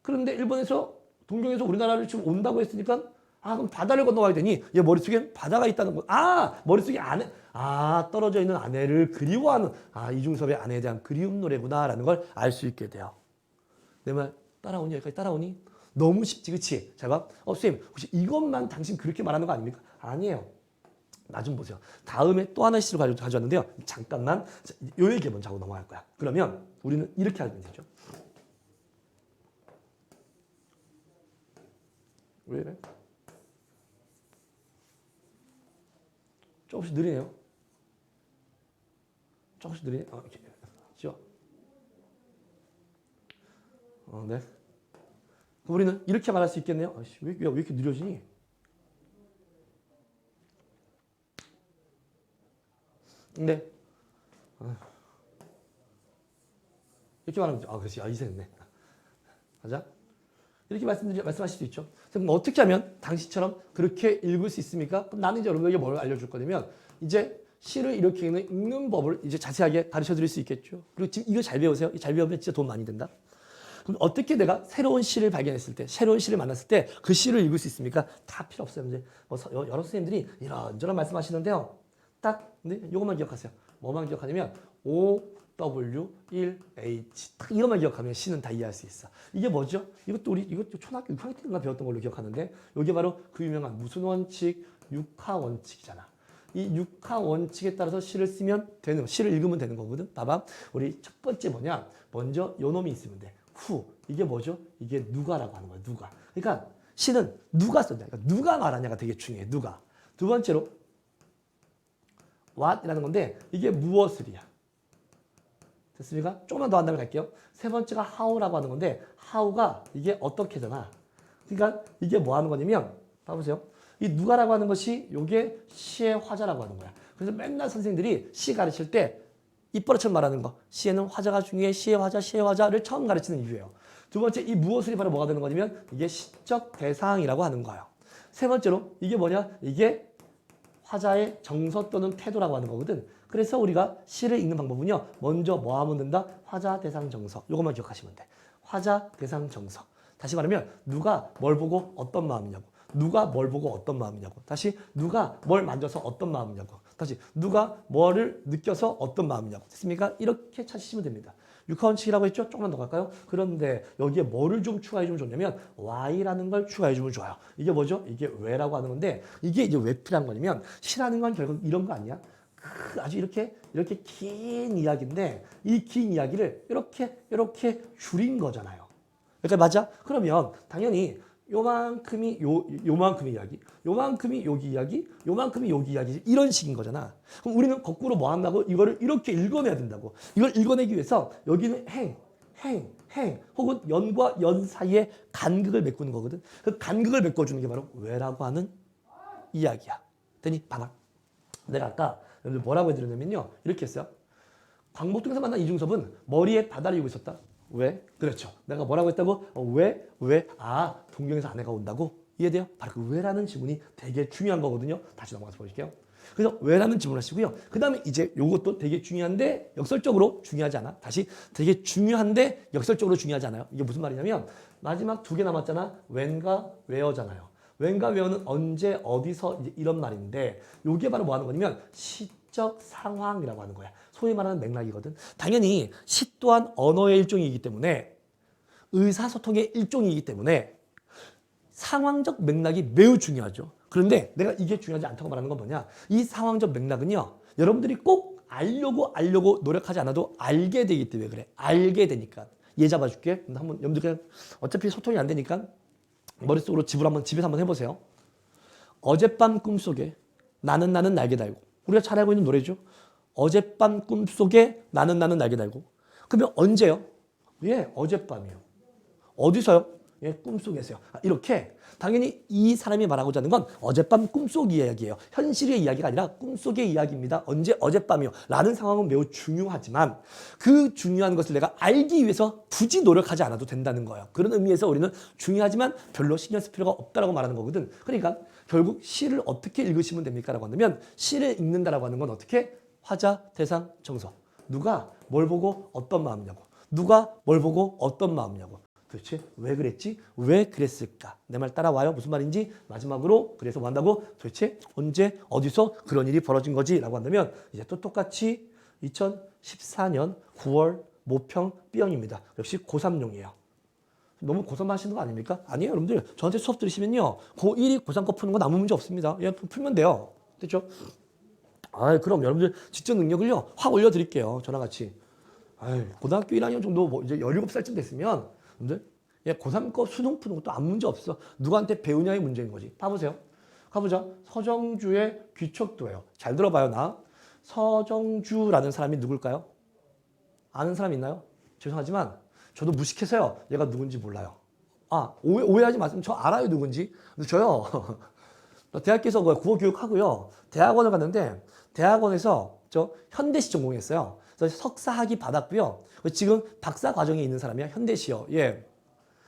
S1: 그런데 일본에서 동경에서 우리나라를 지금 온다고 했으니까 그럼 바다를 건너가야 되니 얘 머릿속에 바다가 있다는 거. 머릿속에 떨어져 있는 아내를 그리워하는 이중섭의 아내에 대한 그리움 노래구나라는 걸 알 수 있게 돼요. 내 말 따라오니? 여기까지 따라오니? 너무 쉽지, 그치? 잘 봐. 선생님, 혹시 이것만 당신 그렇게 말하는 거 아닙니까? 아니에요. 나 좀 보세요. 다음에 또 하나의 시를 가져왔는데요. 잠깐만 요 얘기 먼저 하고 넘어갈 거야. 그러면 우리는 이렇게 하면 되죠. 왜 이래? 조금씩 느리네요. 조금씩 느리네. 이렇게. 지워. 네. 그럼 우리는 이렇게 말할 수 있겠네요. 왜 이렇게 느려지니? 네. 이렇게 말하면 그렇지. 이제 됐네. 맞아? 이렇게 말씀하실 수 있죠. 그럼 어떻게 하면 당시처럼 그렇게 읽을 수 있습니까? 그럼 나는 이제 여러분에게 뭘 알려줄 거냐면 이제 시를 이렇게 읽는 법을 이제 자세하게 가르쳐 드릴 수 있겠죠. 그리고 지금 이거 잘 배우세요. 잘 배우면 진짜 돈 많이 된다. 그럼 어떻게 내가 새로운 시를 발견했을 때, 새로운 시를 만났을 때 그 시를 읽을 수 있습니까? 다 필요 없어요. 이제 여러 선생님들이 이런저런 말씀하시는데요. 딱, 근데 이것만 기억하세요. 뭐만 기억하냐면 OW1H. 딱 이것만 기억하면 C는 다 이해할 수 있어. 이게 뭐죠? 이것도 초등학교 6학년 때인가 배웠던 걸로 기억하는데, 이게 바로 그 유명한 무슨 원칙? 육하 원칙이잖아. 이 육하 원칙에 따라서 C를 쓰면 되는, C를 읽으면 되는 거거든. 봐봐. 우리 첫 번째 뭐냐? 먼저 요 놈이 있으면 돼. 후. 이게 뭐죠? 이게 누가라고 하는 거야. 누가. 그러니까 C는 누가 썼냐. 그러니까 누가 말하냐가 되게 중요해. 누가. 두 번째로 what이라는 건데 이게 무엇을이야. 됐습니까? 조금만 더 한 다음에 갈게요. 세 번째가 how라고 하는 건데 how가 이게 어떻게 되나. 그러니까 이게 뭐 하는 거냐면 봐보세요. 이 누가라고 하는 것이 이게 시의 화자라고 하는 거야. 그래서 맨날 선생님들이 시 가르칠 때 입버릇처럼 말하는 거. 시에는 화자가 중요해. 시의 화자, 시의 화자를 처음 가르치는 이유예요. 두 번째 이 무엇을이 바로 뭐가 되는 거냐면 이게 시적 대상이라고 하는 거예요. 세 번째로 이게 뭐냐? 이게 화자의 정서 또는 태도라고 하는 거거든. 그래서 우리가 시를 읽는 방법은요. 먼저 뭐 하면 된다? 화자, 대상, 정서. 요것만 기억하시면 돼. 화자, 대상, 정서. 다시 말하면 누가 뭘 보고 어떤 마음이냐고. 누가 뭘 보고 어떤 마음이냐고. 다시 누가 뭘 만져서 어떤 마음이냐고. 다시 누가 뭐를 느껴서 어떤 마음이냐고. 됐습니까? 이렇게 찾으시면 됩니다. 육하원칙이라고 했죠? 조금만 더 갈까요? 그런데 여기에 뭐를 좀 추가해주면 좋냐면 Y라는 걸 추가해주면 좋아요. 이게 뭐죠? 이게 왜라고 하는 건데 이게 이제 왜 필요한 거냐면 시라는 건 결국 이런 거 아니야? 아주 이렇게 긴 이야기인데 이 긴 이야기를 이렇게 줄인 거잖아요. 그러니까 맞아? 그러면 당연히 요만큼이 요만큼의 이야기, 요만큼이 여기 이야기, 요만큼이 여기 이야기 이런 식인 거잖아. 그럼 우리는 거꾸로 뭐 한다고? 이거를 이렇게 읽어내야 된다고. 이걸 읽어내기 위해서 여기는 행 혹은 연과 연 사이에 간극을 메꾸는 거거든. 그 간극을 메꿔주는 게 바로 왜라고 하는 이야기야. 되니? 봐봐. 내가 아까 여러분들 뭐라고 해드렸냐면요. 이렇게 했어요. 광복동에서 만난 이중섭은 머리에 바다를 이고 있었다. 왜? 그렇죠. 내가 뭐라고 했다고? 왜? 아, 동경에서 아내가 온다고? 이해돼요? 바로 그 왜라는 지문이 되게 중요한 거거든요. 다시 넘어가서 보여줄게요. 그래서 왜라는 지문을 하시고요. 그 다음에 이제 요것도 되게 중요한데 역설적으로 중요하지 않아. 다시 되게 중요한데 역설적으로 중요하지 않아요. 이게 무슨 말이냐면 마지막 두 개 남았잖아. when과 where잖아요. when과 where는 언제, 어디서 이제 이런 말인데 요게 바로 뭐 하는 거냐면 시적 상황이라고 하는 거야. 소위 말하는 맥락이거든. 당연히 시 또한 언어의 일종이기 때문에 의사소통의 일종이기 때문에 상황적 맥락이 매우 중요하죠. 그런데 내가 이게 중요하지 않다고 말하는 건 뭐냐? 이 상황적 맥락은요. 여러분들이 꼭 알려고 노력하지 않아도 알게 되기 때문에 그래. 알게 되니까. 얘 잡아줄게. 한번 여러분들 그냥 어차피 소통이 안 되니까 머릿속으로 집에서 한번 해보세요. 어젯밤 꿈속에 나는 날개 달고. 우리가 잘 알고 있는 노래죠. 어젯밤 꿈속에 나는 날개 달고. 그러면 언제요? 예, 어젯밤이요. 어디서요? 예, 꿈속에서요. 이렇게 당연히 이 사람이 말하고자 하는 건 어젯밤 꿈속 이야기예요. 현실의 이야기가 아니라 꿈속의 이야기입니다. 언제? 어젯밤이요. 라는 상황은 매우 중요하지만 그 중요한 것을 내가 알기 위해서 굳이 노력하지 않아도 된다는 거예요. 그런 의미에서 우리는 중요하지만 별로 신경 쓸 필요가 없다고 말하는 거거든. 그러니까 결국 시를 어떻게 읽으시면 됩니까? 라고 한다면 시를 읽는다라고 하는 건 어떻게? 화자, 대상, 정서. 누가 뭘 보고 어떤 마음이냐고. 누가 뭘 보고 어떤 마음이냐고. 도대체 왜 그랬지? 왜 그랬을까? 내 말 따라와요? 무슨 말인지 마지막으로 그래서 뭐 한다고? 도대체 언제 어디서 그런 일이 벌어진 거지? 라고 한다면 이제 또 똑같이 2014년 9월 모평 B형입니다. 역시 고3용이에요. 너무 고3 하시는 거 아닙니까? 아니에요. 여러분들 저한테 수업 들으시면요. 고1이 고3 거 푸는 건 아무 문제 없습니다. 예, 풀면 돼요. 됐죠? 그럼 여러분들 직접 능력을요. 확 올려드릴게요. 저랑 같이. 고등학교 1학년 정도 뭐 이제 17살쯤 됐으면 여러분들 예, 고3 거 수능 푸는 것도 아무 문제 없어. 누구한테 배우냐의 문제인 거지. 봐보세요. 가보자. 서정주의 귀척도예요. 잘 들어봐요. 나. 서정주라는 사람이 누굴까요? 아는 사람 있나요? 죄송하지만 저도 무식해서요. 얘가 누군지 몰라요. 오해하지 마세요. 저 알아요 누군지. 근데 저요. 대학교에서 국어 교육하고요. 대학원을 갔는데 대학원에서 저 현대시 전공했어요. 그래서 석사 학위 받았고요. 지금 박사 과정에 있는 사람이야. 현대시요. 예.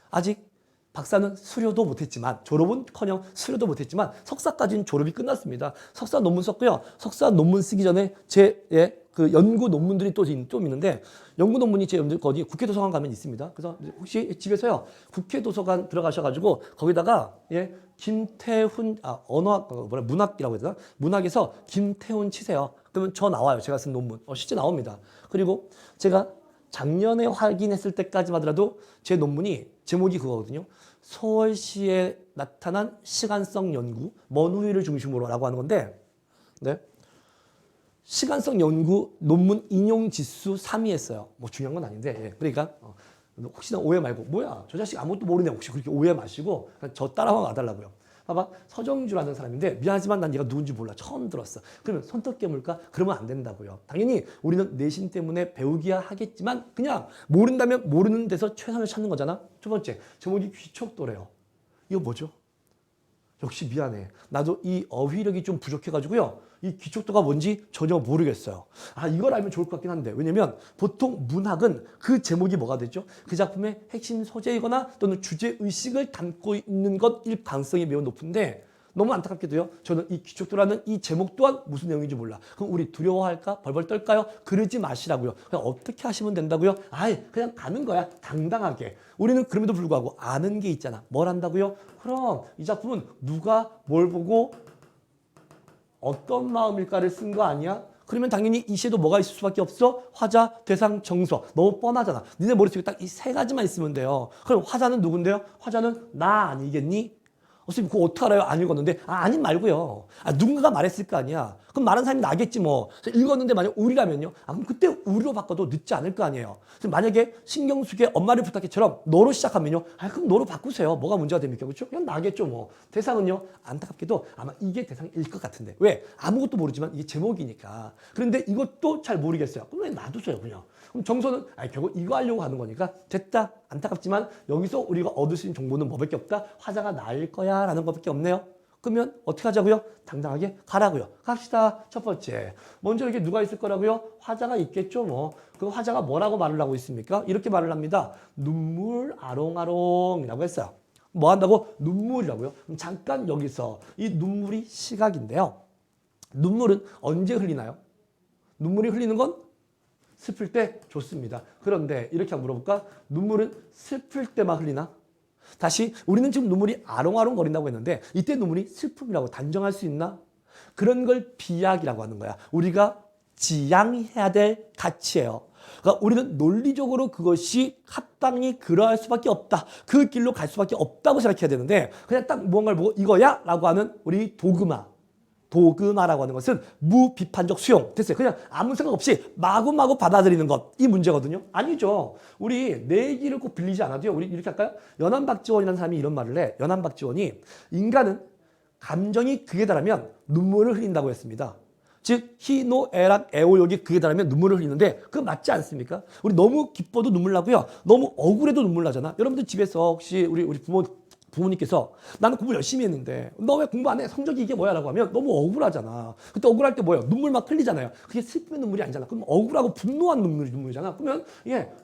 S1: 아직 박사는 수료도 못했지만 졸업은커녕 수료도 못했지만 석사까지는 졸업이 끝났습니다. 석사 논문 썼고요. 석사 논문 쓰기 전에 제 그 연구 논문들이 또 좀 있는데 연구 논문이 제 여러분들 거기 국회 도서관 가면 있습니다. 그래서 혹시 집에서요 국회 도서관 들어가셔가지고 거기다가 김태훈 언어학 문학이라고 해야 되나 문학에서 김태훈 치세요. 그러면 저 나와요. 제가 쓴 논문 실제 나옵니다. 그리고 제가 작년에 확인했을 때까지만 하더라도 제 논문이 제목이 그거거든요. 서울시에 나타난 시간성 연구, 먼 후일을 중심으로라고 하는 건데, 네. 시간성 연구 논문 인용 지수 3위 했어요. 뭐 중요한 건 아닌데, 그러니까 혹시나 오해 말고 뭐야 저 자식 아무것도 모르네 혹시 그렇게 오해 마시고 저 따라와 와달라고요. 봐봐 서정주라는 사람인데 미안하지만 난 얘가 누군지 몰라 처음 들었어. 그러면 손톱 깨물까? 그러면 안 된다고요. 당연히 우리는 내신 때문에 배우기야 하겠지만 그냥 모른다면 모르는 데서 최선을 찾는 거잖아. 첫 번째 제목이 귀척도래요. 이거 뭐죠? 역시 미안해. 나도 이 어휘력이 좀 부족해가지고요. 이 귀척도가 뭔지 전혀 모르겠어요. 이걸 알면 좋을 것 같긴 한데 왜냐면 보통 문학은 그 제목이 뭐가 되죠? 그 작품의 핵심 소재이거나 또는 주제의식을 담고 있는 것일 가능성이 매우 높은데 너무 안타깝게도요. 저는 이 귀척도라는 이 제목 또한 무슨 내용인지 몰라. 그럼 우리 두려워할까? 벌벌 떨까요? 그러지 마시라고요. 그냥 어떻게 하시면 된다고요? 그냥 가는 거야. 당당하게. 우리는 그럼에도 불구하고 아는 게 있잖아. 뭘 안다고요? 그럼 이 작품은 누가 뭘 보고 어떤 마음일까를 쓴 거 아니야? 그러면 당연히 이 시에도 뭐가 있을 수밖에 없어? 화자, 대상, 정서. 너무 뻔하잖아. 니네 머릿속에 딱 이 세 가지만 있으면 돼요. 그럼 화자는 누군데요? 화자는 나 아니겠니? 선생님 그거 어떻게 알아요? 안 읽었는데. 아님 말고요. 누군가가 말했을 거 아니야. 그럼 말한 사람이 나겠지 뭐. 읽었는데 만약 우리라면요. 그럼 그때 우리로 바꿔도 늦지 않을 거 아니에요. 만약에 신경숙의 엄마를 부탁해처럼 너로 시작하면요. 그럼 너로 바꾸세요. 뭐가 문제가 됩니까? 그렇죠? 그냥 나겠죠 뭐. 대상은요. 안타깝게도 아마 이게 대상일 것 같은데. 왜? 아무것도 모르지만 이게 제목이니까. 그런데 이것도 잘 모르겠어요. 그럼 왜 놔두세요 그냥. 그럼 정서는 결국 이거 하려고 하는 거니까 됐다. 안타깝지만 여기서 우리가 얻을 수 있는 정보는 뭐밖에 없다. 화자가 나일 거야 라는 것밖에 없네요. 그러면 어떻게 하자고요? 당당하게 가라고요. 갑시다. 첫 번째. 먼저 이렇게 누가 있을 거라고요? 화자가 있겠죠 뭐. 그 화자가 뭐라고 말을 하고 있습니까? 이렇게 말을 합니다. 눈물 아롱아롱이라고 했어요. 뭐 한다고? 눈물이라고요. 그럼 잠깐 여기서 이 눈물이 시각인데요. 눈물은 언제 흘리나요? 눈물이 흘리는 건 슬플 때 좋습니다. 그런데 이렇게 한번 물어볼까? 눈물은 슬플 때만 흘리나? 다시 우리는 지금 눈물이 아롱아롱 거린다고 했는데 이때 눈물이 슬픔이라고 단정할 수 있나? 그런 걸 비약이라고 하는 거야. 우리가 지양해야 될 가치예요. 그러니까 우리는 논리적으로 그것이 합당히 그러할 수밖에 없다. 그 길로 갈 수밖에 없다고 생각해야 되는데 그냥 딱 무언가를 보고 이거야? 라고 하는 우리 도그마라고 하는 것은 무비판적 수용. 됐어요. 그냥 아무 생각 없이 마구마구 받아들이는 것. 이 문제거든요. 아니죠. 우리 내 얘기를 꼭 빌리지 않아도요. 우리 이렇게 할까요? 연안박지원이라는 사람이 이런 말을 해. 연안박지원이 인간은 감정이 극에 달하면 눈물을 흘린다고 했습니다. 즉 희노애락 애오욕이 극에 달하면 눈물을 흘리는데 그거 맞지 않습니까? 우리 너무 기뻐도 눈물 나고요. 너무 억울해도 눈물 나잖아. 여러분들 집에서 혹시 우리 부모님께서 나는 공부 열심히 했는데 너 왜 공부 안 해? 성적이 이게 뭐야? 라고 하면 너무 억울하잖아. 그때 억울할 때 뭐예요? 눈물 막 흘리잖아요. 그게 슬픔의 눈물이 아니잖아. 그럼 억울하고 분노한 눈물이잖아. 그러면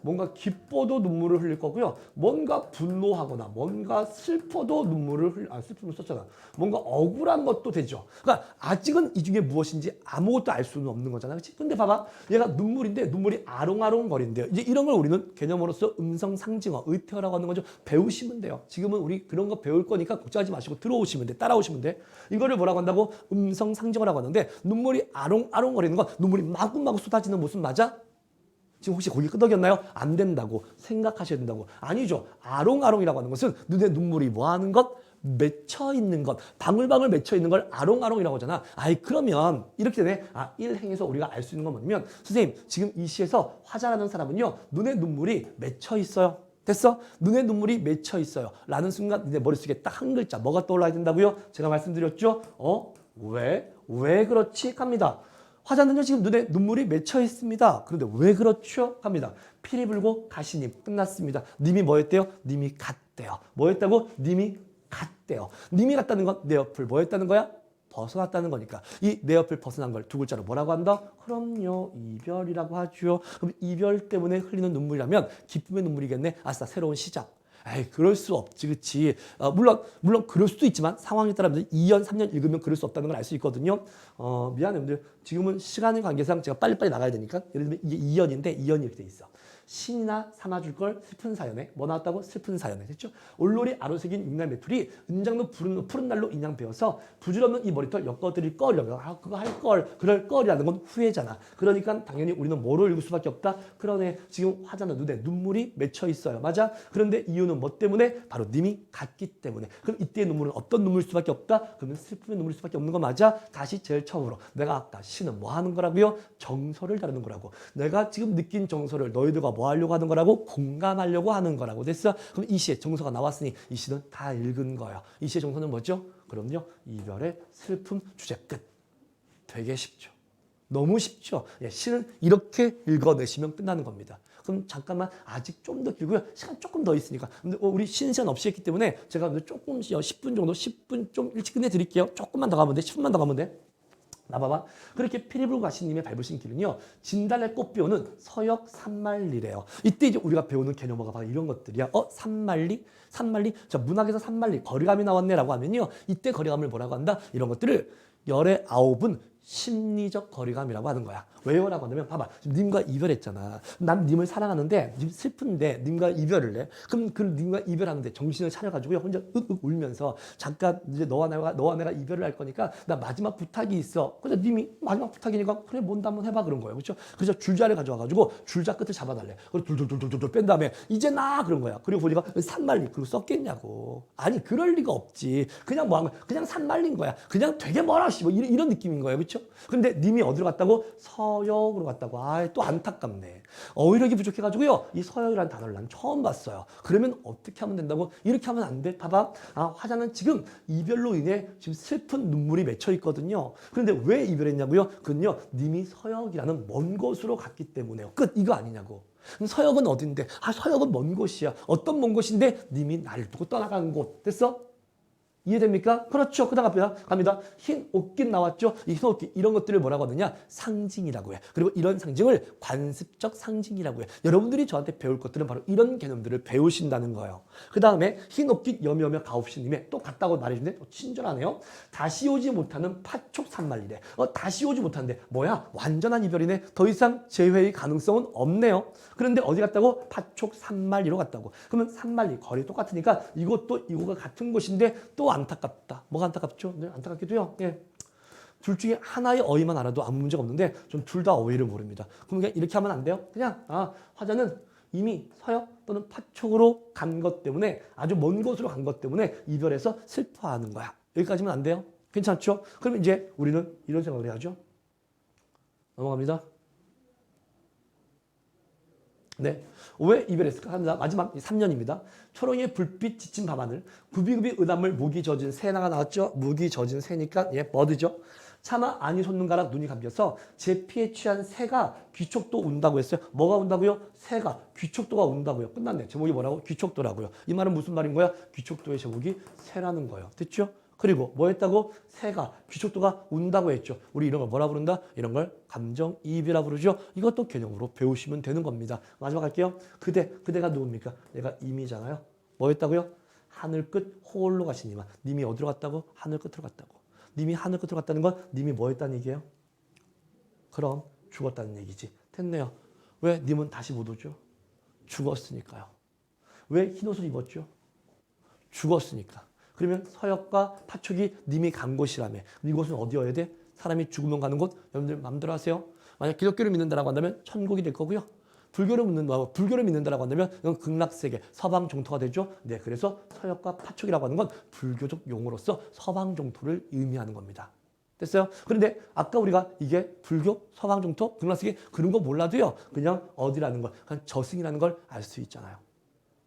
S1: 뭔가 기뻐도 눈물을 흘릴 거고요. 뭔가 분노하거나 뭔가 슬퍼도 슬픔을 썼잖아. 뭔가 억울한 것도 되죠. 그러니까 아직은 이 중에 무엇인지 아무것도 알 수는 없는 거잖아. 그렇지? 근데 봐봐. 얘가 눈물인데 눈물이 아롱아롱 거린대요. 이제 이런 걸 우리는 개념으로서 음성상징어, 의태어라고 하는 거죠. 배우시면 돼요. 지금은 우리 그런 거 배울 거니까 걱정하지 마시고 들어오시면 돼. 따라오시면 돼. 이거를 뭐라고 한다고? 음성상징어라고 하는데 눈물이 아롱아롱 거리는 건 눈물이 마구마구 쏟아지는 모습 맞아? 지금 혹시 고개 끄덕였나요? 안 된다고 생각하셔야 된다고. 아니죠. 아롱아롱이라고 하는 것은 눈에 눈물이 뭐 하는 것? 맺혀 있는 것. 방울방울 맺혀 있는 걸 아롱아롱이라고 하잖아. 그러면 이렇게 되네. 1행에서 우리가 알 수 있는 건 뭐냐면 선생님 지금 이 시에서 화자라는 사람은요. 눈에 눈물이 맺혀 있어요. 됐어? 눈에 눈물이 맺혀 있어요. 라는 순간 내 머릿속에 딱 한 글자 뭐가 떠올라야 된다고요? 제가 말씀드렸죠? 왜 그렇지? 갑니다. 화자는요 지금 눈에 눈물이 맺혀 있습니다. 그런데 왜 그렇죠? 갑니다. 피리 불고 가시님 끝났습니다. 님이 뭐 했대요? 님이 갔대요. 뭐 했다고? 님이 갔대요. 님이 갔다는 건 내 옆을 뭐 했다는 거야? 벗어났다는 거니까 이 내 옆을 벗어난 걸 두 글자로 뭐라고 한다? 그럼요. 이별이라고 하죠. 그럼 이별 때문에 흘리는 눈물이라면 기쁨의 눈물이겠네. 아싸 새로운 시작. 에이, 그럴 수 없지, 그치? 물론 그럴 수도 있지만 상황에 따라 2년, 3년 읽으면 그럴 수 없다는 걸 알 수 있거든요. 미안해요, 여러분들. 지금은 시간의 관계상 제가 빨리빨리 나가야 되니까. 예를 들면 이게 2년인데 2년이 이렇게 돼 있어. 신이나 삼아줄 걸 슬픈 사연에 뭐 나왔다고? 슬픈 사연에 됐죠? 올로리 아로새긴 육날 메뚜리 은장도 푸른 날로 인양 배워서 부질없는 이 머리털 엮어드릴 걸 그거 할 걸 그럴 걸이라는 건 후회잖아. 그러니까 당연히 우리는 뭐로 읽을 수밖에 없다. 그러네. 지금 화자는 눈에 눈물이 맺혀 있어요. 맞아? 그런데 이유는 뭐 때문에? 바로 님이 갔기 때문에. 그럼 이때의 눈물은 어떤 눈물일 수밖에 없다? 그러면 슬픔의 눈물일 수밖에 없는 거 맞아? 다시 제일 처음으로 내가 아까 신은 뭐 하는 거라고요? 정서를 다루는 거라고. 내가 지금 느낀 정서를 너희들과 뭐 하려고 하는 거라고? 공감하려고 하는 거라고. 됐어? 그럼 이 시의 정서가 나왔으니 이 시는 다 읽은 거예요. 이 시의 정서는 뭐죠? 그럼요. 이별의 슬픔 주제 끝. 되게 쉽죠. 너무 쉽죠. 예, 시는 이렇게 읽어내시면 끝나는 겁니다. 그럼 잠깐만 아직 좀 더 길고요. 시간 조금 더 있으니까. 근데 우리 쉬는 시간 없이 했기 때문에 제가 조금 10분 정도 10분 좀 일찍 끝내드릴게요. 조금만 더 가면 돼. 10분만 더 가면 돼. 나봐봐. 그렇게 피리불가시님의 밟으신 길은요. 진달래 꽃비오는 서역 산만리래요. 이때 이제 우리가 배우는 개념어가 바로 이런 것들이야. 산만리? 산만리? 자, 문학에서 산만리, 거리감이 나왔네라고 하면요. 이때 거리감을 뭐라고 한다? 이런 것들을 열의 아홉은 심리적 거리감이라고 하는 거야. 왜요? 라고 한다면 봐봐. 지금 님과 이별했잖아. 난 님을 사랑하는데 님 슬픈데 님과 이별을 해. 그럼 그 님과 이별하는데 정신을 차려가지고요. 혼자 윽윽 울면서 잠깐 이제 너와 내가 이별을 할 거니까 나 마지막 부탁이 있어. 그래서 님이 마지막 부탁이니까 그래 뭔데 한번 해봐 그런 거예요. 그렇죠? 그래서 줄자를 가져와가지고 줄자 끝을 잡아달래. 그리고 둘둘둘둘둘 뺀 다음에 이제 나 그런 거야. 그리고 보니까 산말리 그리고 썼겠냐고. 아니 그럴 리가 없지. 그냥 뭐 한 거야. 그냥 산말린 거야. 그냥 되게 멀어. 뭐 이런 느낌인 거예요. 그렇죠? 근데 님이 어디로 갔다고? 서역으로 갔다고. 또 안타깝네. 어휘력이 부족해가지고요. 이 서역이라는 단어를 난 처음 봤어요. 그러면 어떻게 하면 된다고? 이렇게 하면 안 돼. 봐봐. 화자는 지금 이별로 인해 지금 슬픈 눈물이 맺혀 있거든요. 그런데 왜 이별했냐고요? 그건요. 님이 서역이라는 먼 곳으로 갔기 때문에요. 끝. 이거 아니냐고. 서역은 어딘데? 서역은 먼 곳이야. 어떤 먼 곳인데? 님이 나를 두고 떠나간 곳. 됐어? 이해됩니까? 그렇죠. 그 다음 갑니다. 흰 옷깃 나왔죠? 이 흰 옷깃 이런 것들을 뭐라고 하느냐? 상징이라고 해. 그리고 이런 상징을 관습적 상징이라고 해. 여러분들이 저한테 배울 것들은 바로 이런 개념들을 배우신다는 거예요. 그 다음에 흰 옷깃 여미여며 가옵시님의 또 같다고 말해주는데 친절하네요. 다시 오지 못하는 파촉산말리래. 다시 오지 못하는데 뭐야? 완전한 이별이네. 더 이상 재회의 가능성은 없네요. 그런데 어디 갔다고? 파촉산말리로 갔다고. 그러면 산말리 거리 똑같으니까 이것도 이거가 같은 곳인데 또 안타깝다. 뭐가 안타깝죠? 네, 안타깝기도요. 예. 둘 중에 하나의 어휘만 알아도 아무 문제가 없는데 전 둘 다 어휘를 모릅니다. 그럼 그냥 이렇게 하면 안 돼요? 그냥 화자는 이미 서역 또는 파촉으로 간 것 때문에 아주 먼 곳으로 간 것 때문에 이별해서 슬퍼하는 거야. 여기까지면 안 돼요? 괜찮죠? 그럼 이제 우리는 이런 생각을 해야죠. 넘어갑니다. 네. 왜 이별했을까 합니다. 마지막 3년입니다. 초롱의 불빛 지친 밤하늘, 구비구비 의단물 무기 젖은 새나가 나왔죠. 무기 젖은 새니까 버드죠. 차마 아니 솟는가락 눈이 감겨서 제 피에 취한 새가 귀촉도 운다고 했어요. 뭐가 운다고요? 새가 귀촉도가 운다고요. 끝났네. 제목이 뭐라고? 귀촉도라고요. 이 말은 무슨 말인 거야? 귀촉도의 제목이 새라는 거예요. 됐죠? 그리고 뭐 했다고? 새가 귀촉도가 운다고 했죠. 우리 이런 걸 뭐라 부른다? 이런 걸 감정이입이라 부르죠. 이것도 개념으로 배우시면 되는 겁니다. 마지막 할게요. 그대가 누굽니까? 내가 임이잖아요. 뭐 했다고요? 하늘 끝 홀로 가시니만. 님이 어디로 갔다고? 하늘 끝으로 갔다고. 님이 하늘 끝으로 갔다는 건 님이 뭐 했다는 얘기예요? 그럼 죽었다는 얘기지. 됐네요. 왜 님은 다시 못 오죠? 죽었으니까요. 왜 흰옷을 입었죠? 죽었으니까. 그러면 서역과 파촉이 님이 간 곳이라며. 이곳은 어디여야 돼? 사람이 죽으면 가는 곳? 여러분들 마음대로 하세요. 만약 기독교를 믿는다라고 한다면 천국이 될 거고요. 불교를 믿는다라고 한다면 이건 극락세계, 서방 종토가 되죠. 네, 그래서 서역과 파촉이라고 하는 건 불교적 용어로서 서방 종토를 의미하는 겁니다. 됐어요? 그런데 아까 우리가 이게 불교, 서방 종토, 극락세계 그런 거 몰라도요. 그냥 어디라는 걸, 그냥 저승이라는 걸 알 수 있잖아요.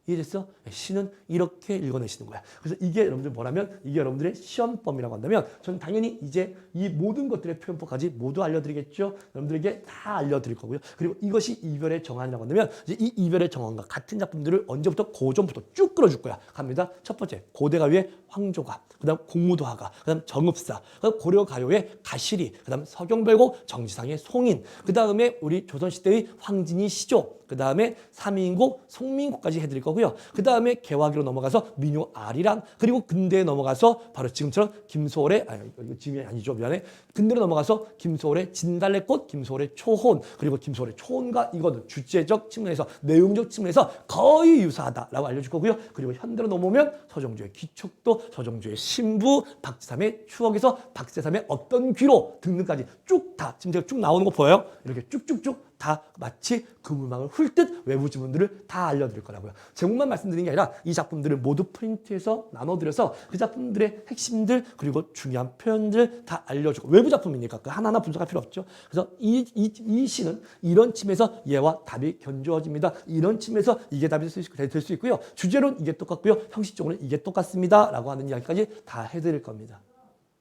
S1: 이해됐어? 시는 이렇게 읽어내시는 거야. 그래서 이게 여러분들 뭐라면 이게 여러분들의 시험범이라고 한다면 저는 당연히 이제 이 모든 것들의 표현법까지 모두 알려드리겠죠. 여러분들에게 다 알려드릴 거고요. 그리고 이것이 이별의 정한이라고 한다면 이제 이 이별의 정한과 같은 작품들을 언제부터 고전부터 쭉 끌어줄 거야. 갑니다. 첫 번째 고대가요의 황조가, 그다음 공무도화가, 그다음 정읍사, 그다음 고려가요의 가시리, 그다음 서경별곡 정지상의 송인, 그다음에 우리 조선시대의 황진이 시조, 그다음에 삼인곡 송민곡까지 해드릴 거고요. 하고요. 그 다음에 개화기로 넘어가서 민요 아리랑, 그리고 근대에 넘어가서 바로 지금처럼 김소월의, 이거 지금이 아니죠, 미안해. 근대로 넘어가서 김소월의 진달래꽃, 김소월의 초혼, 그리고 김소월의 초혼과 이거는 주제적 측면에서, 내용적 측면에서 거의 유사하다라고 알려줄 거고요. 그리고 현대로 넘어오면 서정주의 기촉도, 서정주의 신부, 박지삼의 추억에서 박지삼의 어떤 귀로 등등까지 쭉 다 지금 제가 쭉 나오는 거 보여요? 이렇게 쭉쭉쭉 다 마치 그물망을 훑듯 외부 지문들을 다 알려드릴 거라고요. 제목만 말씀드리는 게 아니라 이 작품들을 모두 프린트해서 나눠드려서 그 작품들의 핵심들 그리고 중요한 표현들 다 알려주고, 외부 작품이니까 그 하나하나 분석할 필요 없죠. 그래서 이 시는 이런 침에서 얘와 답이 견주어집니다. 이런 침에서 이게 답이 될 수 있고요. 주제로는 이게 똑같고요. 형식적으로는 이게 똑같습니다. 라고 하는 이야기까지 다 해드릴 겁니다.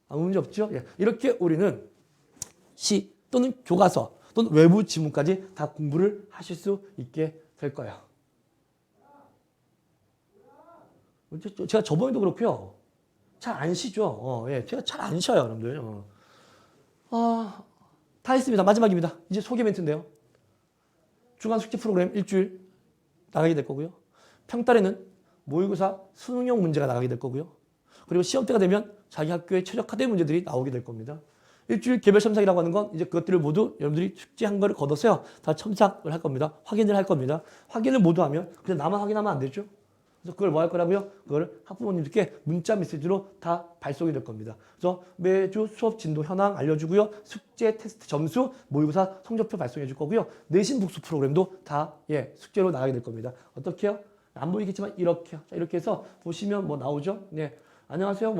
S1: 아무 문제 없죠? 예. 이렇게 우리는 시 또는 교과서 또는 외부 지문까지 다 공부를 하실 수 있게 될 거예요. 제가 저번에도 그렇고요. 잘 안 쉬죠. 예, 제가 잘 안 쉬어요, 여러분들. 다 했습니다. 마지막입니다. 이제 소개 멘트인데요. 주간 숙제 프로그램 일주일 나가게 될 거고요. 평달에는 모의고사 수능용 문제가 나가게 될 거고요. 그리고 시험 때가 되면 자기 학교에 최적화된 문제들이 나오게 될 겁니다. 일주일 개별 첨삭이라고 하는 건 이제 그것들을 모두 여러분들이 숙제한 거를 걷어서요. 다 첨삭을 할 겁니다. 확인을 할 겁니다. 확인을 모두 하면 그냥 나만 확인하면 안 되죠. 그래서 그걸 뭐 할 거라고요? 그걸 학부모님들께 문자 메시지로 다 발송이 될 겁니다. 그래서 매주 수업 진도 현황 알려주고요. 숙제 테스트 점수, 모의고사 성적표 발송해 줄 거고요. 내신 복수 프로그램도 다 숙제로 나가게 될 겁니다. 어떻게요? 안 보이겠지만 이렇게요. 자, 이렇게 해서 보시면 뭐 나오죠? 네. 안녕하세요.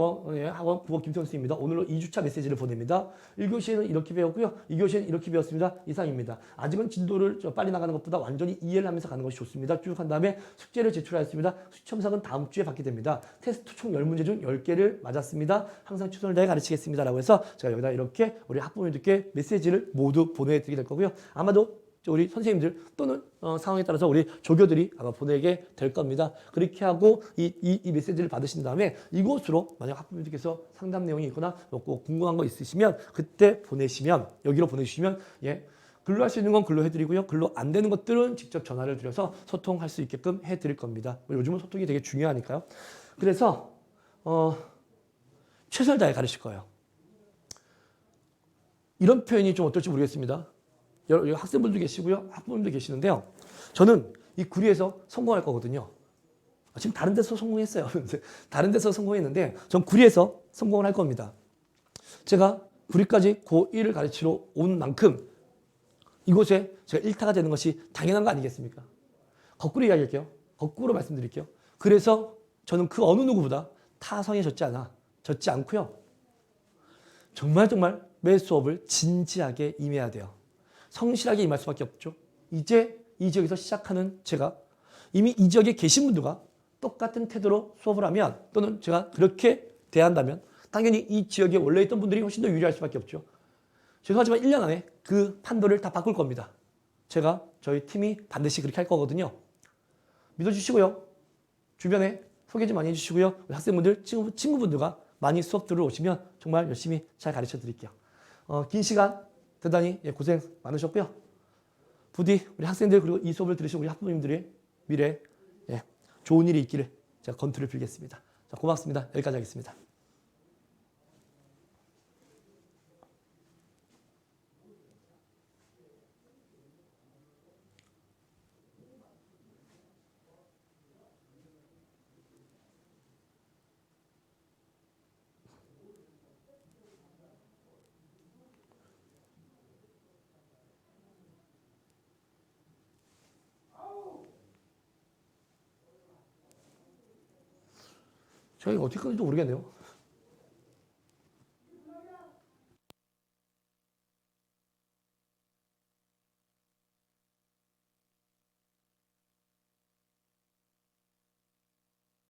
S1: 학원 국어 김태훈 선생님입니다. 오늘로 2주차 메시지를 보냅니다. 1교시에는 이렇게 배웠고요. 2교시에는 이렇게 배웠습니다. 이상입니다. 아직은 진도를 빨리 나가는 것보다 완전히 이해를 하면서 가는 것이 좋습니다. 쭉 한 다음에 숙제를 제출하였습니다. 수험상은 다음 주에 받게 됩니다. 테스트 총 10문제 중 10개를 맞았습니다. 항상 최선을 다해 가르치겠습니다. 라고 해서 제가 여기다 이렇게 우리 학부모님들께 메시지를 모두 보내드리게 될 거고요. 아마도 우리 선생님들 또는 상황에 따라서 우리 조교들이 아마 보내게 될 겁니다. 그렇게 하고 이 메시지를 받으신 다음에 이곳으로 만약 학부모님들께서 상담 내용이 있거나 꼭 궁금한 거 있으시면 그때 보내시면, 여기로 보내주시면 글로 할 수 있는 건 글로 해드리고요. 글로 안 되는 것들은 직접 전화를 드려서 소통할 수 있게끔 해드릴 겁니다. 요즘은 소통이 되게 중요하니까요. 그래서 최선을 다해 가르칠 거예요. 이런 표현이 좀 어떨지 모르겠습니다. 여러 학생분도 계시고요. 학부모님도 계시는데요. 저는 이 구리에서 성공할 거거든요. 지금 다른 데서 성공했어요. 다른 데서 성공했는데 전 구리에서 성공을 할 겁니다. 제가 구리까지 고1을 가르치러 온 만큼 이곳에 제가 1타가 되는 것이 당연한 거 아니겠습니까? 거꾸로 이야기할게요. 거꾸로 말씀드릴게요. 그래서 저는 그 어느 누구보다 타성에 젖지 않고요. 정말 매 수업을 진지하게 임해야 돼요. 성실하게 임할 수밖에 없죠. 이제 이 지역에서 시작하는 제가 이미 이 지역에 계신 분들과 똑같은 태도로 수업을 하면, 또는 제가 그렇게 대한다면 당연히 이 지역에 원래 있던 분들이 훨씬 더 유리할 수밖에 없죠. 죄송하지만 1년 안에 그 판도를 다 바꿀 겁니다. 저희 팀이 반드시 그렇게 할 거거든요. 믿어주시고요. 주변에 소개 좀 많이 해주시고요. 학생분들, 친구분들과 많이 수업 들어오시면 정말 열심히 잘 가르쳐 드릴게요. 긴 시간 대단히 고생 많으셨고요. 부디 우리 학생들 그리고 이 수업을 들으신 우리 학부모님들의 미래에 좋은 일이 있기를 제가 건투를 빌겠습니다. 자, 고맙습니다. 여기까지 하겠습니다. 저희 어떻게 끊는지도 모르겠네요.